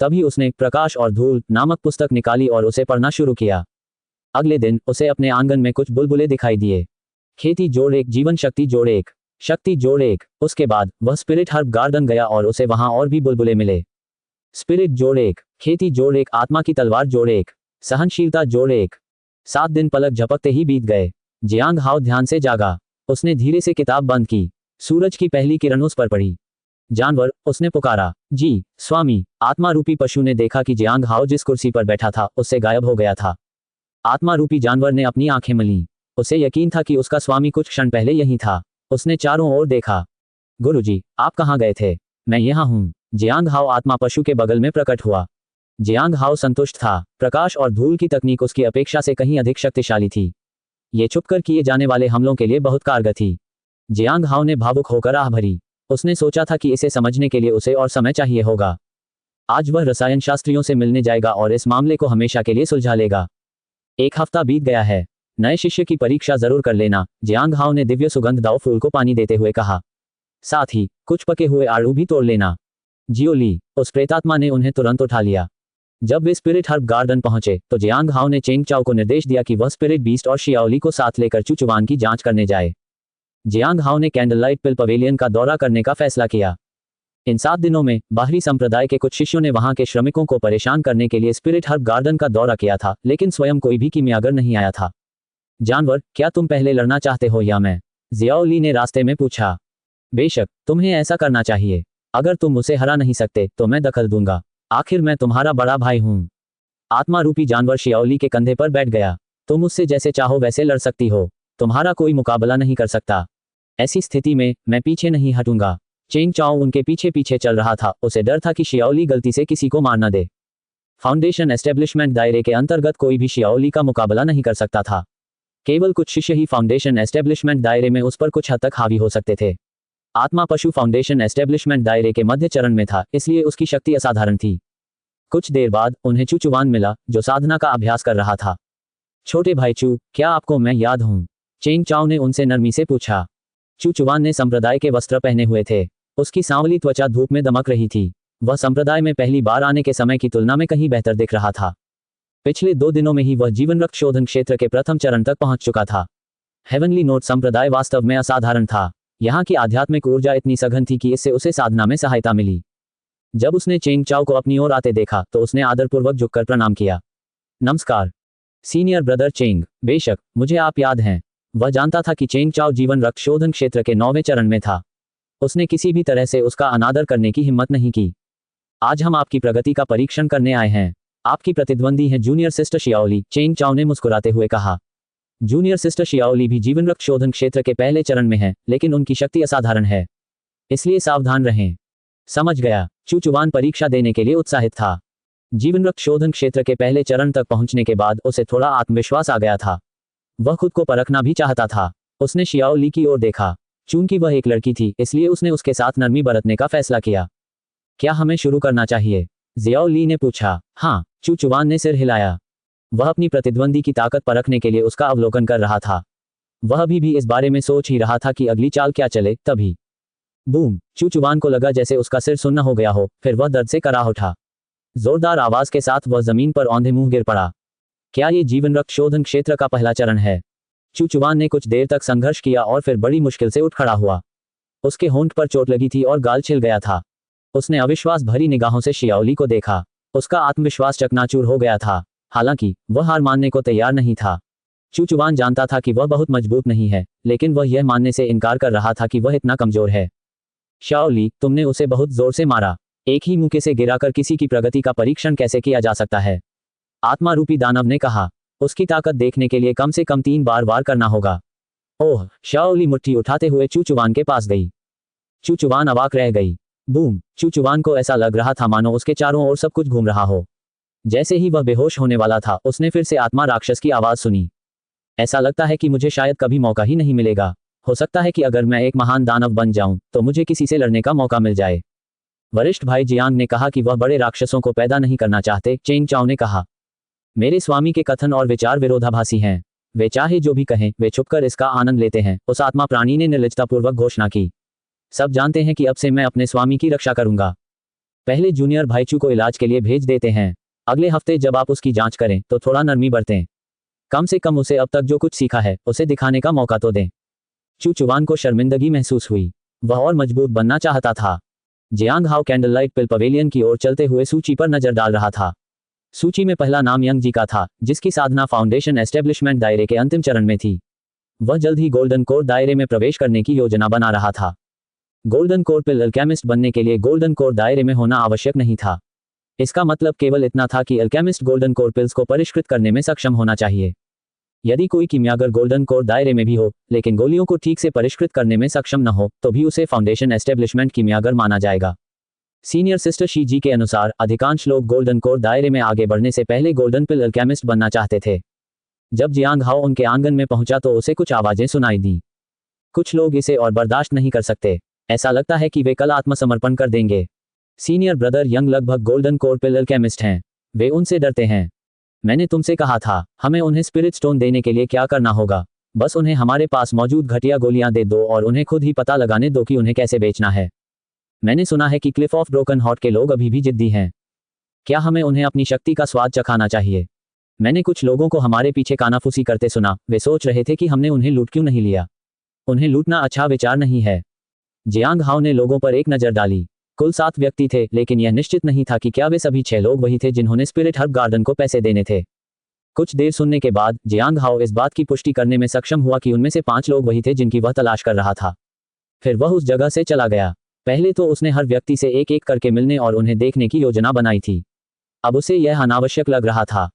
तभी उसने प्रकाश और धूल नामक पुस्तक निकाली और उसे पढ़ना शुरू किया। अगले दिन उसे अपने आंगन में कुछ बुलबुले दिखाई दिए। खेती जोड़ 1, जीवन शक्ति जोड़ 1, शक्ति जोड़ 1। उसके बाद वह स्पिरिट हर्ब गार्डन गया और उसे वहां और भी बुलबुले मिले। स्पिरिट जोड़ 1, खेती जोड़ 1, आत्मा की तलवार जोड़ 1, सहनशीलता जोड़ 1। 7 दिन पलक झपकते ही बीत गए। जियांग हाओ ध्यान से जागा। उसने धीरे से किताब बंद की। सूरज की पहली किरण उस पर पड़ी। जानवर, उसने पुकारा। जी स्वामी। आत्मा रूपी पशु ने देखा कि जियांग हाओ जिस कुर्सी पर बैठा था उससे गायब हो गया था। आत्मा रूपी जानवर ने अपनी आंखें मलीं। उसे यकीन था कि उसका स्वामी कुछ क्षण पहले यहीं था। उसने चारों ओर देखा। गुरुजी, आप कहाँ गए थे? मैं यहाँ हूँ। जियांग हाओ आत्मा पशु के बगल में प्रकट हुआ। जियांग हाओ संतुष्ट था। प्रकाश और धूल की तकनीक उसकी अपेक्षा से कहीं अधिक शक्तिशाली थी। ये छुपकर किए जाने वाले हमलों के लिए बहुत कारगर थी। जियांग हाओ ने भावुक होकर आह भरी। उसने सोचा था कि इसे समझने के लिए उसे और समय चाहिए होगा। आज वह रसायन शास्त्रियों से मिलने जाएगा और इस मामले को हमेशा के लिए सुलझा लेगा। 1 हफ्ता बीत गया है। नए शिष्य की परीक्षा जरूर कर लेना, जियांग हाओ ने दिव्य सुगंध दाओ फूल को पानी देते हुए कहा। साथ ही कुछ पके हुए आड़ू भी तोड़ लेना। जियोली, उस प्रेतात्मा ने उन्हें तुरंत उठा लिया। जब वे स्पिरिट हर्ब गार्डन पहुंचे तो जियांग हाओ ने चेंग चाओ को निर्देश दिया कि वह स्पिरिट बीस्ट और शियाओली को साथ लेकर चुचुवान की जांच करने जाए। जियांग हाओ ने कैंडल लाइट पिल पवेलियन का दौरा करने का फैसला किया। इन 7 दिनों में बाहरी संप्रदाय के कुछ शिष्यों ने वहां के श्रमिकों को परेशान करने के लिए स्पिरिट हर्ब गार्डन का दौरा किया था, लेकिन स्वयं कोई भी कीमियागर नहीं आया था। जानवर, क्या तुम पहले लड़ना चाहते हो या मैं? जियाओली ने रास्ते में पूछा। बेशक, तुम्हें ऐसा करना चाहिए। अगर तुम उसे हरा नहीं सकते तो मैं दखल दूंगा। आखिर मैं तुम्हारा बड़ा भाई हूं। आत्मा रूपी जानवर शियाओली के कंधे पर बैठ गया। तुम उससे जैसे चाहो वैसे लड़ सकती हो। तुम्हारा कोई मुकाबला नहीं कर सकता। ऐसी स्थिति में मैं पीछे नहीं हटूंगा। चेंग चाओ उनके पीछे पीछे चल रहा था। उसे डर था कि शियाओली गलती से किसी को मार न दे। फाउंडेशन एस्टेब्लिशमेंट दायरे के अंतर्गत कोई भी शियाओली का मुकाबला नहीं कर सकता था। केवल कुछ शिष्य ही फाउंडेशन एस्टेब्लिशमेंट दायरे में उस पर कुछ हद तक हावी हो सकते थे। आत्मा पशु फाउंडेशन एस्टेब्लिशमेंट दायरे के मध्य चरण में था, इसलिए उसकी शक्ति असाधारण थी। कुछ देर बाद उन्हें चूचुवान मिला, जो साधना का अभ्यास कर रहा था। छोटे भाई चू, क्या आपको मैं याद हूं? चेंग चाओ ने उनसे नरमी से पूछा। चूचुवान ने संप्रदाय के वस्त्र पहने हुए थे। उसकी सांवली त्वचा धूप में दमक रही थी। वह संप्रदाय में पहली बार आने के समय की तुलना में कहीं बेहतर दिख रहा था। पिछले 2 दिनों में ही वह जीवन रक्त शोधन क्षेत्र के प्रथम चरण तक पहुंच चुका था। हेवनली नोट संप्रदाय वास्तव में असाधारण था। यहाँ की आध्यात्मिक ऊर्जा इतनी सघन थी कि इससे उसे साधना में सहायता मिली। जब उसने चेंग चाओ को अपनी ओर आते देखा तो उसने आदरपूर्वक झुककर प्रणाम किया। नमस्कार सीनियर ब्रदर चेंग, बेशक मुझे आप याद हैं। वह जानता था कि चेंग चाओ जीवन रक्त शोधन क्षेत्र के 9वें चरण में था। उसने किसी भी तरह से उसका अनादर करने की हिम्मत नहीं की। आज हम आपकी प्रगति का परीक्षण करने आए हैं। आपकी प्रतिद्वंदी है जूनियर सिस्टर शियाओली, चेंग चाओ ने मुस्कुराते हुए कहा। जूनियर सिस्टर शियाओली भी जीवन रक्त शोधन क्षेत्र के पहले चरण में है, लेकिन उनकी शक्ति असाधारण है, इसलिए सावधान रहें। समझ गया। चूचुवान परीक्षा देने के लिए उत्साहित था। जीवन रक्त शोधन क्षेत्र के पहले चरण तक पहुंचने के बाद उसे थोड़ा आत्मविश्वास आ गया था। वह खुद को परखना भी चाहता था। उसने शियाओली की ओर देखा। चूंकि वह एक लड़की थी, इसलिए उसने उसके साथ नरमी बरतने का फैसला किया। क्या हमें शुरू करना चाहिए? जियाओ ली ने पूछा। हाँ, चूचुवान ने सिर हिलाया। वह अपनी प्रतिद्वंदी की ताकत परखने के लिए उसका अवलोकन कर रहा था। वह अभी भी इस बारे में सोच ही रहा था कि अगली चाल क्या चले। तभी बूम! चूचुवान को लगा जैसे उसका सिर सुन्न हो गया हो, फिर वह दर्द से कराह उठा। जोरदार आवाज के साथ वह जमीन पर औंधे मुंह गिर पड़ा। क्या ये जीवन रक्त शोधन क्षेत्र का पहला चरण है? चूचुवान ने कुछ देर तक संघर्ष किया और फिर बड़ी मुश्किल से उठ खड़ा हुआ। उसके होंठ पर चोट लगी थी और गाल छिल गया था। उसने अविश्वास भरी निगाहों से शियाओली को देखा। उसका आत्मविश्वास चकनाचूर हो गया था। हालांकि वह हार मानने को तैयार नहीं था। चूचुवान जानता था कि वह बहुत मजबूत नहीं है, लेकिन वह यह मानने से इनकार कर रहा था कि वह इतना कमजोर है। शियाओली, तुमने उसे बहुत जोर से मारा। एक ही मुक्के से गिराकर किसी की प्रगति का परीक्षण कैसे किया जा सकता है? आत्मा रूपी दानव ने कहा। उसकी ताकत देखने के लिए कम से कम 3 बार वार करना होगा। ओह! शियाओली मुट्ठी उठाते हुए चूचुवान के पास गई। चूचुवान अवाक रह गई। बूम! चूचुवान को ऐसा लग रहा था मानो उसके चारों ओर सब कुछ घूम रहा हो। जैसे ही वह बेहोश होने वाला था, उसने फिर से आत्मा राक्षस की आवाज सुनी। ऐसा लगता है कि मुझे शायद कभी मौका ही नहीं मिलेगा। हो सकता है कि अगर मैं एक महान दानव बन जाऊं, तो मुझे किसी से लड़ने का मौका मिल जाए। वरिष्ठ भाई जियांग ने कहा कि वह बड़े राक्षसों को पैदा नहीं करना चाहते। चेंग चाओ ने कहा, मेरे स्वामी के कथन और विचार विरोधाभासी हैं। वे चाहे जो भी कहें, वे छुपकर इसका आनंद लेते हैं। उस आत्मा प्राणी ने निर्लजतापूर्वक घोषणा की। सब जानते हैं कि अब से मैं अपने स्वामी की रक्षा करूंगा। पहले जूनियर भाईचू को इलाज के लिए भेज देते हैं। अगले हफ्ते जब आप उसकी जांच करें, तो थोड़ा नरमी बरतें। कम से कम उसे अब तक जो कुछ सीखा है, उसे दिखाने का मौका तो दें। चूचुवान को शर्मिंदगी महसूस हुई। वह और मजबूत बनना चाहता था। जियांग हाओ कैंडल लाइट पिल पवेलियन की ओर चलते हुए सूची पर नजर डाल रहा था। सूची में पहला नाम यंग जी का था, जिसकी साधना फाउंडेशन एस्टेब्लिशमेंट दायरे के अंतिम चरण में थी। वह जल्द ही गोल्डन कोर दायरे में प्रवेश करने की योजना बना रहा था। गोल्डन कोर पिल अल्केमिस्ट बनने के लिए गोल्डन कोर दायरे में होना आवश्यक नहीं था। इसका मतलब केवल इतना था कि अल्केमिस्ट गोल्डन कोर पिल्स को परिष्कृत करने में सक्षम होना चाहिए। यदि कोई किमियागर गोल्डन कोर दायरे में भी हो, लेकिन गोलियों को ठीक से परिष्कृत करने में सक्षम न हो, तो भी उसे फाउंडेशन एस्टेब्लिशमेंट किमियागर माना जाएगा। सीनियर सिस्टर शी जी के अनुसार अधिकांश लोग गोल्डन कोर दायरे में आगे बढ़ने से पहले गोल्डन पिल अल्केमिस्ट बनना चाहते थे। जब जियांग हाओ उनके आंगन में पहुंचा तो उसे कुछ आवाजें सुनाई दी। कुछ लोग इसे और बर्दाश्त नहीं कर सकते। ऐसा लगता है कि वे कल आत्मसमर्पण कर देंगे। सीनियर ब्रदर यंग लगभग गोल्डन कोर पिल अल्केमिस्ट हैं। वे उनसे डरते हैं। मैंने तुमसे कहा था, हमें उन्हें स्पिरिट स्टोन देने के लिए क्या करना होगा? बस उन्हें हमारे पास मौजूद घटिया गोलियां दे दो और उन्हें खुद ही पता लगाने दो कि उन्हें कैसे बेचना है। मैंने सुना है कि क्लिफ ऑफ ब्रोकन हॉर्ट के लोग अभी भी जिद्दी हैं। क्या हमें उन्हें अपनी शक्ति का स्वाद चखाना चाहिए? मैंने कुछ लोगों को हमारे पीछे कानाफूसी करते सुना। वे सोच रहे थे कि हमने उन्हें लूट क्यों नहीं लिया। उन्हें लूटना अच्छा विचार नहीं है। जियांग हाओ ने लोगों पर एक नज़र डाली। कुल 7 व्यक्ति थे, लेकिन यह निश्चित नहीं था कि क्या वे सभी 6 लोग वही थे जिन्होंने स्पिरिट हर्ब गार्डन को पैसे देने थे। कुछ देर सुनने के बाद जियांग हाओ इस बात की पुष्टि करने में सक्षम हुआ कि उनमें से 5 लोग वही थे जिनकी वह तलाश कर रहा था। फिर वह उस जगह से चला गया। पहले तो उसने हर व्यक्ति से एक एक करके मिलने और उन्हें देखने की योजना बनाई थी। अब उसे यह अनावश्यक लग रहा था।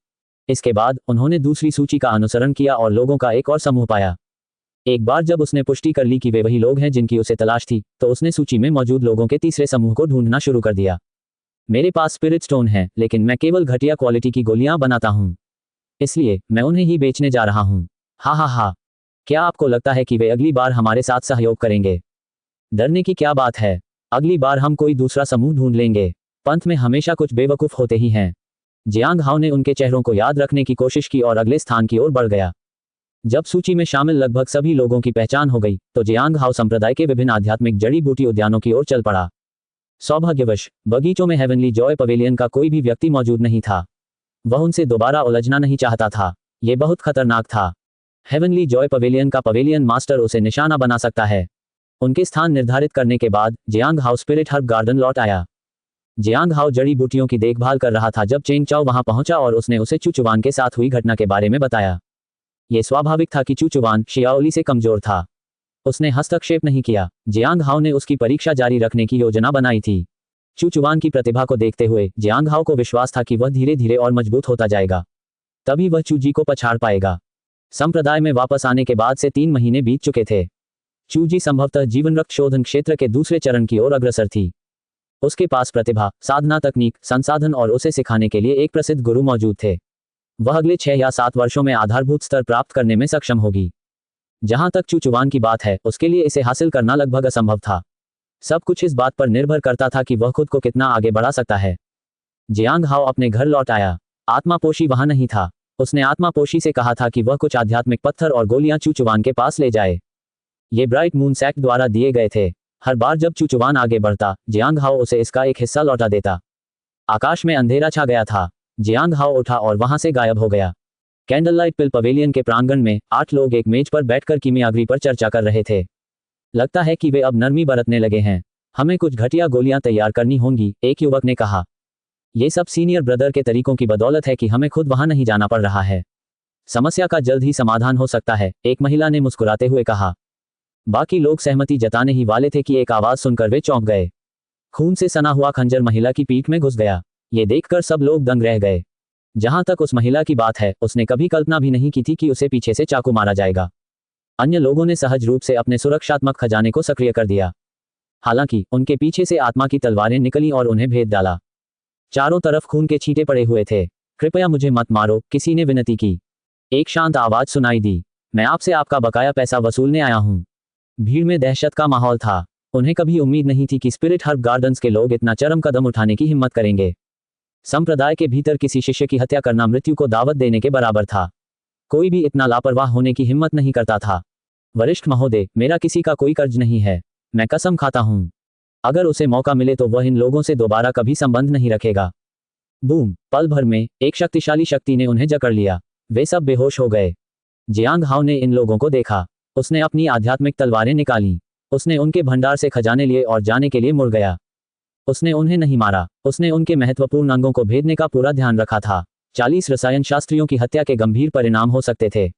इसके बाद उन्होंने दूसरी सूची का अनुसरण किया और लोगों का एक और समूह पाया। एक बार जब उसने पुष्टि कर ली कि वे वही लोग हैं जिनकी उसे तलाश थी, तो उसने सूची में मौजूद लोगों के तीसरे समूह को ढूंढना शुरू कर दिया। मेरे पास स्पिरिट स्टोन है, लेकिन मैं केवल घटिया क्वालिटी की गोलियां बनाता हूं, इसलिए मैं उन्हें ही बेचने जा रहा हूं। हा हा हा। क्या आपको लगता है कि वे अगली बार हमारे साथ सहयोग करेंगे? डरने की क्या बात है, अगली बार हम कोई दूसरा समूह ढूंढ लेंगे। पंथ में हमेशा कुछ बेवकूफ होते ही हैं। जियांग हाओ ने उनके चेहरों को याद रखने की कोशिश की और अगले स्थान की ओर बढ़ गया। जब सूची में शामिल लगभग सभी लोगों की पहचान हो गई तो जियांग हाओ संप्रदाय के विभिन्न आध्यात्मिक जड़ी बूटी उद्यानों की ओर चल पड़ा। सौभाग्यवश बगीचों में हेवनली जॉय पवेलियन का कोई भी व्यक्ति मौजूद नहीं था। वह उनसे दोबारा उलझना नहीं चाहता था। यह बहुत खतरनाक था। हेवनली जॉय पवेलियन का पवेलियन मास्टर उसे निशाना बना सकता है। उनके स्थान निर्धारित करने के बाद जियांग हाओ स्पिरिट हर्ब गार्डन लौट आया। जियांग हाओ जड़ी बूटियों की देखभाल कर रहा था जब चेंग चाओ वहां पहुंचा और उसने उसे चुचुवान के साथ हुई घटना के बारे में बताया। यह स्वाभाविक था कि चुचुवान शियाओली से कमजोर था। उसने हस्तक्षेप नहीं किया। जियांग हाओ ने उसकी परीक्षा जारी रखने की योजना बनाई थी। चुचुवान की प्रतिभा को देखते हुए जियांग हाओ को विश्वास था कि वह धीरे धीरे और मजबूत होता जाएगा। तभी वह चूजी को पछाड़ पाएगा। संप्रदाय में वापस आने के बाद से 3 महीने बीत चुके थे। चूजी संभवतः जीवन रक्त शोधन क्षेत्र के दूसरे चरण की ओर अग्रसर थी। उसके पास प्रतिभा, साधना तकनीक, संसाधन और उसे सिखाने के लिए एक प्रसिद्ध गुरु मौजूद थे। वह अगले 6 या 7 वर्षों में आधारभूत स्तर प्राप्त करने में सक्षम होगी। जहां तक चुचुवान की बात है, उसके लिए इसे हासिल करना लगभग असंभव था। सब कुछ इस बात पर निर्भर करता था कि वह खुद को कितना आगे बढ़ा सकता है। जियांग हाओ अपने घर लौट आया। आत्मापोशी वहां नहीं था। उसने आत्मापोशी से कहा था कि वह कुछ आध्यात्मिक पत्थर और गोलियां चुचुवान के पास ले जाए। ये ब्राइट मून सैक्ट द्वारा दिए गए थे। हर बार जब चुचुवान आगे बढ़ता, जियांग हाओ उसे इसका एक हिस्सा लौटा देता। आकाश में अंधेरा छा गया था। जियांग हाओ उठा और वहां से गायब हो गया। कैंडल लाइट पिल पवेलियन के प्रांगण में 8 लोग एक मेज पर बैठकर कीमियागरी पर चर्चा कर रहे थे। लगता है कि वे अब नरमी बरतने लगे हैं। हमें कुछ घटिया गोलियां तैयार करनी होंगी, एक युवक ने कहा। यह सब सीनियर ब्रदर के तरीकों की बदौलत है कि हमें खुद वहां नहीं जाना पड़ रहा है। समस्या का जल्द ही समाधान हो सकता है, एक महिला ने मुस्कुराते हुए कहा। बाकी लोग सहमति जताने ही वाले थे कि एक आवाज सुनकर वे चौंक गए। खून से सना हुआ खंजर महिला की पीठ में घुस गया। ये देखकर सब लोग दंग रह गए। जहां तक उस महिला की बात है, उसने कभी कल्पना भी नहीं की थी कि उसे पीछे से चाकू मारा जाएगा। अन्य लोगों ने सहज रूप से अपने सुरक्षात्मक खजाने को सक्रिय कर दिया। हालांकि उनके पीछे से आत्मा की तलवारें निकली और उन्हें भेद डाला। चारों तरफ खून के छींटे पड़े हुए थे। कृपया मुझे मत मारो, किसी ने विनती की। एक शांत आवाज सुनाई दी। मैं आपसे आपका बकाया पैसा वसूलने आया हूं। भीड़ में दहशत का माहौल था। उन्हें कभी उम्मीद नहीं थी कि स्पिरिट हर्ब गार्डन्स के लोग इतना चरम कदम उठाने की हिम्मत करेंगे। संप्रदाय के भीतर किसी शिष्य की हत्या करना मृत्यु को दावत देने के बराबर था। कोई भी इतना लापरवाह होने की हिम्मत नहीं करता था। वरिष्ठ महोदय, मेरा किसी का कोई कर्ज नहीं है। मैं कसम खाता हूं। अगर उसे मौका मिले तो वह इन लोगों से दोबारा कभी संबंध नहीं रखेगा। बूम! पल भर में एक शक्तिशाली शक्ति ने उन्हें जकड़ लिया। वे सब बेहोश हो गए। जियांग हाओ ने इन लोगों को देखा। उसने अपनी आध्यात्मिक तलवारें निकाली। उसने उनके भंडार से खजाने लिए और जाने के लिए मुड़ गया। उसने उन्हें नहीं मारा। उसने उनके महत्वपूर्ण अंगों को भेदने का पूरा ध्यान रखा था। 40 रसायन शास्त्रियों की हत्या के गंभीर परिणाम हो सकते थे।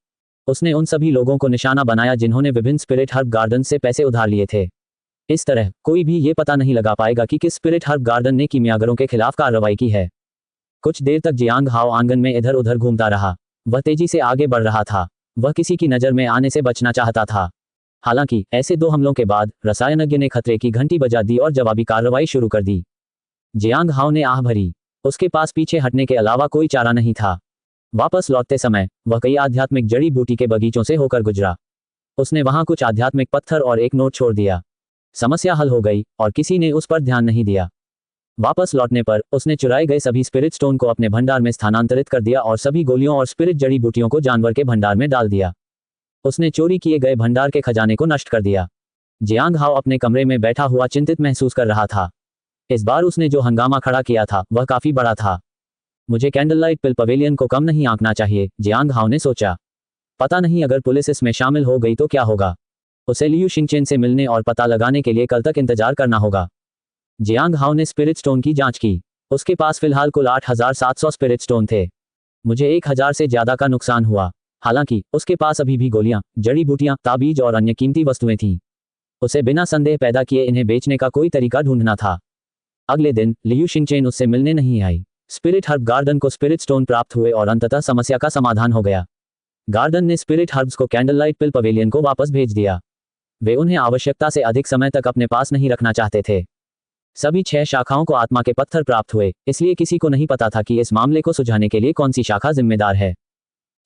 उसने उन सभी लोगों को निशाना बनाया जिन्होंने विभिन्न स्पिरिट हर्ब गार्डन से पैसे उधार लिए थे। इस तरह कोई भी ये पता नहीं लगा पाएगा कि किस स्पिरिट हर्ब गार्डन ने कीमियागरों के खिलाफ कार्रवाई की है। कुछ देर तक जियांग हाओ आंगन में इधर उधर घूमता रहा। वह तेजी से आगे बढ़ रहा था। वह किसी की नजर में आने से बचना चाहता था। हालांकि ऐसे 2 हमलों के बाद रसायनज्ञ ने खतरे की घंटी बजा दी और जवाबी कार्रवाई शुरू कर दी। जियांग हाओ ने आह भरी। उसके पास पीछे हटने के अलावा कोई चारा नहीं था। वापस लौटते समय वह कई आध्यात्मिक जड़ी बूटी के बगीचों से होकर गुजरा। उसने वहां कुछ आध्यात्मिक पत्थर और एक नोट छोड़ दिया। समस्या हल हो गई और किसी ने उस पर ध्यान नहीं दिया। वापस लौटने पर उसने चुराए गए सभी स्पिरिट स्टोन को अपने भंडार में स्थानांतरित कर दिया और सभी गोलियों और स्पिरिट जड़ी बूटियों को जानवर के भंडार में डाल दिया। उसने चोरी किए गए भंडार के खजाने को नष्ट कर दिया। जियांग हाओ अपने कमरे में बैठा हुआ चिंतित महसूस कर रहा था। इस बार उसने जो हंगामा खड़ा किया था वह काफी बड़ा था। मुझे कैंडल लाइट पिल पवेलियन को कम नहीं आंकना चाहिए, जियांग हाओ ने सोचा। पता नहीं अगर पुलिस इसमें शामिल हो गई तो क्या होगा। उसे लियू शिंगचेन से मिलने और पता लगाने के लिए कल तक इंतजार करना होगा। जियांग हाओ ने स्पिरिट स्टोन की जांच की। उसके पास फिलहाल कुल 8700 स्पिरिट स्टोन थे। मुझे 1000 से ज्यादा का नुकसान हुआ। हालांकि उसके पास अभी भी गोलियां, जड़ी बूटियां, ताबीज और अन्य कीमती वस्तुएं थीं। उसे बिना संदेह पैदा किए इन्हें बेचने का कोई तरीका ढूंढना था। अगले दिन लियू शिंगचेन उससे मिलने नहीं आई। स्पिरिट हर्ब गार्डन को स्पिरिट स्टोन प्राप्त हुए और अंततः समस्या का समाधान हो गया। गार्डन ने स्पिरिट हर्ब्स को कैंडल लाइट पिल पवेलियन को वापस भेज दिया। वे उन्हें आवश्यकता से अधिक समय तक अपने पास नहीं रखना चाहते थे। सभी 6 शाखाओं को आत्मा के पत्थर प्राप्त हुए, इसलिए किसी को नहीं पता था कि इस मामले को सुलझाने के लिए कौन सी शाखा जिम्मेदार है।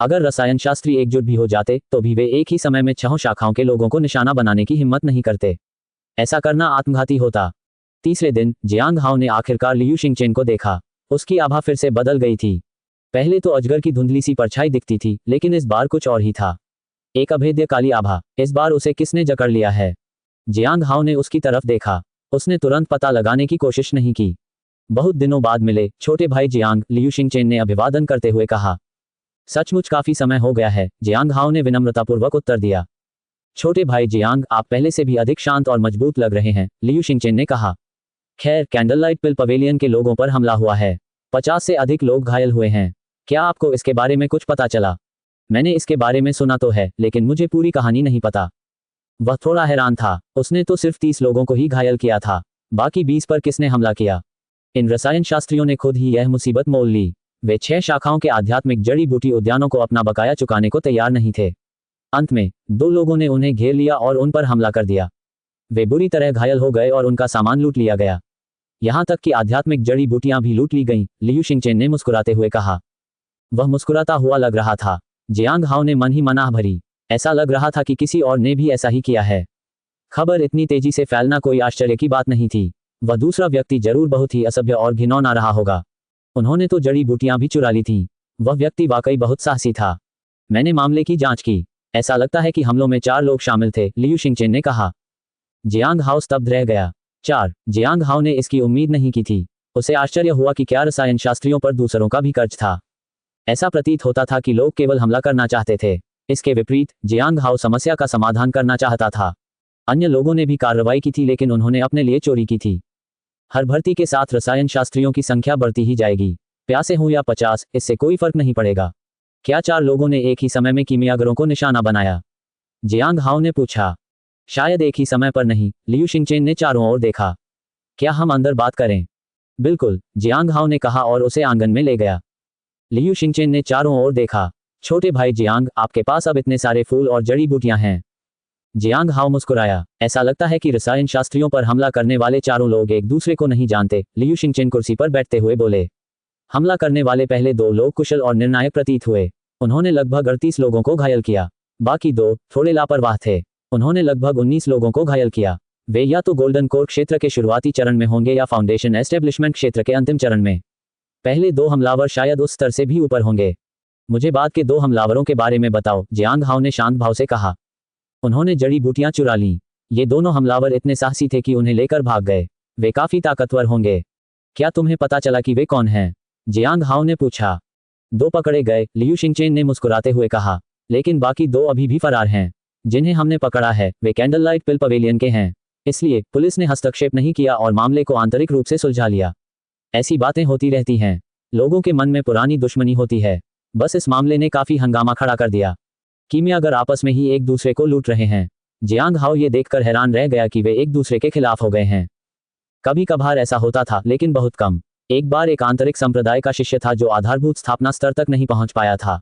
अगर रसायन शास्त्री एकजुट भी हो जाते तो भी वे एक ही समय में 6 शाखाओं के लोगों को निशाना बनाने की हिम्मत नहीं करते। ऐसा करना आत्मघाती होता। तीसरे दिन जियांग हाओ ने आखिरकार लियू शिंगचेन को देखा। उसकी आभा फिर से बदल गई थी। पहले तो अजगर की धुंधली सी परछाई दिखती थी, लेकिन इस बार कुछ और ही था। एक अभेद्य काली आभा। इस बार उसे किसने जकड़ लिया है? जियांग हाओ ने उसकी तरफ देखा। उसने तुरंत पता लगाने की कोशिश नहीं की। बहुत दिनों बाद मिले छोटे भाई जियांग, लियू शिंगचेन ने अभिवादन करते हुए कहा। सचमुच काफी समय हो गया है, जियांग हाओ ने विनम्रतापूर्वक उत्तर दिया। छोटे भाई जियांग, आप पहले से भी अधिक शांत और मजबूत लग रहे हैं, लियू शिंगचेन ने कहा। खैर, कैंडललाइट पिल पवेलियन के लोगों पर हमला हुआ है। 50 से अधिक लोग घायल हुए हैं। क्या आपको इसके बारे में कुछ पता चला? मैंने इसके बारे में सुना तो है, लेकिन मुझे पूरी कहानी नहीं पता। वह थोड़ा हैरान था। उसने तो सिर्फ 30 लोगों को ही घायल किया था। बाकी 20 पर किसने हमला किया? इन रसायन शास्त्रियों ने खुद ही यह मुसीबत मोल ली। वे 6 शाखाओं के आध्यात्मिक जड़ी बूटी उद्यानों को अपना बकाया चुकाने को तैयार नहीं थे। अंत में 2 लोगों ने उन्हें घेर लिया और उन पर हमला कर दिया। वे बुरी तरह घायल हो गए और उनका सामान लूट लिया गया। यहां तक कि आध्यात्मिक जड़ी बूटियां भी लूट ली गईं, लियू शिंगचेन ने मुस्कुराते हुए कहा। वह मुस्कुराता हुआ लग रहा था। जियांग हाओ ने मन ही मन आह भरी। ऐसा लग रहा था कि किसी और ने भी ऐसा ही किया है। खबर इतनी तेजी से फैलना कोई आश्चर्य की बात नहीं थी। वह दूसरा व्यक्ति जरूर बहुत ही असभ्य और घिनौना रहा होगा। उन्होंने तो जड़ी बूटियां भी चुरा ली थीं। वह व्यक्ति वाकई बहुत साहसी था। मैंने मामले की जांच की। ऐसा लगता है कि हमलों में 4 लोग शामिल थे, लियू शिंगचेन ने कहा। जियांग हाओ स्तब्ध रह गया। 4? जियांग हाओ ने इसकी उम्मीद नहीं की थी। उसे आश्चर्य हुआ कि क्या रसायन शास्त्रियों पर दूसरों का भी कर्ज था। ऐसा प्रतीत होता था कि लोग केवल हमला करना चाहते थे। इसके विपरीत जियांग हाओ समस्या का समाधान करना चाहता था। अन्य लोगों ने भी कार्रवाई की थी, लेकिन उन्होंने अपने लिए चोरी की थी। हर भर्ती के साथ रसायन शास्त्रियों की संख्या बढ़ती ही जाएगी। प्यासे हों या 50, इससे कोई फर्क नहीं पड़ेगा। क्या 4 लोगों ने एक ही समय में कीमियागरों को निशाना बनाया? जियांग हाओ ने पूछा। शायद एक ही समय पर नहीं, लियू शिंगचेन ने चारों ओर देखा। क्या हम अंदर बात करें? बिल्कुल, जियांग हाओ ने कहा और उसे आंगन में ले गया। लियू शिंगचेन ने चारों ओर देखा। छोटे भाई जियांग, आपके पास अब इतने सारे फूल और जड़ी बूटियां हैं। जियांग हाओ मुस्कुराया। ऐसा लगता है कि रसायन शास्त्रियों पर हमला करने वाले चारों लोग एक दूसरे को नहीं जानते, लियू शिंगचेन कुर्सी पर बैठते हुए बोले। हमला करने वाले पहले 2 लोग कुशल और निर्णायक प्रतीत हुए। उन्होंने लगभग 38 लोगों को घायल किया। बाकी 2 थोड़े लापरवाह थे। उन्होंने लगभग 19 लोगों को घायल किया। वे या तो गोल्डन कोर क्षेत्र के शुरुआती चरण में होंगे या फाउंडेशन एस्टेब्लिशमेंट क्षेत्र के अंतिम चरण में। पहले 2 हमलावर शायद उस स्तर से भी ऊपर होंगे। मुझे बाद के 2 हमलावरों के बारे में बताओ, जियांग हाओ ने शांत भाव से कहा। उन्होंने जड़ी बूटियां चुरा लीं। ये दोनों हमलावर इतने साहसी थे कि उन्हें लेकर भाग गए। वे काफी ताकतवर होंगे। क्या तुम्हें पता चला कि वे कौन हैं? जियांग हाओ ने पूछा। 2 पकड़े गए, लियू शिंगचेन ने मुस्कुराते हुए कहा। लेकिन बाकी 2 अभी भी फरार हैं। जिन्हें हमने पकड़ा है वे कैंडललाइट पिल पवेलियन के हैं। इसलिए पुलिस ने हस्तक्षेप नहीं किया और मामले को आंतरिक रूप से सुलझा लिया। ऐसी बातें होती रहती हैं। लोगों के मन में पुरानी दुश्मनी होती है। बस इस मामले ने काफी हंगामा खड़ा कर दिया। कीमियागर आपस में ही एक दूसरे को लूट रहे हैं। जियांग हाओ ये देखकर हैरान रह गया कि वे एक दूसरे के खिलाफ हो गए हैं। कभी कभार ऐसा होता था, लेकिन बहुत कम। एक बार एक आंतरिक संप्रदाय का शिष्य था जो आधारभूत स्थापना स्तर तक नहीं पहुंच पाया था।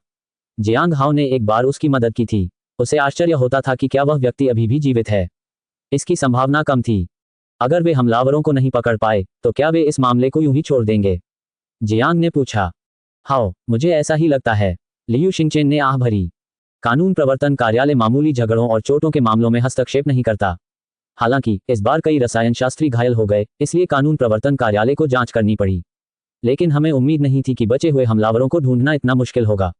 जियांग हाओ ने एक बार उसकी मदद की थी। उसे आश्चर्य होता था कि क्या वह व्यक्ति अभी भी जीवित है। इसकी संभावना कम थी। अगर वे हमलावरों को नहीं पकड़ पाए तो क्या वे इस मामले को यूं ही छोड़ देंगे? जियांग ने पूछा। हाओ, मुझे ऐसा ही लगता है, लियू शिंगचेन ने आह भरी। कानून प्रवर्तन कार्यालय मामूली झगड़ों और चोटों के मामलों में हस्तक्षेप नहीं करता। हालांकि इस बार कई रसायन शास्त्री घायल हो गए, इसलिए कानून प्रवर्तन कार्यालय को जांच करनी पड़ी। लेकिन हमें उम्मीद नहीं थी कि बचे हुए हमलावरों को ढूंढना इतना मुश्किल होगा।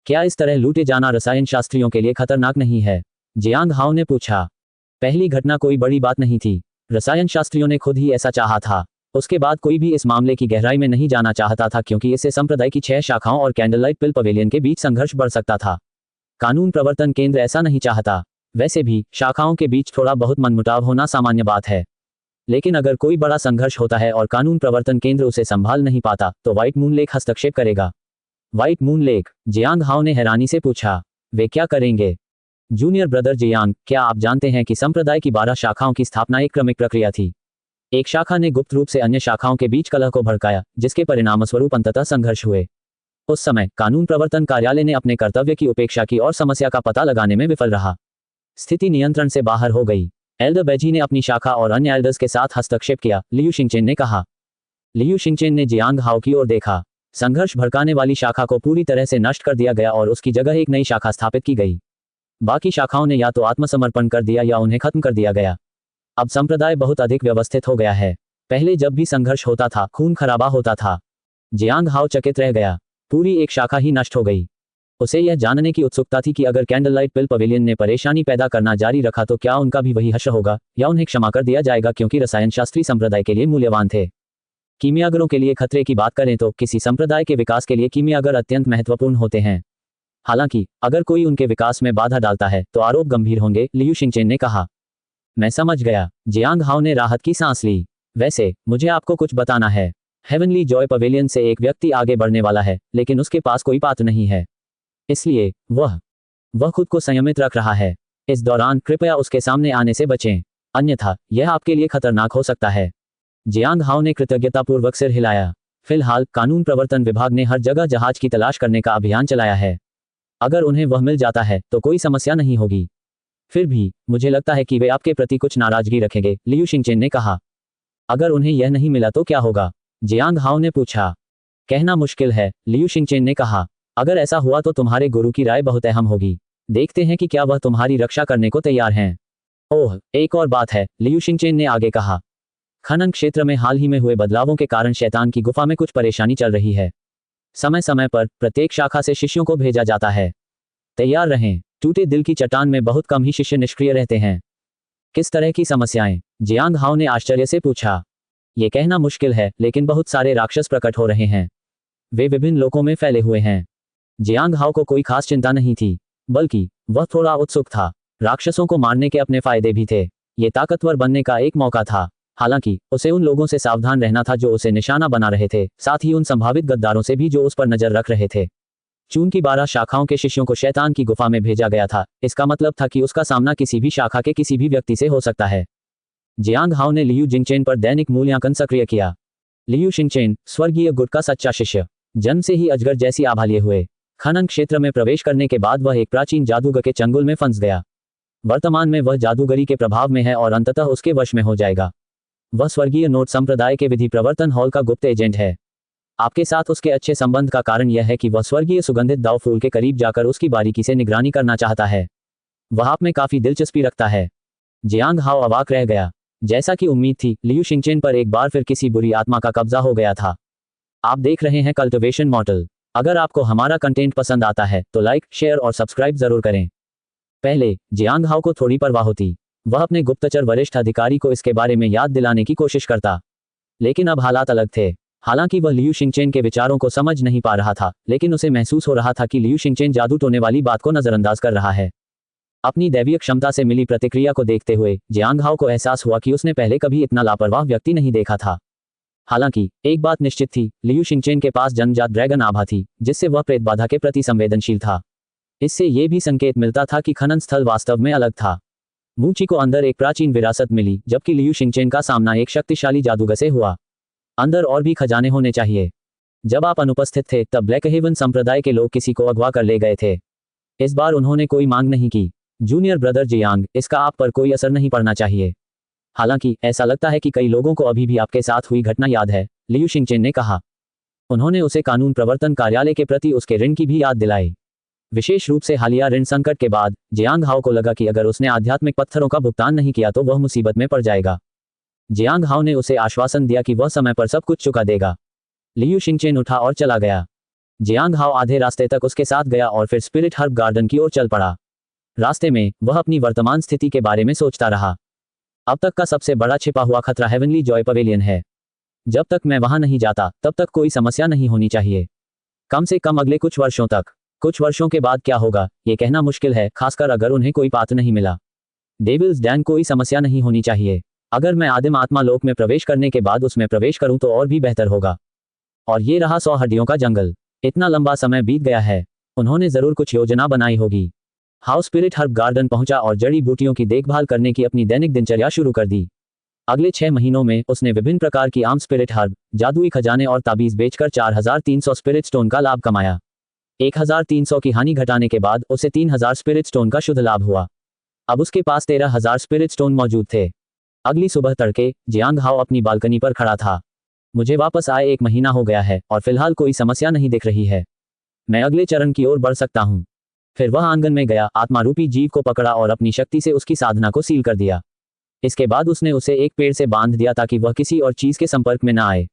क्या इस तरह लूटे जाना रसायन शास्त्रियों के लिए खतरनाक नहीं है? जियांग हाओ ने पूछा। पहली घटना कोई बड़ी बात नहीं थी। रसायन शास्त्रियों ने खुद ही ऐसा चाहा था। उसके बाद कोई भी इस मामले की गहराई में नहीं जाना चाहता था, क्योंकि इससे संप्रदाय की 6 शाखाओं और कैंडललाइट पिल पवेलियन के बीच संघर्ष बढ़ सकता था। कानून प्रवर्तन केंद्र ऐसा नहीं चाहता। वैसे भी शाखाओं के बीच थोड़ा बहुत मनमुटाव होना सामान्य बात है। लेकिन अगर कोई बड़ा संघर्ष होता है और कानून प्रवर्तन केंद्र उसे संभाल नहीं पाता, तो व्हाइट मून लेक हस्तक्षेप करेगा। White moon lake? जियांग हाओ ने हैरानी से पूछा। वे क्या करेंगे? जूनियर ब्रदर जियांग, क्या आप जानते हैं कि संप्रदाय की 12 शाखाओं की स्थापना एक क्रमिक प्रक्रिया थी। एक शाखा ने गुप्त रूप से अन्य शाखाओं के बीच कलह को भड़काया, जिसके परिणामस्वरूप अंततः संघर्ष हुए। उस समय कानून प्रवर्तन कार्यालय ने अपने कर्तव्य की उपेक्षा की और समस्या का पता लगाने में विफल रहा। स्थिति नियंत्रण से बाहर हो गई। एल्डर बेजी ने अपनी शाखा और अन्य एल्डर्स के साथ हस्तक्षेप किया, लियू शिंगचेन ने कहा। लियू शिंगचेन ने जियांग हाओ की ओर देखा। संघर्ष भड़काने वाली शाखा को पूरी तरह से नष्ट कर दिया गया और उसकी जगह एक नई शाखा स्थापित की गई। बाकी शाखाओं ने या तो आत्मसमर्पण कर दिया या उन्हें खत्म कर दिया गया। अब संप्रदाय बहुत अधिक व्यवस्थित हो गया है। पहले जब भी संघर्ष होता था, खून खराबा होता था। जियांग हाओ चकित रह गया। पूरी एक शाखा ही नष्ट हो गई। उसे यह जानने की उत्सुकता थी कि अगर कैंडललाइट पिल पवेलियन ने परेशानी पैदा करना जारी रखा तो क्या उनका भी वही हश्र होगा, या उन्हें क्षमा कर दिया जाएगा क्योंकि रसायन शास्त्री संप्रदाय के लिए मूल्यवान थे। कीमियागरों के लिए खतरे की बात करें तो किसी संप्रदाय के विकास के लिए कीमियागर अत्यंत महत्वपूर्ण होते हैं। हालांकि अगर कोई उनके विकास में बाधा डालता है तो आरोप गंभीर होंगे, लियू शिंगचेन ने कहा। मैं समझ गया। जियांग हाओ ने राहत की सांस ली। वैसे मुझे आपको कुछ बताना है। हेवनली जॉय पवेलियन से एक व्यक्ति आगे बढ़ने वाला है, लेकिन उसके पास कोई पात्र नहीं है। इसलिए वह खुद को संयमित रख रहा है। इस दौरान कृपया उसके सामने आने से बचें, अन्यथा यह आपके लिए खतरनाक हो सकता है। जियांग हाओ ने कृतज्ञतापूर्वक सिर हिलाया। फिलहाल कानून प्रवर्तन विभाग ने हर जगह जहाज की तलाश करने का अभियान चलाया है। अगर उन्हें वह मिल जाता है तो कोई समस्या नहीं होगी। फिर भी मुझे लगता है कि वे आपके प्रति कुछ नाराजगी रखेंगे, लियू शिंगचेन ने कहा। अगर उन्हें यह नहीं मिला तो क्या होगा? जियांग हाओ ने पूछा। कहना मुश्किल है, लियू शिंगचेन ने कहा। अगर ऐसा हुआ तो तुम्हारे गुरु की राय बहुत अहम होगी। देखते हैं कि क्या वह तुम्हारी रक्षा करने को तैयार हैं। ओह, एक और बात है, लियू शिंगचेन ने आगे कहा। खनन क्षेत्र में हाल ही में हुए बदलावों के कारण शैतान की गुफा में कुछ परेशानी चल रही है। समय समय पर प्रत्येक शाखा से शिष्यों को भेजा जाता है। तैयार रहें। टूटे दिल की चट्टान में बहुत कम ही शिष्य निष्क्रिय रहते हैं। किस तरह की समस्याएं? जियांग हाओ ने आश्चर्य से पूछा। ये कहना मुश्किल है, लेकिन बहुत सारे राक्षस प्रकट हो रहे हैं। वे विभिन्न लोकों में फैले हुए हैं। जियांग हाओ को कोई खास चिंता नहीं थी, बल्कि वह थोड़ा उत्सुक था। राक्षसों को मारने के अपने फायदे भी थे। ये ताकतवर बनने का एक मौका था। हालांकि उसे उन लोगों से सावधान रहना था जो उसे निशाना बना रहे थे, साथ ही उन संभावित गद्दारों से भी जो उस पर नजर रख रहे थे। चून की 12 शाखाओं के शिष्यों को शैतान की गुफा में भेजा गया था, इसका मतलब था कि उसका सामना किसी भी शाखा के किसी भी व्यक्ति से हो सकता है। जियांग हाओ ने लियू जिंगचेन पर दैनिक मूल्यांकन सक्रिय किया। लियू शिंगचेन, स्वर्गीय गुट का सच्चा शिष्य, जन्म से ही अजगर जैसी आभा लिए हुए। खनन क्षेत्र में प्रवेश करने के बाद वह एक प्राचीन जादूगर के चंगुल में फंस गया। वर्तमान में वह जादूगरी के प्रभाव में है और अंततः उसके वश में हो जाएगा। वह स्वर्गीय नोट संप्रदाय के विधि प्रवर्तन हॉल का गुप्त एजेंट है। आपके साथ उसके अच्छे संबंध का कारण यह है कि वह स्वर्गीय सुगंधित दाव फूल के करीब जाकर उसकी बारीकी से निगरानी करना चाहता है। वह आप में काफी दिलचस्पी रखता है। जियांग हाओ अवाक रह गया। जैसा कि उम्मीद थी, लियू शिंगचेन पर एक बार फिर किसी बुरी आत्मा का कब्जा हो गया था। आप देख रहे हैं कल्टिवेशन मॉडल। अगर आपको हमारा कंटेंट पसंद आता है तो लाइक, शेयर और सब्सक्राइब जरूर करें। पहले जियांग हाओ को थोड़ी परवाह होती। वह अपने गुप्तचर वरिष्ठ अधिकारी को इसके बारे में याद दिलाने की कोशिश करता। लेकिन अब हालात अलग थे। हालांकि वह लियू शिंगचेन के विचारों को समझ नहीं पा रहा था, लेकिन उसे महसूस हो रहा था कि लियू शिंगचेन जादू टोने वाली बात को नजरअंदाज कर रहा है। अपनी दैवीय क्षमता से मिली प्रतिक्रिया को देखते हुए जियांग हाओ को एहसास हुआ कि उसने पहले कभी इतना लापरवाह व्यक्ति नहीं देखा था। हालांकि एक बात निश्चित थी, लियू शिंगचेन के पास जन्मजात ड्रैगन आभा थी, जिससे वह प्रेत बाधा के प्रति संवेदनशील था। इससे यह भी संकेत मिलता था कि खनन स्थल वास्तव में अलग था। मूची को अंदर एक प्राचीन विरासत मिली, जबकि लियू शिंगचेन का सामना एक शक्तिशाली जादूगर से हुआ। अंदर और भी खजाने होने चाहिए। जब आप अनुपस्थित थे तब ब्लैक हेवन संप्रदाय के लोग किसी को अगवा कर ले गए थे। इस बार उन्होंने कोई मांग नहीं की। जूनियर ब्रदर जियांग, इसका आप पर कोई असर नहीं पड़ना चाहिए। हालांकि ऐसा लगता है कि कई लोगों को अभी भी आपके साथ हुई घटना याद है, लियू शिंगचेन ने कहा। उन्होंने उसे कानून प्रवर्तन कार्यालय के प्रति उसके ऋण की भी याद दिलाई। विशेष रूप से हालिया ऋण संकट के बाद जियांग हाओ को लगा कि अगर उसने आध्यात्मिक पत्थरों का भुगतान नहीं किया तो वह मुसीबत में पड़ जाएगा। जियांग हाओ ने उसे आश्वासन दिया कि वह समय पर सब कुछ चुका देगा। लियू शिंगचेन उठा और चला गया। जियांग हाओ आधे रास्ते तक उसके साथ गया और फिर स्पिरिट हर्ब गार्डन की ओर चल पड़ा। रास्ते में वह अपनी वर्तमान स्थिति के बारे में सोचता रहा। अब तक का सबसे बड़ा छिपा हुआ खतरा हेवनली जॉय पवेलियन है। जब तक मैं वहां नहीं जाता तब तक कोई समस्या नहीं होनी चाहिए। कम से कम अगले कुछ वर्षों तक। कुछ वर्षों के बाद क्या होगा, ये कहना मुश्किल है, खासकर अगर उन्हें कोई पात्र नहीं मिला। डेविल्स डैन कोई समस्या नहीं होनी चाहिए। अगर मैं आदिम आत्मा लोक में प्रवेश करने के बाद उसमें प्रवेश करूं तो और भी बेहतर होगा। और ये रहा 100 हड्डियों का जंगल। इतना लंबा समय बीत गया है, उन्होंने जरूर कुछ योजना बनाई होगी। हाउस स्पिरिट हर्ब गार्डन पहुंचा और जड़ी बूटियों की देखभाल करने की अपनी दैनिक दिनचर्या शुरू कर दी। अगले 6 महीनों में उसने विभिन्न प्रकार की आम स्पिरिट हर्ब, जादुई खजाने और ताबीज बेचकर 4300 स्पिरिट स्टोन का लाभ कमाया। 1300 की हानि घटाने के बाद उसे 3000 स्पिरिट स्टोन का शुद्ध लाभ हुआ। अब उसके पास 13000 स्पिरिट स्टोन मौजूद थे। अगली सुबह तड़के जियांग हाओ अपनी बालकनी पर खड़ा था। मुझे वापस आए 1 महीना हो गया है और फिलहाल कोई समस्या नहीं दिख रही है। मैं अगले चरण की ओर बढ़ सकता हूँ। फिर वह आंगन में गया, आत्मा रूपी जीव को पकड़ा और अपनी शक्ति से उसकी साधना को सील कर दिया। इसके बाद उसने उसे एक पेड़ से बांध दिया ताकि वह किसी और चीज के संपर्क में न आए।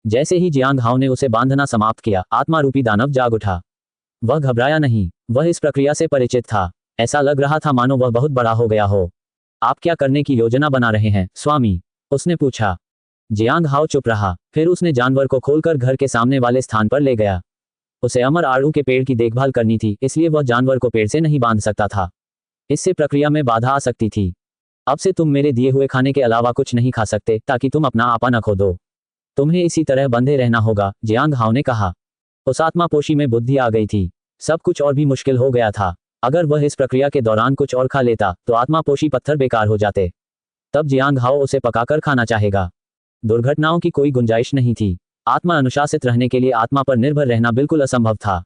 जैसे ही जियांग हाओ ने उसे बांधना समाप्त किया, आत्मा रूपी दानव जाग उठा। वह घबराया नहीं, वह इस प्रक्रिया से परिचित था। ऐसा लग रहा था मानो वह बहुत बड़ा हो गया हो। आप क्या करने की योजना बना रहे हैं, स्वामी? उसने पूछा। जियांग हाओ चुप रहा, फिर उसने जानवर को खोलकर घर के सामने वाले स्थान पर ले गया। उसे अमर आड़ू के पेड़ की देखभाल करनी थी, इसलिए वह जानवर को पेड़ से नहीं बांध सकता था। इससे प्रक्रिया में बाधा आ सकती थी। अब से तुम मेरे दिए हुए खाने के अलावा कुछ नहीं खा सकते ताकि तुम अपना आपा न खो दो। तुम्हें इसी तरह बंधे रहना होगा, जियांग हाओ ने कहा। उस आत्मापोशी में बुद्धि आ गई थी। सब कुछ और भी मुश्किल हो गया था। अगर वह इस प्रक्रिया के दौरान कुछ और खा लेता तो आत्मापोशी पत्थर बेकार हो जाते। तब जियांग हाओ उसे पकाकर खाना चाहेगा। दुर्घटनाओं की कोई गुंजाइश नहीं थी। आत्मा अनुशासित रहने के लिए आत्मा पर निर्भर रहना बिल्कुल असंभव था।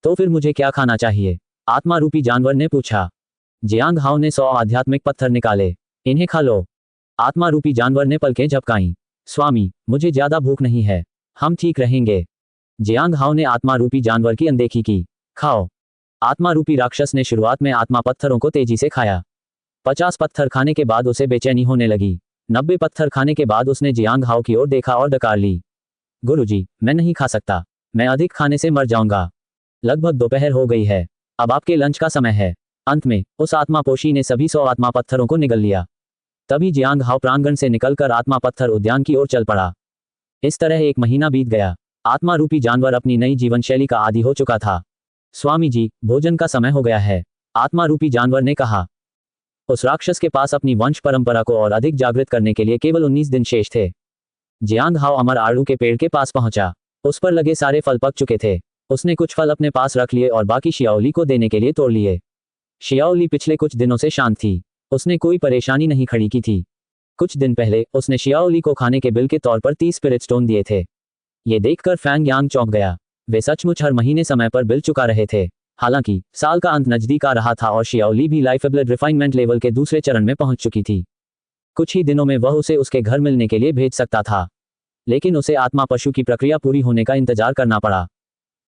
तो फिर मुझे क्या खाना चाहिए? आत्मा रूपी जानवर ने पूछा। जियांग हाओ ने 100 आध्यात्मिक पत्थर निकाले। इन्हें खा लो। आत्मा रूपी जानवर ने पलकें झपकाईं। स्वामी, मुझे ज्यादा भूख नहीं है, हम ठीक रहेंगे। जियांग हाओ ने आत्मा रूपी जानवर की अनदेखी की। खाओ। आत्मा रूपी राक्षस ने शुरुआत में आत्मा पत्थरों को तेजी से खाया। 50 पत्थर खाने के बाद उसे बेचैनी होने लगी। 90 पत्थर खाने के बाद उसने जियांग हाओ की ओर देखा और डकार ली। गुरुजी, मैं नहीं खा सकता, मैं अधिक खाने से मर जाऊंगा। लगभग दोपहर हो गई है, अब आपके लंच का समय है। अंत में उस आत्मापोशी ने सभी 100 आत्मा पत्थरों को निगल लिया। तभी जियांग हाओ प्रांगण से निकलकर आत्मा पत्थर उद्यान की ओर चल पड़ा। इस तरह 1 महीना बीत गया। आत्मा रूपी जानवर अपनी नई जीवन शैली का आदी हो चुका था। स्वामी जी, भोजन का समय हो गया है, आत्मा रूपी जानवर ने कहा। उस राक्षस के पास अपनी वंश परंपरा को और अधिक जागृत करने के लिए केवल 19 दिन शेष थे। जियांग हाओ अमर आड़ू के पेड़ के पास पहुंचा। उस पर लगे सारे फल पक चुके थे। उसने कुछ फल अपने पास रख लिए और बाकी शियाओली को देने के लिए तोड़ लिए। शियाओली पिछले कुछ दिनों से शांत थी। उसने कोई परेशानी नहीं खड़ी की थी। कुछ दिन पहले उसने शियाओली को खाने के बिल के तौर पर 30 स्पिरिट स्टोन दिए थे। ये देखकर फैंग यांग चौंक गया। वे सचमुच हर महीने समय पर बिल चुका रहे थे। हालांकि साल का अंत नजदीक आ रहा था और शियाओली भी लाइफेबल रिफाइनमेंट लेवल के दूसरे चरण में पहुंच चुकी थी। कुछ ही दिनों में वह उसे उसके घर मिलने के लिए भेज सकता था, लेकिन उसे आत्मा पशु की प्रक्रिया पूरी होने का इंतजार करना पड़ा।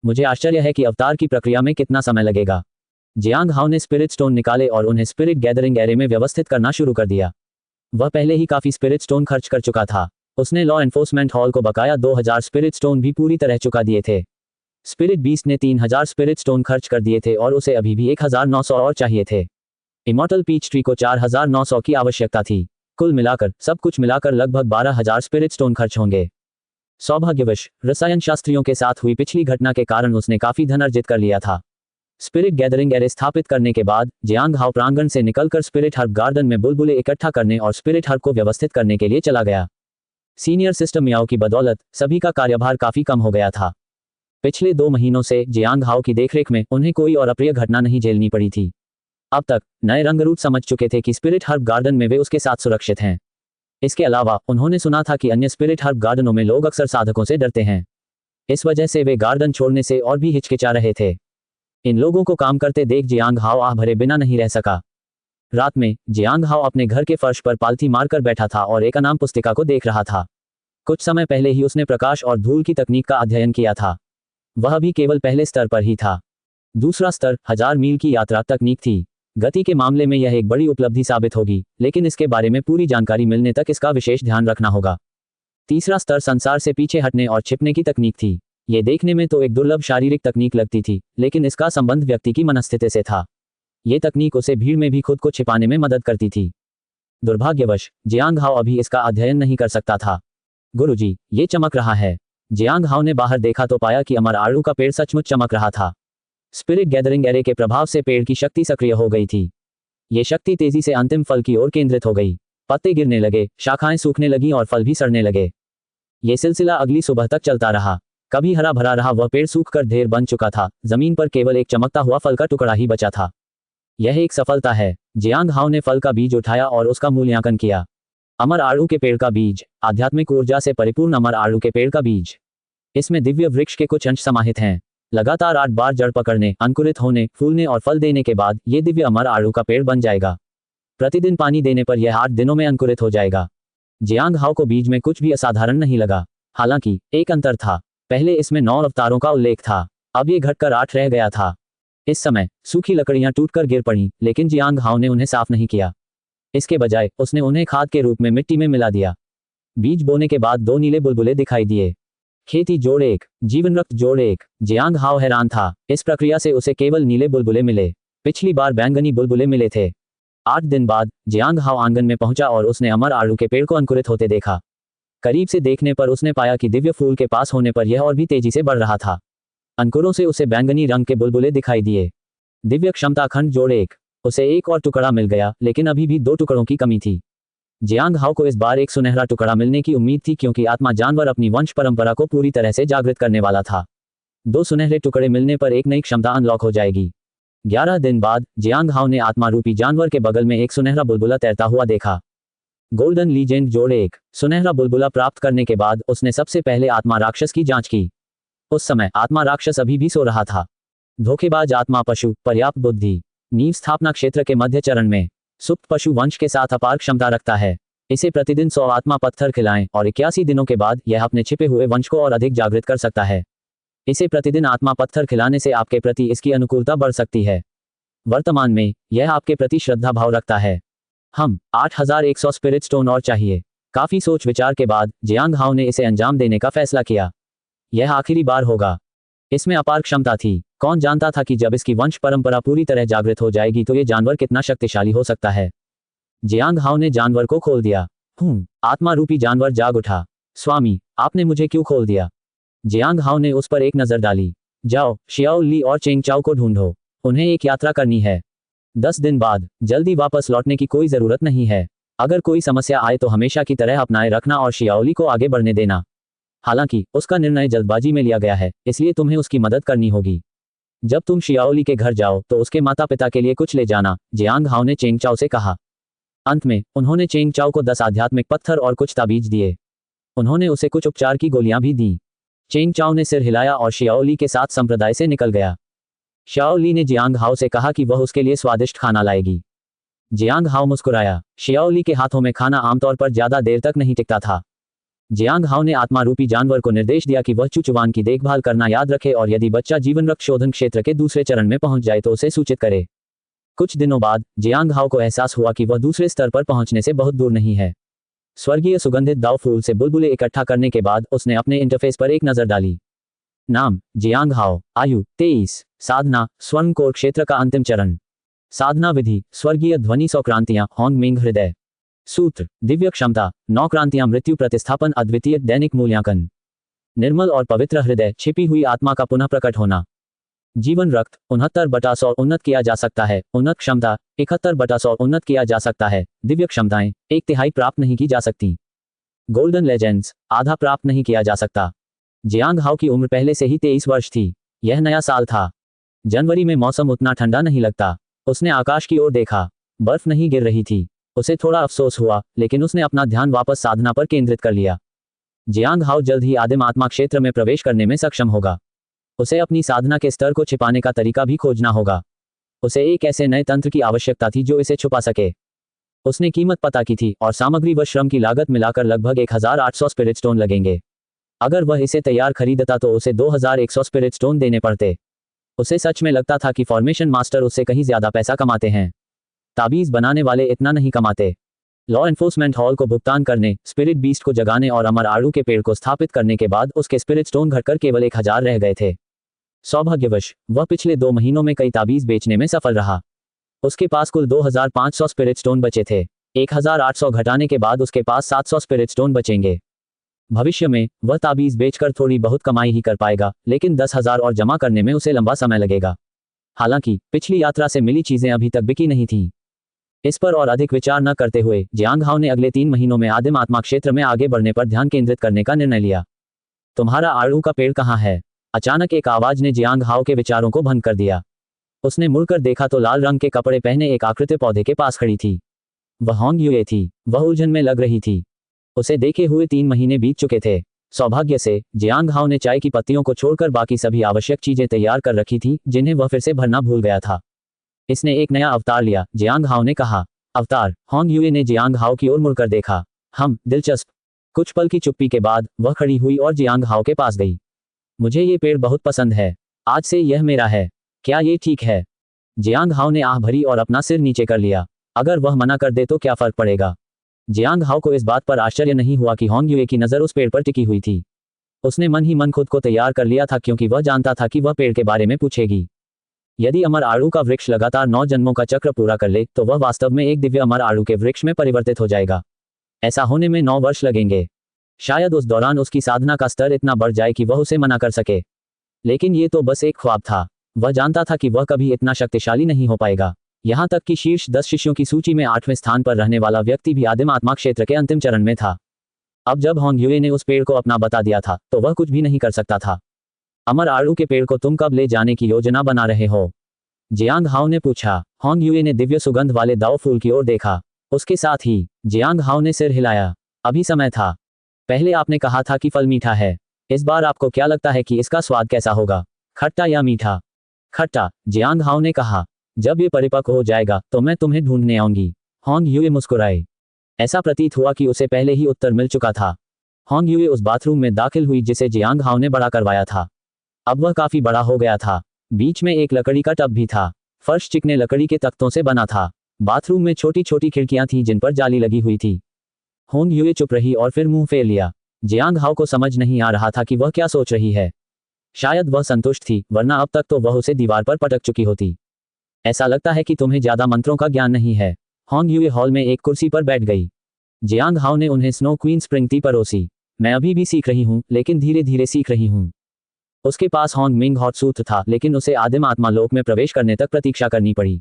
मुझे आश्चर्य है कि अवतार की प्रक्रिया में कितना समय लगेगा। जियांग हाओ ने स्पिरिट स्टोन निकाले और उन्हें स्पिरिट गैदरिंग एरे में व्यवस्थित करना शुरू कर दिया। वह पहले ही काफी स्पिरिट स्टोन खर्च कर चुका था। उसने लॉ एनफोर्समेंट हॉल को बकाया 2000 स्पिरिट स्टोन भी पूरी तरह चुका दिए थे। स्पिरिट बीस्ट ने 3000 स्पिरिट स्टोन खर्च कर दिए थे और उसे अभी भी 1900 और चाहिए थे। इमॉर्टल पीच ट्री को 4900 की आवश्यकता थी। कुल मिलाकर सब कुछ मिलाकर लगभग 12000 स्पिरिट स्टोन खर्च होंगे। सौभाग्यवश रसायन शास्त्रियों के साथ हुई पिछली घटना के कारण उसने काफी धन अर्जित कर लिया था। स्पिरिट गैदरिंग एरे स्थापित करने के बाद जियांग हाओ प्रांगण से निकलकर स्पिरिट हर्ब गार्डन में बुलबुले इकट्ठा करने और स्पिरिट हर्ब को व्यवस्थित करने के लिए चला गया। सीनियर सिस्टम मियाओ की बदौलत सभी का कार्यभार काफी कम हो गया था। पिछले 2 महीनों से जियांग हाओ की देखरेख में उन्हें कोई और अप्रिय घटना नहीं झेलनी पड़ी थी। अब तक नए रंगरूट समझ चुके थे कि स्पिरिट हर्ब गार्डन में वे उसके साथ सुरक्षित हैं। इसके अलावा उन्होंने सुना था कि अन्य स्पिरिट हर्ब गार्डनों में लोग अक्सर साधकों से डरते हैं। इस वजह से वे गार्डन छोड़ने से और भी हिचकिचा रहे थे। इन लोगों को काम करते देख जियांग हाओ आह भरे बिना नहीं रह सका। रात में जियांग हाओ अपने घर के फर्श पर पालथी मारकर बैठा था और एक अनाम पुस्तिका को देख रहा था। कुछ समय पहले ही उसने प्रकाश और धूल की तकनीक का अध्ययन किया था। वह भी केवल पहले स्तर पर ही था। दूसरा स्तर 1000 मील की यात्रा तकनीक थी। गति के मामले में यह एक बड़ी उपलब्धि साबित होगी, लेकिन इसके बारे में पूरी जानकारी मिलने तक इसका विशेष ध्यान रखना होगा। तीसरा स्तर संसार से पीछे हटने और छिपने की तकनीक थी। ये देखने में तो एक दुर्लभ शारीरिक तकनीक लगती थी, लेकिन इसका संबंध व्यक्ति की मनस्थिति से था। ये तकनीक उसे भीड़ में भी खुद को छिपाने में मदद करती थी। दुर्भाग्यवश जियांग हाओ अभी इसका अध्ययन नहीं कर सकता था। गुरुजी, ये चमक रहा है। जियांग हाओ ने बाहर देखा तो पाया कि अमर आड़ू का पेड़ सचमुच चमक रहा था। स्पिरिट गैदरिंग एरे के प्रभाव से पेड़ की शक्ति सक्रिय हो गई थी। ये शक्ति तेजी से अंतिम फल की ओर केंद्रित हो गई। पत्ते गिरने लगे, शाखाएं सूखने लगीं और फल भी सड़ने लगे। ये सिलसिला अगली सुबह तक चलता रहा। कभी हरा भरा रहा वह पेड़ सूखकर ढेर बन चुका था। जमीन पर केवल एक चमकता हुआ फल का टुकड़ा ही बचा था। यह एक सफलता है। जियांग हाओ ने फल का बीज उठाया और उसका मूल्यांकन किया। अमर आड़ू के पेड़ का बीज, आध्यात्मिक ऊर्जा से परिपूर्ण अमर आड़ू के पेड़ का बीज। इसमें दिव्य वृक्ष के कुछ अंश समाहित हैं। लगातार 8 बार जड़ पकड़ने, अंकुरित होने, फूलने और फल देने के बाद ये दिव्य अमर आड़ू का पेड़ बन जाएगा। प्रतिदिन पानी देने पर यह 8 दिनों में अंकुरित हो जाएगा। जियांग हाओ को बीज में कुछ भी असाधारण नहीं लगा। हालांकि एक अंतर था। पहले इसमें 9 अवतारों का उल्लेख था, अब ये घटकर 8 रह गया था। इस समय सूखी लकड़ियां टूटकर गिर पड़ी, लेकिन जियांग हाओ ने उन्हें साफ नहीं किया। इसके बजाय उसने उन्हें खाद के रूप में मिट्टी में मिला दिया। बीज बोने के बाद 2 नीले बुलबुले दिखाई दिए। खेती जोड़ 1, जीवन रक्त जोड़ 1। जियांग हाओ हैरान था, इस प्रक्रिया से उसे केवल नीले बुलबुले मिले। पिछली बार बैंगनी बुलबुले मिले थे। 8 दिन बाद जियांग हाओ आंगन में पहुंचा और उसने अमर आड़ू के पेड़ को अंकुरित होते देखा। करीब से देखने पर उसने पाया कि दिव्य फूल के पास होने पर यह और भी तेजी से बढ़ रहा था। अंकुरों से उसे बैंगनी रंग के बुलबुले दिखाई दिए। दिव्य क्षमता खंड जोड़ 1। उसे एक और टुकड़ा मिल गया, लेकिन अभी भी 2 टुकड़ों की कमी थी। जियांग हाओ को इस बार एक सुनहरा टुकड़ा मिलने की उम्मीद थी, क्योंकि आत्मा जानवर अपनी वंश परंपरा को पूरी तरह से जागृत करने वाला था। 2 सुनहरे टुकड़े मिलने पर एक नई क्षमता अनलॉक हो जाएगी। 11 दिन बाद जियांग हाओ ने आत्मा रूपी जानवर के बगल में एक सुनहरा बुलबुला तैरता हुआ देखा। गोल्डन लीजेंड जोड़ 1। सुनहरा बुलबुला प्राप्त करने के बाद उसने सबसे पहले आत्मा राक्षस की जांच की। उस समय आत्मा राक्षस अभी भी सो रहा था। धोखेबाज आत्मा पशु, पर्याप्त बुद्धि, नींव स्थापना क्षेत्र के मध्य चरण में। सुप्त पशु वंश के साथ अपार क्षमता रखता है। इसे प्रतिदिन 100 आत्मा पत्थर खिलाएं और 81 दिनों के बाद यह अपने छिपे हुए वंश को और अधिक जागृत कर सकता है। इसे प्रतिदिन आत्मा पत्थर खिलाने से आपके प्रति इसकी अनुकूलता बढ़ सकती है। वर्तमान में यह आपके प्रति श्रद्धा भाव रखता है। हम 8100 स्पिरिट स्टोन और चाहिए। काफी सोच विचार के बाद जियांग हाओ ने इसे अंजाम देने का फैसला किया। यह आखिरी बार होगा। इसमें अपार क्षमता थी। कौन जानता था कि जब इसकी वंश परंपरा पूरी तरह जागृत हो जाएगी तो ये जानवर कितना शक्तिशाली हो सकता है। जियांग हाओ ने जानवर को खोल दिया। आत्मा रूपी जानवर जाग उठा। स्वामी, आपने मुझे क्यों खोल दिया? जियांग हाओ ने उस पर एक नजर डाली। जाओ, शियाओ ली और चेंग चाओ को ढूंढो, उन्हें एक यात्रा करनी है। 10 दिन बाद जल्दी वापस लौटने की कोई जरूरत नहीं है। अगर कोई समस्या आए तो हमेशा की तरह अपनाए रखना और शियाओली को आगे बढ़ने देना। हालांकि उसका निर्णय जल्दबाजी में लिया गया है, इसलिए तुम्हें उसकी मदद करनी होगी। जब तुम शियाओली के घर जाओ तो उसके माता पिता के लिए कुछ ले जाना, जियांग हाओ ने चेंग चाओ से कहा। अंत में उन्होंने चेंग चाओ को 10 आध्यात्मिक पत्थर और कुछ ताबीज दिए। उन्होंने उसे कुछ उपचार की गोलियां भी दी। चेंग चाओ ने सिर हिलाया और शियाओली के साथ संप्रदाय से निकल गया। शियाओली ने जियांग हाओ से कहा कि वह उसके लिए स्वादिष्ट खाना लाएगी। जियांग हाओ मुस्कुराया। शियाओली के हाथों में खाना आमतौर पर ज्यादा देर तक नहीं टिकता था। जियांग हाओ ने आत्मा रूपी जानवर को निर्देश दिया कि वह चुचुवान की देखभाल करना याद रखे और यदि बच्चा जीवन रक्त शोधन क्षेत्र के दूसरे चरण में पहुंच जाए तो उसे सूचित करे। कुछ दिनों बाद जियांग हाओ को एहसास हुआ कि वह दूसरे स्तर पर पहुंचने से बहुत दूर नहीं है। स्वर्गीय सुगंधित दाव फूल से बुलबुले इकट्ठा करने के बाद उसने अपने इंटरफेस पर एक नजर डाली। नाम जियांग हाओ, आयु 23, साधना स्वर्ण कोर क्षेत्र का अंतिम चरण। साधना विधि स्वर्गीय ध्वनि 100 क्रांतियां होंग मिंग हृदय। सूत्र दिव्य क्षमता 9 क्रांतियां मृत्यु प्रतिस्थापन अद्वितीय दैनिक मूल्यांकन। निर्मल और पवित्र हृदय छिपी हुई आत्मा का पुनः प्रकट होना। जीवन रक्त 69/100 उन्नत किया जा सकता है। उन्नत क्षमता 71/100 उन्नत किया जा सकता है। दिव्य क्षमताएं 1/3 प्राप्त नहीं की जा सकती। गोल्डन लेजेंड्स आधा प्राप्त नहीं किया जा सकता। जियांग हाओ की उम्र पहले से ही 23 वर्ष थी। यह नया साल था। जनवरी में मौसम उतना ठंडा नहीं लगता। उसने आकाश की ओर देखा। बर्फ नहीं गिर रही थी। उसे थोड़ा अफसोस हुआ, लेकिन उसने अपना ध्यान वापस साधना पर केंद्रित कर लिया। जियांग हाओ जल्द ही आदिम आत्मा क्षेत्र में प्रवेश करने में सक्षम होगा। उसे अपनी साधना के स्तर को छिपाने का तरीका भी खोजना होगा। उसे एक ऐसे नए तंत्र की आवश्यकता थी जो इसे छुपा सके। उसने कीमत पता की थी और सामग्री व श्रम की लागत मिलाकर लगभग 1800 स्पिरिट स्टोन लगेंगे। अगर वह इसे तैयार खरीदता तो उसे 2100 स्पिरिट स्टोन देने पड़ते। उसे सच में लगता था कि फॉर्मेशन मास्टर उससे कहीं ज्यादा पैसा कमाते हैं। ताबीज बनाने वाले इतना नहीं कमाते। लॉ एन्फोर्समेंट हॉल को भुगतान करने, स्पिरिट बीस्ट को जगाने और अमर आड़ू के पेड़ को स्थापित करने के बाद उसके स्पिरिट स्टोन घटकर केवल 1000 रह गए थे। सौभाग्यवश वह पिछले 2 महीनों में कई ताबीज बेचने में सफल रहा। उसके पास कुल 2500 स्पिरिट स्टोन बचे थे। 1800 घटाने के बाद उसके पास 700 स्पिरिट स्टोन बचेंगे। भविष्य में वह ताबीज बेचकर थोड़ी बहुत कमाई ही कर पाएगा, लेकिन 10,000 और जमा करने में उसे लंबा समय लगेगा। हालांकि पिछली यात्रा से मिली चीजें अभी तक बिकी नहीं थीं। इस पर और अधिक विचार न करते हुए जियांग हाओ ने अगले 3 महीनों में आदिम आत्मा क्षेत्र में आगे बढ़ने पर ध्यान केंद्रित करने का निर्णय लिया। तुम्हारा आड़ू का पेड़ कहाँ है? अचानक एक आवाज ने जियांग हाओ के विचारों को भंग कर दिया। उसने मुड़कर देखा तो लाल रंग के कपड़े पहने एक आकृति पौधे के पास खड़ी थी। वह होंग यूए थी। वह उलझन में लग रही थी। उसे देखे हुए 3 महीने बीत चुके थे। सौभाग्य से जियांग हाओ ने चाय की पत्तियों को छोड़कर बाकी सभी आवश्यक चीजें तैयार कर रखी थी, जिन्हें वह फिर से भरना भूल गया था। इसने एक नया अवतार लिया, जियांग हाओ ने कहा। अवतार? होंग यूए ने जियांग हाओ की ओर मुड़कर देखा। दिलचस्प। कुछ पल की चुप्पी के बाद वह खड़ी हुई और जियांग हाओ के पास गई। मुझे ये पेड़ बहुत पसंद है। आज से यह मेरा है। क्या ये ठीक है? जियांग हाओ ने आह भरी और अपना सिर नीचे कर लिया। अगर वह मना कर दे तो क्या फर्क पड़ेगा। जियांग हाओ को इस बात पर आश्चर्य नहीं हुआ कि होंग यूए की नज़र उस पेड़ पर टिकी हुई थी। उसने मन ही मन खुद को तैयार कर लिया था, क्योंकि वह जानता था कि वह पेड़ के बारे में पूछेगी। यदि अमर आड़ू का वृक्ष लगातार 9 जन्मों का चक्र पूरा कर ले तो वह वास्तव में एक दिव्य अमर आड़ू के वृक्ष में परिवर्तित हो जाएगा। ऐसा होने में 9 वर्ष लगेंगे। शायद उस दौरान उसकी साधना का स्तर इतना बढ़ जाए कि वह उसे मना कर सके। लेकिन ये तो बस एक ख्वाब था। वह जानता था कि वह कभी इतना शक्तिशाली नहीं हो पाएगा। यहाँ तक कि शीर्ष 10 शिष्यों की सूची में 8वें स्थान पर रहने वाला व्यक्ति भी आदिम आत्मा क्षेत्र के अंतिम चरण में था। अब जब होंग यूए ने उस पेड़ को अपना बता दिया था तो वह कुछ भी नहीं कर सकता था। अमर आड़ू के पेड़ को तुम कब ले जाने की योजना बना रहे हो? जियांग हाओ ने पूछा। होंग यूए ने दिव्य सुगंध वाले दाओ फूल की ओर देखा। उसके साथ ही जियांग हाओ ने सिर हिलाया। अभी समय था। पहले आपने कहा था कि फल मीठा है। इस बार आपको क्या लगता है कि इसका स्वाद कैसा होगा, खट्टा या मीठा? खट्टा, जियांग हाओ ने कहा। जब ये परिपक्व हो जाएगा तो मैं तुम्हें ढूंढने आऊंगी। होंग यूए मुस्कुराए। ऐसा प्रतीत हुआ कि उसे पहले ही उत्तर मिल चुका था। होंग यूए उस बाथरूम में दाखिल हुई जिसे जियांग हाओ ने बड़ा करवाया था। अब वह काफी बड़ा हो गया था। बीच में एक लकड़ी का टब भी था। फर्श चिकने लकड़ी के तख्तों से बना था। बाथरूम में छोटी छोटी खिड़कियां थीं जिन पर जाली लगी हुई थी। होंग यूए चुप रही और फिर मुंह फेर लिया। जियांग हाओ को समझ नहीं आ रहा था कि वह क्या सोच रही है। शायद वह संतुष्ट थी, वरना अब तक तो वह उसे दीवार पर पटक चुकी होती। ऐसा लगता है कि तुम्हें ज्यादा मंत्रों का ज्ञान नहीं है। होंग यूए हॉल में एक कुर्सी पर बैठ गई। जियांग हाओ ने उन्हें स्नो क्वीन स्प्रिंग टी परोसी। मैं अभी भी सीख रही हूँ, लेकिन धीरे धीरे सीख रही हूँ। उसके पास होंग मिंग हॉट सूत्र था, लेकिन उसे आदिम आत्मा लोक में प्रवेश करने तक प्रतीक्षा करनी पड़ी।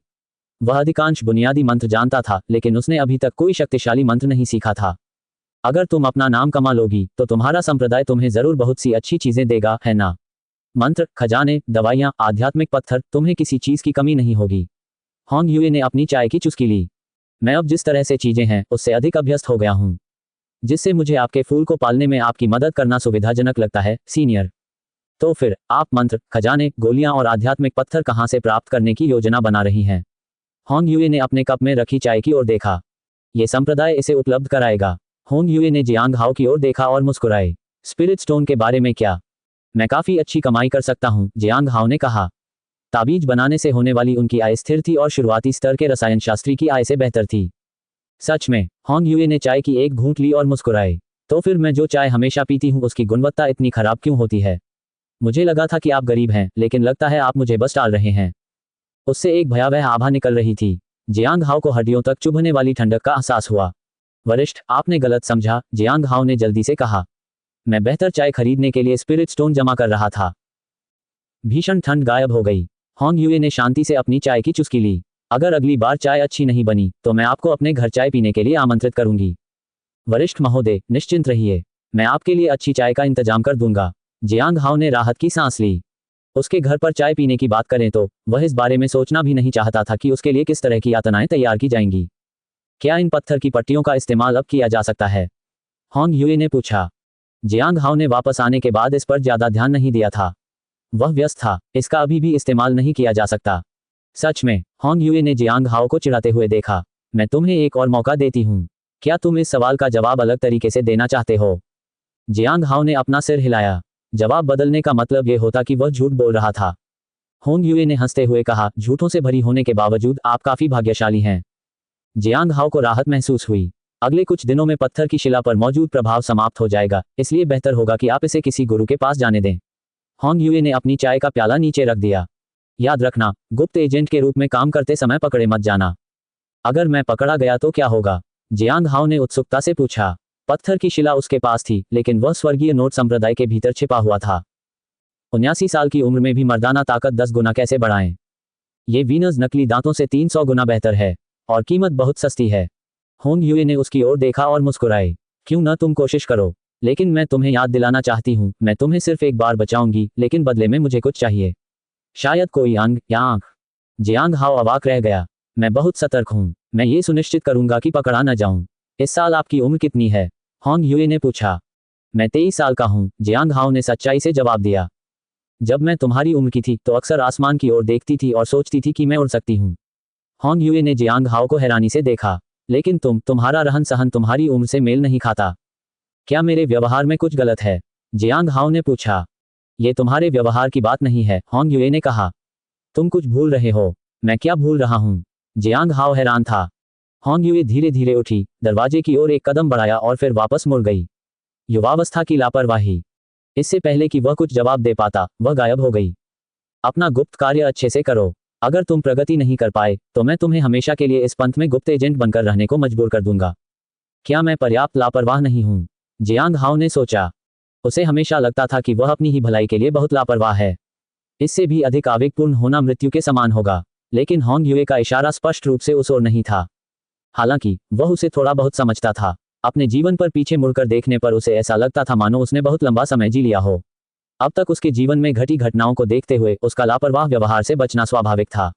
वह अधिकांश बुनियादी मंत्र जानता था, लेकिन उसने अभी तक कोई शक्तिशाली मंत्र नहीं सीखा था। अगर तुम अपना नाम कमा लोगी तो तुम्हारा संप्रदाय तुम्हें जरूर बहुत सी अच्छी चीजें देगा, है ना? मंत्र, खजाने, दवाइयाँ, आध्यात्मिक पत्थर, तुम्हें किसी चीज की कमी नहीं होगी। होंग यूए ने अपनी चाय की चुस्की ली। मैं अब जिस तरह से चीजें हैं उससे अधिक अभ्यस्त हो गया हूँ, जिससे मुझे आपके फूल को पालने में आपकी मदद करना सुविधाजनक लगता है, सीनियर। तो फिर आप मंत्र, खजाने, गोलियां और आध्यात्मिक पत्थर कहाँ से प्राप्त करने की योजना बना रही हैं? होंग यूए ने अपने कप में रखी चाय की ओर देखा। ये संप्रदाय इसे उपलब्ध कराएगा। होंग यूए ने जियांग हाओ की ओर देखा और मुस्कुराए। स्पिरिट स्टोन के बारे में क्या? मैं काफी अच्छी कमाई कर सकता हूँ, जियांग हाओ ने कहा। ताबीज बनाने से होने वाली उनकी आय स्थिर थी और शुरुआती स्तर के रसायन शास्त्री की आय से बेहतर थी। सच में? होंग यूए ने चाय की एक घूंट ली और मुस्कुराए। तो फिर मैं जो चाय हमेशा पीती हूँ उसकी गुणवत्ता इतनी खराब क्यों होती है? मुझे लगा था कि आप गरीब हैं, लेकिन लगता है आप मुझे बस टाल रहे हैं। उससे एक भयावह आभा निकल रही थी। जियांग हाओ को हड्डियों तक चुभने वाली ठंडक का एहसास हुआ। वरिष्ठ, आपने गलत समझा, जियांग हाओ ने जल्दी से कहा। मैं बेहतर चाय खरीदने के लिए स्पिरिट स्टोन जमा कर रहा था। भीषण ठंड गायब हो गई। होंग यूए ने शांति से अपनी चाय की चुस्की ली। अगर अगली बार चाय अच्छी नहीं बनी तो मैं आपको अपने घर चाय पीने के लिए आमंत्रित करूंगी। वरिष्ठ महोदय, निश्चिंत रहिए, मैं आपके लिए अच्छी चाय का इंतजाम कर दूंगा। जियांग हाओ ने राहत की सांस ली। उसके घर पर चाय पीने की बात करें तो वह इस बारे में सोचना भी नहीं चाहता था कि उसके लिए किस तरह की यातनाएं तैयार की जाएंगी। क्या इन पत्थर की पट्टियों का इस्तेमाल अब किया जा सकता है? होंग यूए ने पूछा। जियांग हाओ ने वापस आने के बाद इस पर ज्यादा ध्यान नहीं दिया था। वह व्यस्त था। इसका अभी भी इस्तेमाल नहीं किया जा सकता। सच में? होंग यूए ने जियांग हाओ को चिढ़ाते हुए देखा। मैं तुम्हें एक और मौका देती हूँ। क्या तुम इस सवाल का जवाब अलग तरीके से देना चाहते हो? जियांग हाओ ने अपना सिर हिलाया। जवाब बदलने का मतलब यह होता कि वह झूठ बोल रहा था। होंग यूए ने हंसते हुए कहा, झूठों से भरी होने के बावजूद आप काफी भाग्यशाली हैं। जियांग हाओ को राहत महसूस हुई। अगले कुछ दिनों में पत्थर की शिला पर मौजूद प्रभाव समाप्त हो जाएगा, इसलिए बेहतर होगा कि आप इसे किसी गुरु के पास जाने दें। होंग यूए ने अपनी चाय का प्याला नीचे रख दिया। याद रखना, गुप्त एजेंट के रूप में काम करते समय पकड़े मत जाना। अगर मैं पकड़ा गया तो क्या होगा? जियांग हाओ ने उत्सुकता से पूछा। पत्थर की शिला उसके पास थी, लेकिन वह स्वर्गीय नोट संप्रदाय के भीतर छिपा हुआ था। 79 साल की उम्र में भी मर्दाना ताकत 10 गुना कैसे बढ़ाएं? ये वीनस नकली दांतों से 300 गुना बेहतर है और कीमत बहुत सस्ती है। होंग यूए ने उसकी ओर देखा और मुस्कुराए। क्यों न तुम कोशिश करो? लेकिन मैं तुम्हें याद दिलाना चाहती हूँ, मैं तुम्हें सिर्फ एक बार बचाऊंगी, लेकिन बदले में मुझे कुछ चाहिए। शायद कोई अंग या आंख। जियांग हाओ अवाक रह गया। मैं बहुत सतर्क हूँ। मैं ये सुनिश्चित करूंगा कि पकड़ा न जाऊं। इस साल आपकी उम्र कितनी है? होंग यूए ने पूछा। मैं 23 साल का हूँ, जियांग हाओ ने सच्चाई से जवाब दिया। जब मैं तुम्हारी उम्र की थी तो अक्सर आसमान की ओर देखती थी और सोचती थी कि मैं उड़ सकती हूँ। होंग यूए ने जियांग हाओ को हैरानी से देखा। लेकिन तुम्हारा रहन सहन तुम्हारी उम्र से मेल नहीं खाता। क्या मेरे व्यवहार में कुछ गलत है? जियांग हाओ ने पूछा। ये तुम्हारे व्यवहार की बात नहीं है, होंग यूए ने कहा। तुम कुछ भूल रहे हो। मैं क्या भूल रहा हूँ? जियांग हाओ हैरान था। होंग यूए धीरे धीरे उठी, दरवाजे की ओर एक कदम बढ़ाया और फिर वापस मुड़ गई। युवावस्था की लापरवाही। इससे पहले कि वह कुछ जवाब दे पाता, वह गायब हो गई। अपना गुप्त कार्य अच्छे से करो। अगर तुम प्रगति नहीं कर पाए तो मैं तुम्हें हमेशा के लिए इस पंथ में गुप्त एजेंट बनकर रहने को मजबूर कर दूंगा। क्या मैं पर्याप्त लापरवाह नहीं हूं? जियांग हाओ ने सोचा। उसे हमेशा लगता था कि वह अपनी ही भलाई के लिए बहुत लापरवाह है। इससे भी अधिक आवेगपूर्ण होना मृत्यु के समान होगा। लेकिन होंग यूए का इशारा स्पष्ट रूप से उस ओर नहीं था। हालांकि वह उसे थोड़ा बहुत समझता था। अपने जीवन पर पीछे मुड़कर देखने पर उसे ऐसा लगता था मानो उसने बहुत लंबा समय जी लिया हो। अब तक उसके जीवन में घटी घटनाओं को देखते हुए उसका लापरवाह व्यवहार से बचना स्वाभाविक था।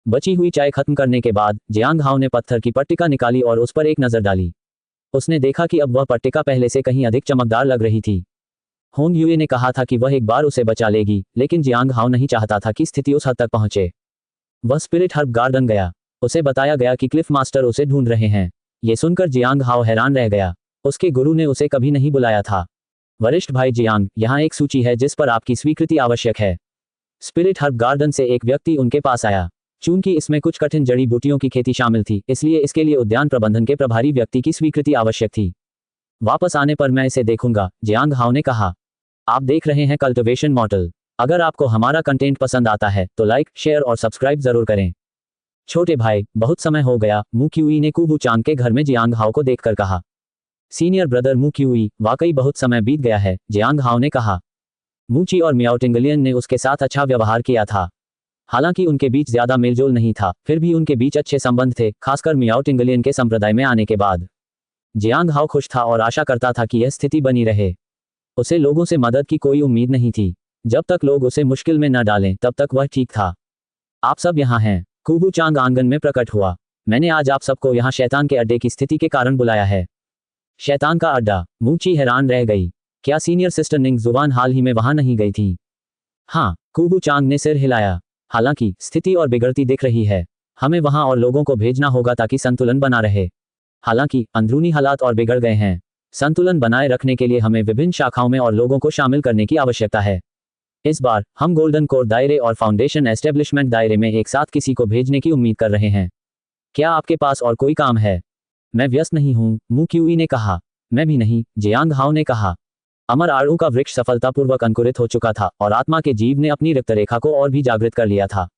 बची हुई चाय खत्म करने के बाद जियांग हाओ ने पत्थर की पट्टिका निकाली और उस पर एक नजर डाली। उसने देखा कि अब वह पट्टिका पहले से कहीं अधिक चमकदार लग रही थी। होंग यूए ने कहा था कि वह एक बार उसे बचा लेगी, लेकिन जियांग हाओ नहीं चाहता था कि स्थिति उस हद तक पहुंचे। वह स्पिरिट हर्ब गार्डन गया। उसे बताया गया कि क्लिफ मास्टर उसे ढूंढ रहे हैं। ये सुनकर जियांग हाओ हैरान रह गया। उसके गुरु ने उसे कभी नहीं बुलाया था। वरिष्ठ भाई जियांग, यहाँ एक सूची है जिस पर आपकी स्वीकृति आवश्यक है। स्पिरिट हर्ब गार्डन से एक व्यक्ति उनके पास आया। चूंकि इसमें कुछ कठिन जड़ी बूटियों की खेती शामिल थी, इसलिए इसके लिए उद्यान प्रबंधन के प्रभारी व्यक्ति की स्वीकृति आवश्यक थी। वापस आने पर मैं इसे देखूंगा, जियांग हाओ ने कहा। आप देख रहे हैं कल्टिवेशन मॉडल। अगर आपको हमारा कंटेंट पसंद आता है तो लाइक, शेयर और सब्सक्राइब जरूर करें। छोटे भाई, बहुत समय हो गया, मू क्यूई ने कूबू चांग के घर में जियांग हाओ को देखकर कहा। सीनियर ब्रदर मू क्यूई, वाकई बहुत समय बीत गया है, जियांग हाओ ने कहा। मूची और मियाओ टिंगलियन ने उसके साथ अच्छा व्यवहार किया था। हालांकि उनके बीच ज्यादा मेलजोल नहीं था, फिर भी उनके बीच अच्छे संबंध थे, खासकर मियाओ टिंगलियन के संप्रदाय में आने के बाद। जियांग हाओ खुश था और आशा करता था कि यह स्थिति बनी रहे। उसे लोगों से मदद की कोई उम्मीद नहीं थी। जब तक लोग उसे मुश्किल में न डालें तब तक वह ठीक था। आप सब यहाँ हैं। कूबू चांग आंगन में प्रकट हुआ। मैंने आज आप सबको यहाँ शैतान के अड्डे की स्थिति के कारण बुलाया है। शैतान का अड्डा? मूची हैरान रह गई। क्या सीनियर सिस्टर निंग जुबान हाल ही में वहां नहीं गई थी? हाँ, कूबू चांग ने सिर हिलाया। हालांकि स्थिति और बिगड़ती दिख रही है। हमें वहां और लोगों को भेजना होगा ताकि संतुलन बना रहे। हालांकि अंदरूनी हालात और बिगड़ गए हैं। संतुलन बनाए रखने के लिए हमें विभिन्न शाखाओं में और लोगों को शामिल करने की आवश्यकता है। इस बार हम गोल्डन कोर दायरे और फाउंडेशन एस्टेब्लिशमेंट दायरे में एक साथ किसी को भेजने की उम्मीद कर रहे हैं। क्या आपके पास और कोई काम है? मैं व्यस्त नहीं हूँ, मू क्यूई ने कहा। मैं भी नहीं, जियांग हाओ ने कहा। अमर आड़ू का वृक्ष सफलतापूर्वक अंकुरित हो चुका था और आत्मा के जीव ने अपनी रक्तरेखा को और भी जागृत कर लिया था।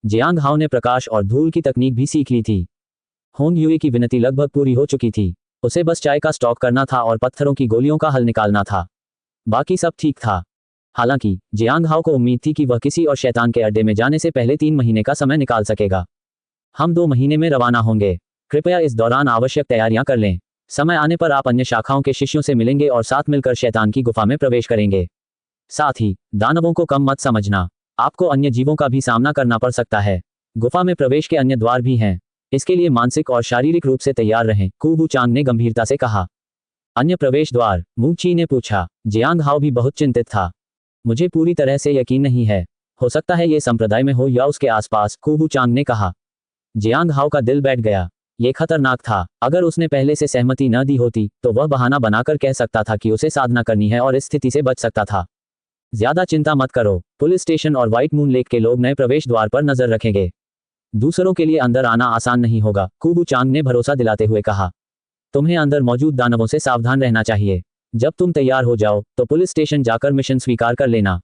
जियांग हाओ ने प्रकाश और धूल की तकनीक भी सीख ली थी। होंग यूए की विनती लगभग पूरी हो चुकी थी। उसे बस चाय का स्टॉक करना था और पत्थरों की गोलियों का हल निकालना था। बाकी सब ठीक था। हालांकि जियांग हाओ को उम्मीद थी कि वह किसी और शैतान के अड्डे में जाने से पहले 3 महीने का समय निकाल सकेगा। हम 2 महीने में रवाना होंगे। कृपया इस दौरान आवश्यक तैयारियां कर लें। समय आने पर आप अन्य शाखाओं के शिष्यों से मिलेंगे और साथ मिलकर शैतान की गुफा में प्रवेश करेंगे। साथ ही दानवों को कम मत समझना। आपको अन्य जीवों का भी सामना करना पड़ सकता है। गुफा में प्रवेश के अन्य द्वार भी हैं। इसके लिए मानसिक और शारीरिक रूप से तैयार रहें, कूबू चांग ने गंभीरता से कहा। अन्य प्रवेश द्वार? मूची ने पूछा। जियांग हाओ भी बहुत चिंतित था। मुझे पूरी तरह से यकीन नहीं है। हो सकता है ये संप्रदाय में हो या उसके आसपास, कूबू चांग ने कहा। जियांग हाओ का दिल बैठ गया। ये खतरनाक था। अगर उसने पहले से सहमति न दी होती तो वह बहाना बनाकर कह सकता था कि उसे साधना करनी है और इस स्थिति से बच सकता था। ज्यादा चिंता मत करो। पुलिस स्टेशन और व्हाइट मून लेक के लोग नए प्रवेश द्वार पर नजर रखेंगे। दूसरों के लिए अंदर आना आसान नहीं होगा, कूबू चांग ने भरोसा दिलाते हुए कहा। तुम्हें अंदर मौजूद दानवों से सावधान रहना चाहिए। जब तुम तैयार हो जाओ तो पुलिस स्टेशन जाकर मिशन स्वीकार कर लेना।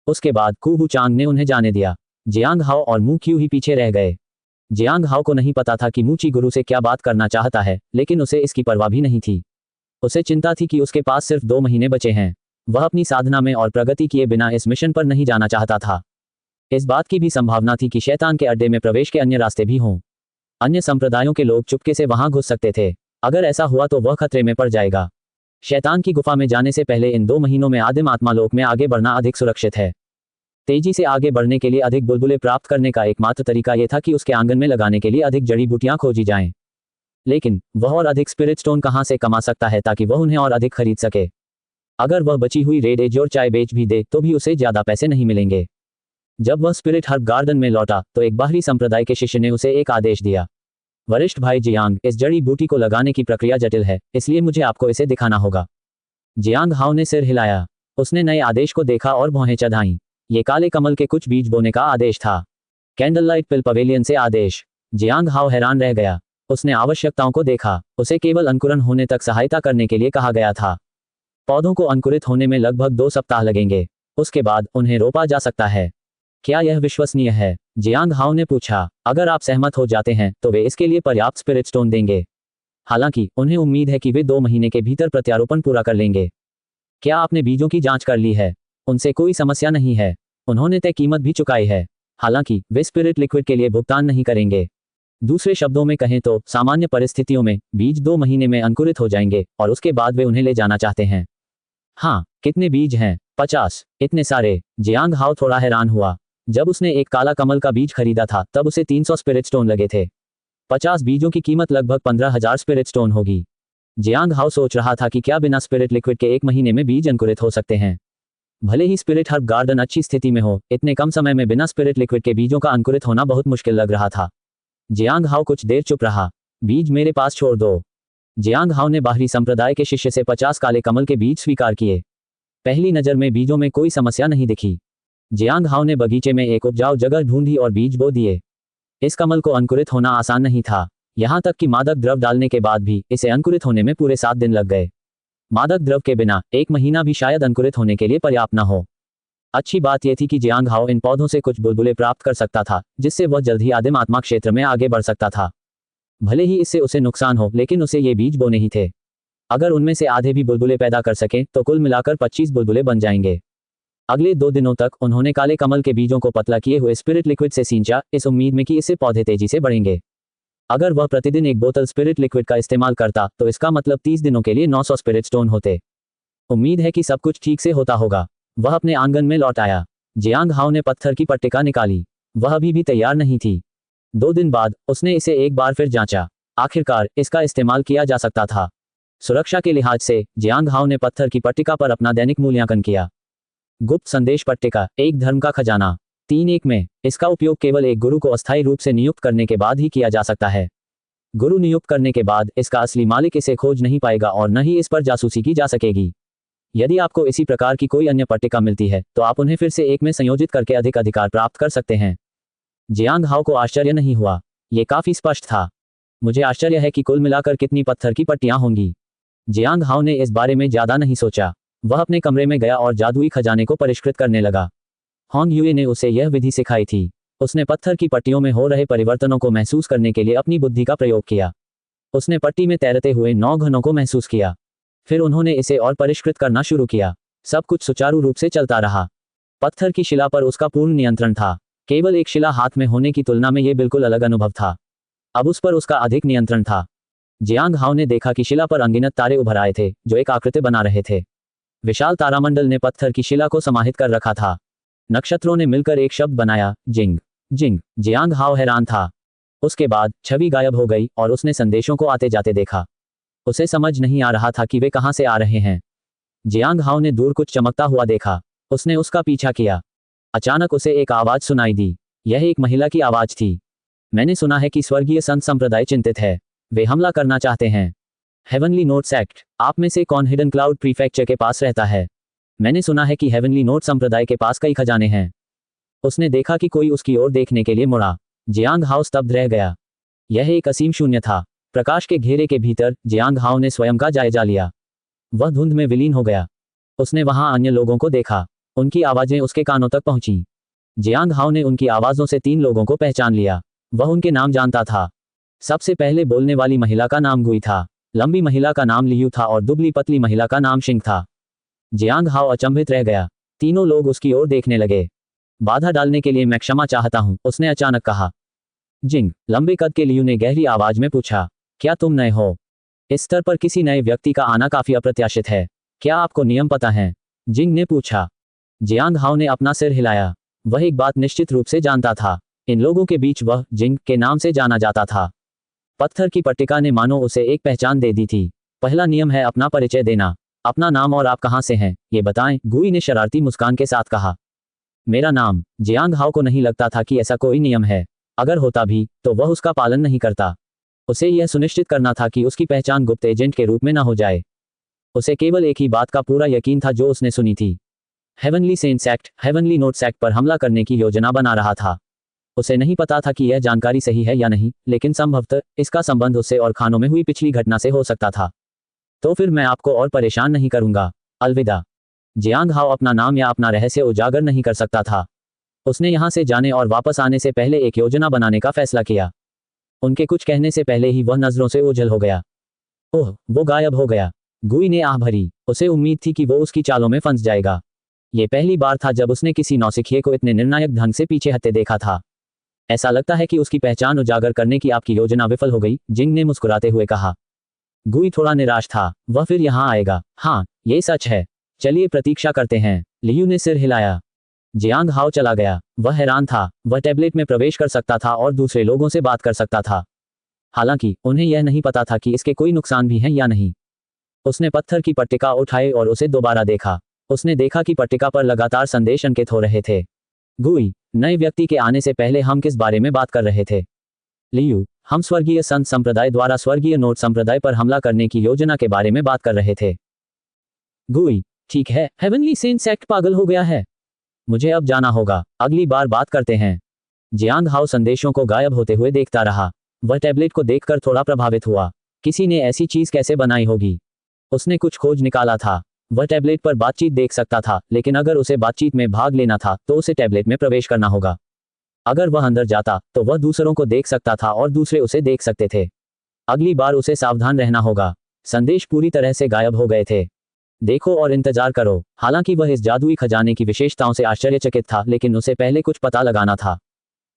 उसके बाद कूबू चांग ने उन्हें जाने दिया। जियांग हाओ और मू क्यू ही पीछे रह गए। जियांग हाओ को नहीं पता था कि मूची गुरु से क्या बात करना चाहता है, लेकिन उसे इसकी परवाह भी नहीं थी। उसे चिंता थी कि उसके पास सिर्फ 2 महीने बचे हैं। वह अपनी साधना में और प्रगति किए बिना इस मिशन पर नहीं जाना चाहता था। इस बात की भी संभावना थी कि शैतान के अड्डे में प्रवेश के अन्य रास्ते भी हों। अन्य संप्रदायों के लोग चुपके से वहां घुस सकते थे। अगर ऐसा हुआ तो वह खतरे में पड़ जाएगा। शैतान की गुफा में जाने से पहले इन 2 महीनों में आदिम आत्मालोक में आगे बढ़ना अधिक सुरक्षित है। तेजी से आगे बढ़ने के लिए अधिक बुलबुले प्राप्त करने का एकमात्र तरीका यह था कि उसके आंगन में लगाने के लिए अधिक जड़ी बूटियां खोजी जाएं। लेकिन वह और अधिक स्पिरिट स्टोन कहां से कमा सकता है ताकि वह उन्हें और अधिक खरीद सके? अगर वह बची हुई रेड एज और चाय बेच भी दे तो भी उसे ज्यादा पैसे नहीं मिलेंगे। जब वह स्पिरिट हर्ब गार्डन में लौटा तो एक बाहरी संप्रदाय के शिष्य ने उसे एक आदेश दिया। वरिष्ठ भाई जियांग, इस जड़ी बूटी को लगाने की प्रक्रिया जटिल है, इसलिए मुझे आपको इसे दिखाना होगा। जियांग हाओ ने सिर हिलाया। उसने नए आदेश को देखा और भौहें चढ़ाईं। ये काले कमल के कुछ बीज बोने का आदेश था। कैंडल लाइट पिल पवेलियन से आदेश। जियांग हाओ हैरान रह गया। उसने आवश्यकताओं को देखा। उसे केवल अंकुरन होने तक सहायता करने के लिए कहा गया था। पौधों को अंकुरित होने में लगभग 2 सप्ताह लगेंगे। उसके बाद उन्हें रोपा जा सकता है। क्या यह विश्वसनीय है? जियांग हाओ ने पूछा। अगर आप सहमत हो जाते हैं तो वे इसके लिए पर्याप्त स्पिरिट स्टोन देंगे। हालांकि उन्हें उम्मीद है कि वे 2 महीने के भीतर प्रत्यारोपण पूरा कर लेंगे। क्या आपने बीजों की जांच कर ली है? उनसे कोई समस्या नहीं है। उन्होंने तय कीमत भी चुकाई है। हालांकि वे स्पिरिट लिक्विड के लिए भुगतान नहीं करेंगे। दूसरे शब्दों में कहें तो सामान्य परिस्थितियों में बीज 2 महीने में अंकुरित हो जाएंगे और उसके बाद वे उन्हें ले जाना चाहते हैं। हाँ, कितने बीज हैं? 50। इतने सारे? जियांग हाओ थोड़ा हैरान हुआ। जब उसने एक काला कमल का बीज खरीदा था तब उसे 300 स्पिरिट स्टोन लगे थे। 50 बीजों की कीमत लगभग 15,000 स्पिरिट स्टोन होगी। जियांग हाओ सोच रहा था कि क्या बिना स्पिरिट लिक्विड के 1 महीने में बीज अंकुरित हो सकते हैं। भले ही स्पिरिट हर्ब गार्डन अच्छी स्थिति में हो, इतने कम समय में बिना स्पिरिट लिक्विड के बीजों का अंकुरित होना बहुत मुश्किल लग रहा था। जियांग हाओ कुछ देर चुप रहा। बीज मेरे पास छोड़ दो। जियांग हाओ ने बाहरी संप्रदाय के शिष्य से 50 काले कमल के बीज स्वीकार किए। पहली नज़र में बीजों में कोई समस्या नहीं दिखी। जियांग हाओ ने बगीचे में एक उपजाऊ जगह ढूंढी और बीज बो दिए। इस कमल को अंकुरित होना आसान नहीं था। यहाँ तक कि मादक द्रव डालने के बाद भी इसे अंकुरित होने में पूरे 7 दिन लग गए। मादक द्रव के बिना 1 महीना भी शायद अंकुरित होने के लिए पर्याप्त न हो। अच्छी बात यह थी कि जियांग हाओ इन पौधों से कुछ बुलबुले प्राप्त कर सकता था, जिससे वह जल्द ही आदिम आत्मा क्षेत्र में आगे बढ़ सकता था। भले ही इससे उसे नुकसान हो, लेकिन उसे ये बीज बोने ही थे। अगर उनमें से आधे भी बुलबुले पैदा कर सकें तो कुल मिलाकर 25 बुलबुले बन जाएंगे। अगले 2 दिनों तक उन्होंने काले कमल के बीजों को पतला किए हुए स्पिरिट लिक्विड से सींचा, इस उम्मीद में कि इससे पौधे तेजी से बढ़ेंगे। अगर वह प्रतिदिन 1 बोतल स्पिरिट लिक्विड का इस्तेमाल करता तो इसका मतलब 30 दिनों के लिए 900 स्पिरिट स्टोन होते। उम्मीद है कि सब कुछ ठीक से होता होगा। वह अपने आंगन में लौट आया। जियांग हाओ ने पत्थर की पट्टिका निकाली। वह अभी भी तैयार नहीं थी। 2 दिन बाद उसने इसे एक बार फिर जांचा। आखिरकार इसका इस्तेमाल किया जा सकता था। सुरक्षा के लिहाज से जियांग हाओ ने पत्थर की पट्टिका पर अपना दैनिक मूल्यांकन किया। गुप्त संदेश पट्टिका, एक धर्म का खजाना। 3:1 में इसका उपयोग केवल एक गुरु को अस्थायी रूप से नियुक्त करने के बाद ही किया जा सकता है। गुरु नियुक्त करने के बाद इसका असली मालिक इसे खोज नहीं पाएगा और न ही इस पर जासूसी की जा सकेगी। यदि आपको इसी प्रकार की कोई अन्य पट्टिका मिलती है तो आप उन्हें फिर से एक में संयोजित करके अधिक अधिकार प्राप्त कर सकते हैं। जियांग हाओ को आश्चर्य नहीं हुआ। यह काफी स्पष्ट था। मुझे आश्चर्य है कि कुल मिलाकर कितनी पत्थर की पट्टियां होंगी। जियांग हाओ ने इस बारे में ज्यादा नहीं सोचा। वह अपने कमरे में गया और जादुई खजाने को परिष्कृत करने लगा। होंग यूए ने उसे यह विधि सिखाई थी। उसने पत्थर की पट्टियों में हो रहे परिवर्तनों को महसूस करने के लिए अपनी बुद्धि का प्रयोग किया। उसने पट्टी में तैरते हुए 9 घनों को महसूस किया। फिर उन्होंने इसे और परिष्कृत करना शुरू किया। सब कुछ सुचारू रूप से चलता रहा। पत्थर की शिला पर उसका पूर्ण नियंत्रण था। केवल एक शिला हाथ में होने की तुलना में यह बिल्कुल अलग अनुभव था। अब उस पर उसका अधिक नियंत्रण था। जियांग हाओ ने देखा कि शिला पर अनगिनत तारे उभर आए थे जो एक आकृति बना रहे थे। विशाल तारामंडल ने पत्थर की शिला को समाहित कर रखा था। नक्षत्रों ने मिलकर एक शब्द बनाया, जिंग जिंग। जियांग हाओ हैरान था। उसके बाद छवि गायब हो गई और उसने संदेशों को आते जाते देखा। उसे समझ नहीं आ रहा था कि वे कहां से आ रहे हैं। जियांग हाओ ने दूर कुछ चमकता हुआ देखा। उसने उसका पीछा किया। अचानक उसे एक आवाज सुनाई दी। यह एक महिला की आवाज थी। मैंने सुना है कि स्वर्गीय संत संप्रदाय चिंतित है। वे हमला करना चाहते हैं। हेवनली नोट्स एक्ट, आप में से कौन हिडन क्लाउड प्रीफेक्चर के पास रहता है? मैंने सुना है कि हेवनली नोट संप्रदाय के पास कई खजाने हैं। उसने देखा कि कोई उसकी ओर देखने के लिए मुड़ा। जियांग हाओ स्तब्ध रह गया। यह एक असीम शून्य था। प्रकाश के घेरे के भीतर जियांग हाओ ने स्वयं का जायजा लिया। वह धुंध में विलीन हो गया। उसने वहां अन्य लोगों को देखा। उनकी आवाजें उसके कानों तक पहुंची। जियांग हाओ ने उनकी आवाजों से 3 लोगों को पहचान लिया। वह उनके नाम जानता था। सबसे पहले बोलने वाली महिला का नाम गुई था। लंबी महिला का नाम लियू था और दुबली पतली महिला का नाम शिंग था। जियांग हाओ अचंभित रह गया। तीनों लोग उसकी ओर देखने लगे। बाधा डालने के लिए मैं क्षमा चाहता हूं, उसने अचानक कहा। जिंग, लंबे कद के लियू ने गहरी आवाज में पूछा, क्या तुम नए हो? इस स्तर पर किसी नए व्यक्ति का आना काफी अप्रत्याशित है। क्या आपको नियम पता है? जिंग ने पूछा। जियांग हाओ ने अपना सिर हिलाया। वह एक बात निश्चित रूप से जानता था। इन लोगों के बीच वह जिंग के नाम से जाना जाता था। पत्थर की पट्टिका ने मानो उसे एक पहचान दे दी थी। पहला नियम है अपना परिचय देना। अपना नाम और आप कहां से हैं, ये बताएं, गुई ने शरारती मुस्कान के साथ कहा। मेरा नाम। जियांग हाओ को नहीं लगता था कि ऐसा कोई नियम है। अगर होता भी तो वह उसका पालन नहीं करता। उसे यह सुनिश्चित करना था कि उसकी पहचान गुप्त एजेंट के रूप में न हो जाए। उसे केवल एक ही बात का पूरा यकीन था जो उसने सुनी थी। Heavenly saints act, heavenly notes act पर हमला करने की योजना बना रहा था। उसे नहीं पता था कि यह जानकारी सही है या नहीं, लेकिन संभवतः इसका संबंध उससे और खानों में हुई पिछली घटना से हो सकता था। तो फिर मैं आपको और परेशान नहीं करूंगा। अलविदा। जियांग हाओ अपना नाम या अपना रहस्य उजागर नहीं कर सकता था। उसने यहां से जाने और वापस आने से पहले एक योजना बनाने का फैसला किया। उनके कुछ कहने से पहले ही वह नजरों से ओझल हो गया। ओह, वो गायब हो गया। गुई ने आह भरी। उसे उम्मीद थी कि वो उसकी चालों में फंस जाएगा। ये पहली बार था जब उसने किसी नौसिखिए को इतने निर्णायक ढंग से पीछे हटते देखा था। ऐसा लगता है कि उसकी पहचान उजागर करने की आपकी योजना विफल हो गई, जिंग ने मुस्कुराते हुए कहा। गुई थोड़ा निराश था। वह फिर यहाँ आएगा। हाँ, ये सच है। चलिए प्रतीक्षा करते हैं। लियू ने सिर हिलाया। जियांग हाओ चला गया। वह हैरान था। वह टैबलेट में प्रवेश कर सकता था और दूसरे लोगों से बात कर सकता था। हालांकि उन्हें यह नहीं पता था कि इसके कोई नुकसान भी हैं या नहीं। उसने पत्थर की पट्टिका उठाई और उसे दोबारा देखा। उसने देखा कि पट्टिका पर लगातार संदेश अंकित हो रहे थे। गुई, नए व्यक्ति के आने से पहले हम किस बारे में बात कर रहे थे? लियू, हम स्वर्गीय संत संप्रदाय द्वारा स्वर्गीय नोट संप्रदाय पर हमला करने की योजना के बारे में बात कर रहे थे। गुई, ठीक है, हेवनली सेंट सेक्ट पागल हो गया है। मुझे अब जाना होगा। अगली बार बात करते हैं। जियांग हाओ संदेशों को गायब होते हुए देखता रहा। वह टैबलेट को देखकर थोड़ा प्रभावित हुआ। किसी ने ऐसी चीज कैसे बनाई होगी? उसने कुछ खोज निकाला था। वह टैबलेट पर बातचीत देख सकता था, लेकिन अगर उसे बातचीत में भाग लेना था तो उसे टैबलेट में प्रवेश करना होगा। अगर वह अंदर जाता तो वह दूसरों को देख सकता था और दूसरे उसे देख सकते थे। अगली बार उसे सावधान रहना होगा। संदेश पूरी तरह से गायब हो गए थे। देखो और इंतजार करो। हालांकि वह इस जादुई खजाने की विशेषताओं से आश्चर्यचकित था, लेकिन उसे पहले कुछ पता लगाना था।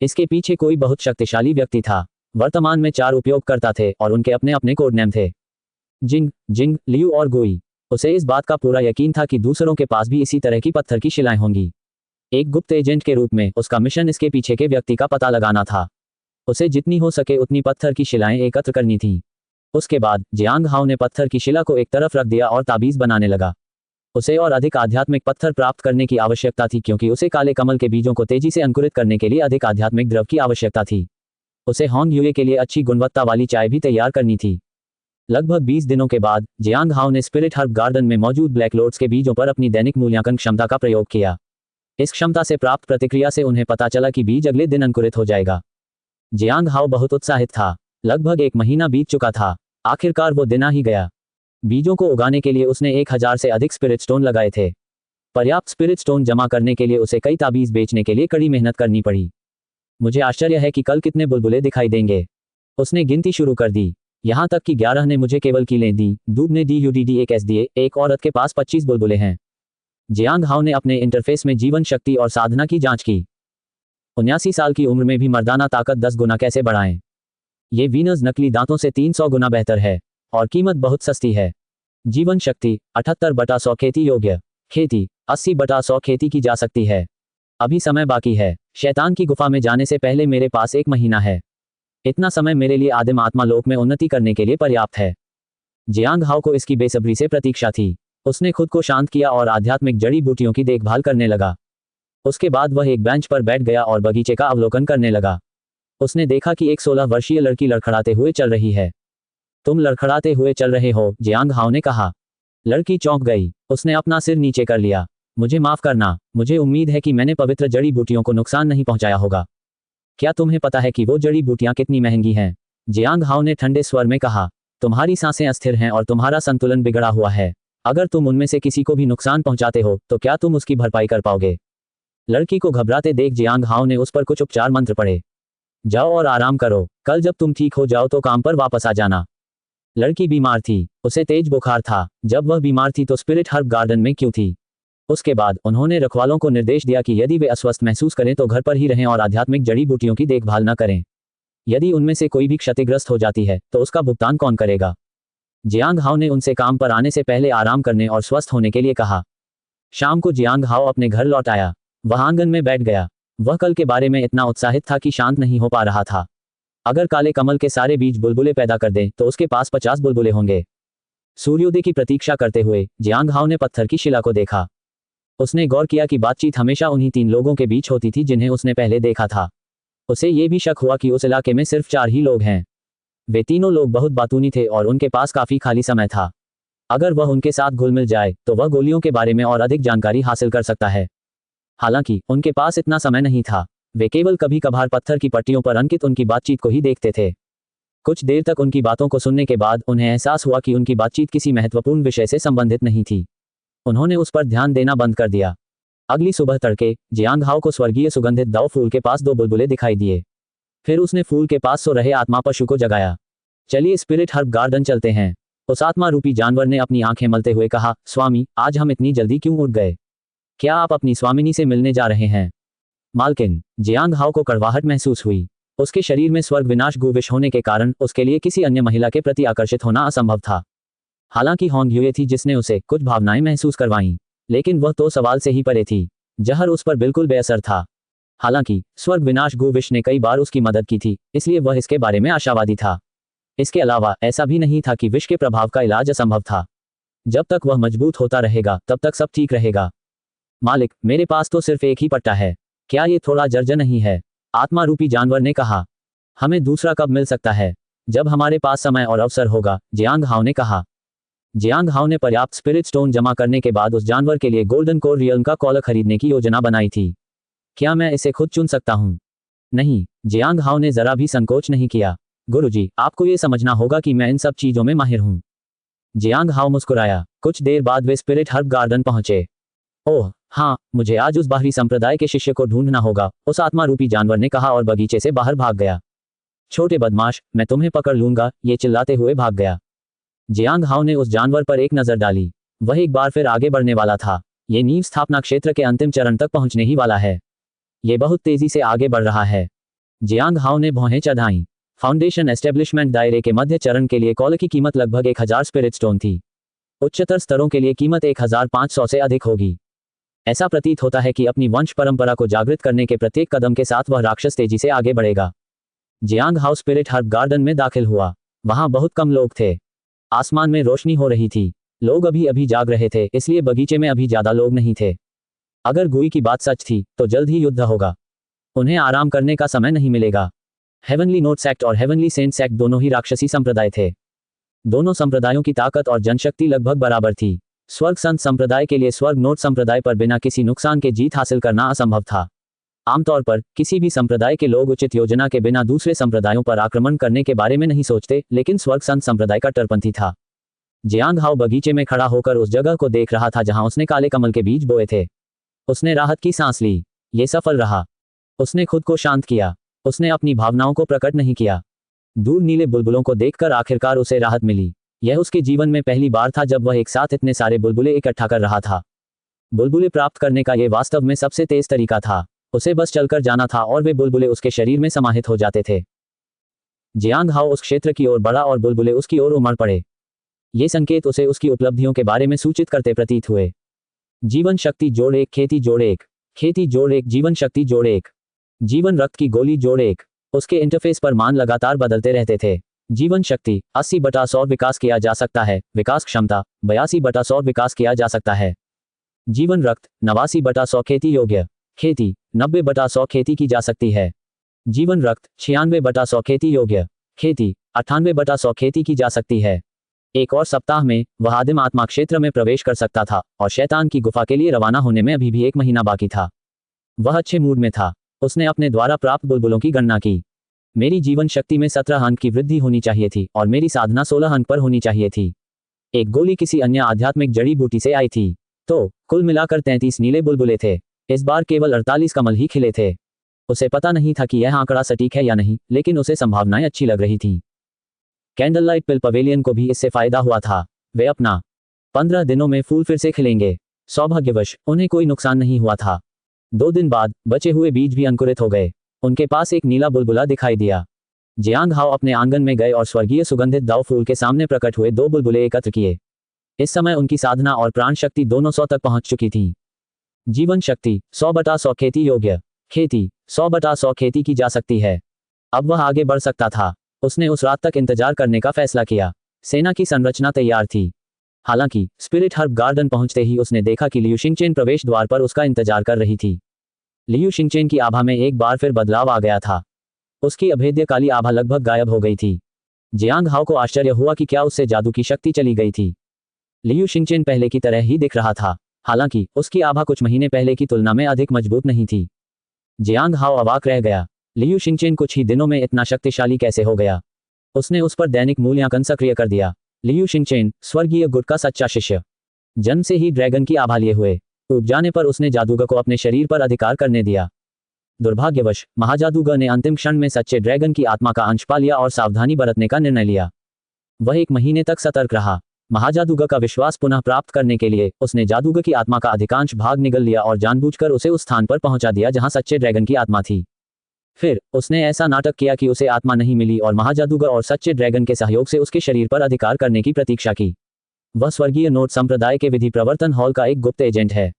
इसके पीछे कोई बहुत शक्तिशाली व्यक्ति था। वर्तमान में 4 उपयोगकर्ता थे और उनके अपने अपने कोड नेम थे। जिंग, लियू और गुई। उसे इस बात का पूरा यकीन था कि दूसरों के पास भी इसी तरह की पत्थर की शिलाएं होंगी। एक गुप्त एजेंट के रूप में उसका मिशन इसके पीछे के व्यक्ति का पता लगाना था। उसे जितनी हो सके उतनी पत्थर की शिलाएं एकत्र करनी थी। उसके बाद जियांग हाओ ने पत्थर की शिला को एक तरफ रख दिया और ताबीज बनाने लगा। उसे और अधिक आध्यात्मिक पत्थर प्राप्त करने की आवश्यकता थी, क्योंकि उसे काले कमल के बीजों को तेजी से अंकुरित करने के लिए अधिक आध्यात्मिक द्रव की आवश्यकता थी। उसे होंग यूए के लिए अच्छी गुणवत्ता वाली चाय भी तैयार करनी थी। लगभग 20 दिनों के बाद जियांग हाओ ने स्पिरिट हर्ब गार्डन में मौजूद ब्लैक लोड्स के बीजों पर अपनी दैनिक मूल्यांकन क्षमता का प्रयोग किया। इस क्षमता से प्राप्त प्रतिक्रिया से उन्हें पता चला कि बीज अगले दिन अंकुरित हो जाएगा। जियांग हाओ बहुत उत्साहित था। लगभग 1 महीना बीत चुका था। आखिरकार वो दिन आ ही गया। बीजों को उगाने के लिए उसने 1000 से अधिक स्पिरिट स्टोन लगाए थे। पर्याप्त स्पिरिट स्टोन जमा करने के लिए उसे कई ताबीज बेचने के लिए कड़ी मेहनत करनी पड़ी। मुझे आश्चर्य है कि कल कितने बुलबुले दिखाई देंगे। उसने गिनती शुरू कर दी। यहां तक कि 11 ने मुझे केवल कीलें दी। दूब ने DUDD एक एस दिए। एक औरत के पास 25 बुलबुले हैं। जियांग हाओ ने अपने इंटरफेस में जीवन शक्ति और साधना की जांच की। 79 साल की उम्र में भी मर्दाना ताकत 10 गुना कैसे बढ़ाएं? ये वीनस नकली दांतों से 300 गुना बेहतर है और कीमत बहुत सस्ती है। जीवन शक्ति 78/100 खेती योग्य। खेती 80/100 खेती की जा सकती है। अभी समय बाकी है। शैतान की गुफा में जाने से पहले मेरे पास 1 महीना है। इतना समय मेरे लिए आदिम आत्मा लोक में उन्नति करने के लिए पर्याप्त है। जियांग हाओ को इसकी बेसब्री से प्रतीक्षा थी। उसने खुद को शांत किया और आध्यात्मिक जड़ी बूटियों की देखभाल करने लगा। उसके बाद वह एक बेंच पर बैठ गया और बगीचे का अवलोकन करने लगा। उसने देखा कि एक 16 वर्षीय लड़की लड़खड़ाते हुए चल रही है। तुम लड़खड़ाते हुए चल रहे हो? जियांग हाओ ने कहा। लड़की चौंक गई। उसने अपना सिर नीचे कर लिया। मुझे माफ करना। मुझे उम्मीद है कि मैंने पवित्र जड़ी बूटियों को नुकसान नहीं पहुंचाया होगा। क्या तुम्हें पता है कि वो जड़ी बूटियां कितनी महंगी हैं? जियांग हाओ ने ठंडे स्वर में कहा। तुम्हारी सांसें अस्थिर हैं और तुम्हारा संतुलन बिगड़ा हुआ है। अगर तुम उनमें से किसी को भी नुकसान पहुंचाते हो तो क्या तुम उसकी भरपाई कर पाओगे? लड़की को घबराते देख जियांग हाओ ने उस पर कुछ उपचार मंत्र पढ़े। जाओ और आराम करो। कल जब तुम ठीक हो जाओ तो काम पर वापस आ जाना। लड़की बीमार थी। उसे तेज बुखार था। जब वह बीमार थी तो स्पिरिट हर्ब गार्डन में क्यों थी? उसके बाद उन्होंने रखवालों को निर्देश दिया कि यदि वे अस्वस्थ महसूस करें तो घर पर ही रहें और आध्यात्मिक जड़ी बूटियों की देखभाल न करें। यदि उनमें से कोई भी क्षतिग्रस्त हो जाती है तो उसका भुगतान कौन करेगा? जियांग हाओ ने उनसे काम पर आने से पहले आराम करने और स्वस्थ होने के लिए कहा। शाम को जियांग हाओ अपने घर लौट आया। वह आंगन में बैठ गया। वह कल के बारे में इतना उत्साहित था कि शांत नहीं हो पा रहा था। अगर काले कमल के सारे बीज बुलबुले पैदा कर दें तो उसके पास 50 बुलबुले होंगे। सूर्योदय की प्रतीक्षा करते हुए जियांग हाओ ने पत्थर की शिला को देखा। उसने गौर किया कि बातचीत हमेशा उन्हीं 3 लोगों के बीच होती थी जिन्हें उसने पहले देखा था। उसे ये भी शक हुआ कि उस इलाके में सिर्फ 4 ही लोग हैं। वे तीनों लोग बहुत बातूनी थे और उनके पास काफी खाली समय था। अगर वह उनके साथ घुल मिल जाए तो वह गोलियों के बारे में और अधिक जानकारी हासिल कर सकता है। हालांकि उनके पास इतना समय नहीं था। वे केवल कभी कभार पत्थर की पट्टियों पर अंकित उनकी बातचीत को ही देखते थे। कुछ देर तक उनकी बातों को सुनने के बाद उन्हें एहसास हुआ कि उनकी बातचीत किसी महत्वपूर्ण विषय से संबंधित नहीं थी। उन्होंने उस पर ध्यान देना बंद कर दिया। अगली सुबह तड़के जियांग हाओ को स्वर्गीय सुगंधित दाव फूल के पास दो बुलबुले दिखाई दिए। फिर उसने फूल के पास सो रहे आत्मा पशु को जगाया। चलिए स्पिरिट हर्ब गार्डन चलते हैं। उस आत्मा रूपी जानवर ने अपनी आंखें मलते हुए कहा, स्वामी, आज हम इतनी जल्दी क्यों उठ गए? क्या आप अपनी स्वामिनी से मिलने जा रहे हैं? मालकिन, जियांग हाओ को कड़वाहट महसूस हुई। उसके शरीर में स्वर्ग विनाश गुविश होने के कारण उसके लिए किसी अन्य महिला के प्रति आकर्षित होना असंभव था। हालांकि होंग ह्युए थी जिसने उसे कुछ भावनाएं महसूस करवाईं, लेकिन वह तो सवाल से ही परे थी। जहर उस पर बिल्कुल बेअसर था। हालांकि स्वर्ग विनाश गुविश ने कई बार उसकी मदद की थी, इसलिए वह इसके बारे में आशावादी था। इसके अलावा ऐसा भी नहीं था कि विष के प्रभाव का इलाज असंभव था। जब तक वह मजबूत होता रहेगा तब तक सब ठीक रहेगा। मालिक, मेरे पास तो सिर्फ एक ही पट्टा है, क्या ये थोड़ा जर्जर नहीं है? आत्मा रूपी जानवर ने कहा। हमें दूसरा कब मिल सकता है? जब हमारे पास समय और अवसर होगा, जियांग हाओ ने कहा। जियांग हाओ ने पर्याप्त स्पिरिट स्टोन जमा करने के बाद उस जानवर के लिए गोल्डन कोर रियल्म का कॉलर खरीदने की योजना बनाई थी। क्या मैं इसे खुद चुन सकता हूँ? नहीं, जियांग हाओ ने जरा भी संकोच नहीं किया। गुरुजी, आपको ये समझना होगा कि मैं इन सब चीजों में माहिर हूँ। जियांग हाओ मुस्कुराया। कुछ देर बाद वे स्पिरिट हर्ब गार्डन पहुंचे। ओह हाँ, मुझे आज उस बाहरी संप्रदाय के शिष्य को ढूंढना होगा, उस आत्मा रूपी जानवर ने कहा और बगीचे से बाहर भाग गया। छोटे बदमाश, मैं तुम्हें पकड़ लूंगा, ये चिल्लाते हुए भाग गया। जियांग हाओ ने उस जानवर पर एक नजर डाली। वह एक बार फिर आगे बढ़ने वाला था। ये नींव स्थापना क्षेत्र के अंतिम चरण तक पहुंचने ही वाला है। ये बहुत तेजी से आगे बढ़ रहा है। जियांग हाओ ने भौहें चढ़ाईं। फाउंडेशन एस्टेब्लिशमेंट दायरे के मध्य चरण के लिए कॉल की कीमत लगभग 1000 स्पिरिट स्टोन थी। उच्चतर स्तरों के लिए कीमत 1500 से अधिक होगी। ऐसा प्रतीत होता है कि अपनी वंश परंपरा को जागृत करने के प्रत्येक कदम के साथ वह राक्षस तेजी से आगे बढ़ेगा। जियांग हाओ स्पिरिट हर्ब गार्डन में दाखिल हुआ। वहां बहुत कम लोग थे। आसमान में रोशनी हो रही थी। लोग अभी अभी जाग रहे थे, इसलिए बगीचे में अभी ज्यादा लोग नहीं थे। अगर गुई की बात सच थी तो जल्द ही युद्ध होगा। उन्हें आराम करने का समय नहीं मिलेगा। हेवनली नोट सेक्ट और हेवनली सेंट सेक्ट दोनों ही राक्षसी संप्रदाय थे। दोनों संप्रदायों की ताकत और जनशक्ति लगभग बराबर थी। स्वर्ग संत संप्रदाय के लिए स्वर्ग नोट संप्रदाय पर बिना किसी नुकसान के जीत हासिल करना असंभव था। आमतौर पर किसी भी संप्रदाय के लोग उचित योजना के बिना दूसरे संप्रदायों पर आक्रमण करने के बारे में नहीं सोचते, लेकिन स्वर्ग संत संप्रदाय का कट्टरपंथी था। जियांग हाओ बगीचे में खड़ा होकर उस जगह को देख रहा था जहां उसने काले कमल के बीज बोए थे। उसने राहत की सांस ली। ये सफल रहा। उसने खुद को शांत किया। उसने अपनी भावनाओं को प्रकट नहीं किया। दूर नीले बुलबुलों को देखकर आखिरकार उसे राहत मिली। यह उसके जीवन में पहली बार था जब वह एक साथ इतने सारे बुलबुले इकट्ठा कर रहा था। बुलबुले प्राप्त करने का यह वास्तव में सबसे तेज तरीका था। उसे बस चलकर जाना था और वे बुलबुले उसके शरीर में समाहित हो जाते थे। जियांग हाओ उस क्षेत्र की ओर बढ़ा और बुलबुले उसकी ओर उमड़ पड़े। ये संकेत उसे उसकी उपलब्धियों के बारे में सूचित करते प्रतीत हुए। जीवन शक्ति जोड़ 1, खेती जोड़ 1, खेती जोड़ 1, जीवन शक्ति जोड़ 1, जीवन रक्त की गोली जोड़ 1। उसके इंटरफेस पर मान लगातार बदलते रहते थे। जीवन शक्ति 80/100 विकास किया जा सकता है। विकास क्षमता 82/100 विकास किया जा सकता है। जीवन रक्त 89/100 खेती योग्य। खेती 90/100 खेती की जा सकती है। जीवन रक्त 96/100 खेती योग्य। खेती 98/100 खेती की जा सकती है। एक और सप्ताह में वह आदिम आत्मा क्षेत्र में प्रवेश कर सकता था और शैतान की गुफा के लिए रवाना होने में अभी भी 1 महीना बाकी था। वह अच्छे मूड में था। उसने अपने द्वारा प्राप्त बुलबुलों की गणना की। मेरी जीवन शक्ति में 17 अंक की वृद्धि होनी चाहिए थी और मेरी साधना 16 अंक पर होनी चाहिए थी। एक गोली किसी अन्य आध्यात्मिक जड़ी बूटी से आई थी। तो कुल मिलाकर 33 नीले बुलबुले थे। इस बार केवल 48 कमल ही खिले थे। उसे पता नहीं था कि यह आंकड़ा सटीक है या नहीं, लेकिन उसे संभावनाएं अच्छी लग रही थीं। कैंडल लाइट पिल पवेलियन को भी इससे फायदा हुआ था। वे अपना 15 दिनों में फूल फिर से खिलेंगे। सौभाग्यवश उन्हें कोई नुकसान नहीं हुआ था। 2 दिन बाद बचे हुए बीज भी अंकुरित हो गए। उनके पास एक नीला बुलबुला दिखाई दिया। जियांग हाओ अपने आंगन में गए और स्वर्गीय सुगंधित दाव फूल के सामने प्रकट हुए 2 बुलबुले एकत्र किए। इस समय उनकी साधना और प्राण शक्ति दोनों 100 तक पहुंच चुकी थी। जीवन शक्ति 100/100 खेती योग्य। खेती 100/100 खेती की जा सकती है। अब वह आगे बढ़ सकता था। उसने उस रात तक इंतजार करने का फैसला किया। सेना की संरचना तैयार थी। हालांकि स्पिरिट हर्ब गार्डन पहुंचते ही उसने देखा कि लियू शिंगचेन प्रवेश द्वार पर उसका इंतजार कर रही थी। लियू शिंगचेन की आभा में एक बार फिर बदलाव आ गया था। उसकी अभेद्य काली आभा लगभग गायब हो गई थी। जियांग हाओ को आश्चर्य हुआ कि क्या उससे जादू की शक्ति चली गई थी। लियू शिंगचेन पहले की तरह ही दिख रहा था, हालांकि उसकी आभा कुछ महीने पहले की तुलना में अधिक मजबूत नहीं थी। जियांग हाओ अवाक रह गया। लियू शिंगचेन कुछ ही दिनों में इतना शक्तिशाली कैसे हो गया? उसने उस पर दैनिक मूल्यांकन सक्रिय कर दिया। लियू शिंगचेन, स्वर्गीय गुट का सच्चा शिष्य, जन्म से ही ड्रैगन की आभा लिए हुए। ऊब जाने पर उसने जादूगर को अपने शरीर पर अधिकार करने दिया। दुर्भाग्यवश महाजादूगर ने अंतिम क्षण में सच्चे ड्रैगन की आत्मा का अंश पा लिया और सावधानी बरतने का निर्णय लिया। वह 1 महीने तक सतर्क रहा। महाजादूगर का विश्वास पुनः प्राप्त करने के लिए उसने जादूगर की आत्मा का अधिकांश भाग निगल लिया और जानबूझकर उसे उस स्थान पर पहुंचा दिया जहां सच्चे ड्रैगन की आत्मा थी। फिर उसने ऐसा नाटक किया कि उसे आत्मा नहीं मिली और महाजादूगर और सच्चे ड्रैगन के सहयोग से उसके शरीर पर अधिकार करने की प्रतीक्षा की। वह स्वर्गीय नोट संप्रदाय के विधि प्रवर्तन हॉल का एक गुप्त एजेंट है।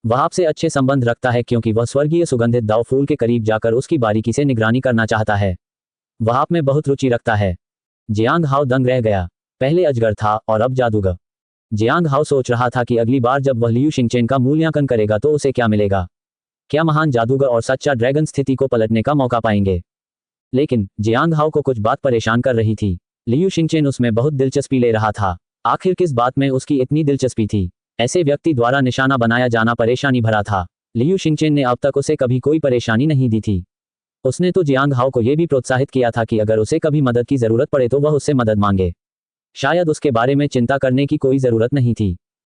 वह आपसे अच्छे संबंध रखता है क्योंकि वह स्वर्गीय सुगंधित दाव फूल के करीब जाकर उसकी बारीकी से निगरानी करना चाहता है। वह आप में बहुत रुचि रखता है। जियांग हाओ दंग रह गया। पहले अजगर था और अब जादूगर। जियांग हाओ सोच रहा था कि अगली बार जब वह लियू शिंगचेन का मूल्यांकन करेगा तो उसे क्या मिलेगा। क्या महान जादूगर और सच्चा ड्रैगन स्थिति को पलटने का मौका पाएंगे? लेकिन जियांग हाओ को कुछ बात परेशान कर रही थी। लियू शिंगचेन उसमें बहुत दिलचस्पी ले रहा था। आखिर किस बात में उसकी इतनी दिलचस्पी थी? ऐसे व्यक्ति द्वारा निशाना बनाया जाना परेशानी भरा था। लियू शिंगचेन ने अब तक उसे कभी कोई परेशानी नहीं दी थी। उसने तो जियांग हाओ को यह भी प्रोत्साहित किया था कि अगर उसे कभी मदद की जरूरत पड़े तो वह उससे मदद मांगे। शायद उसके बारे में चिंता करने की कोई जरूरत नहीं थी।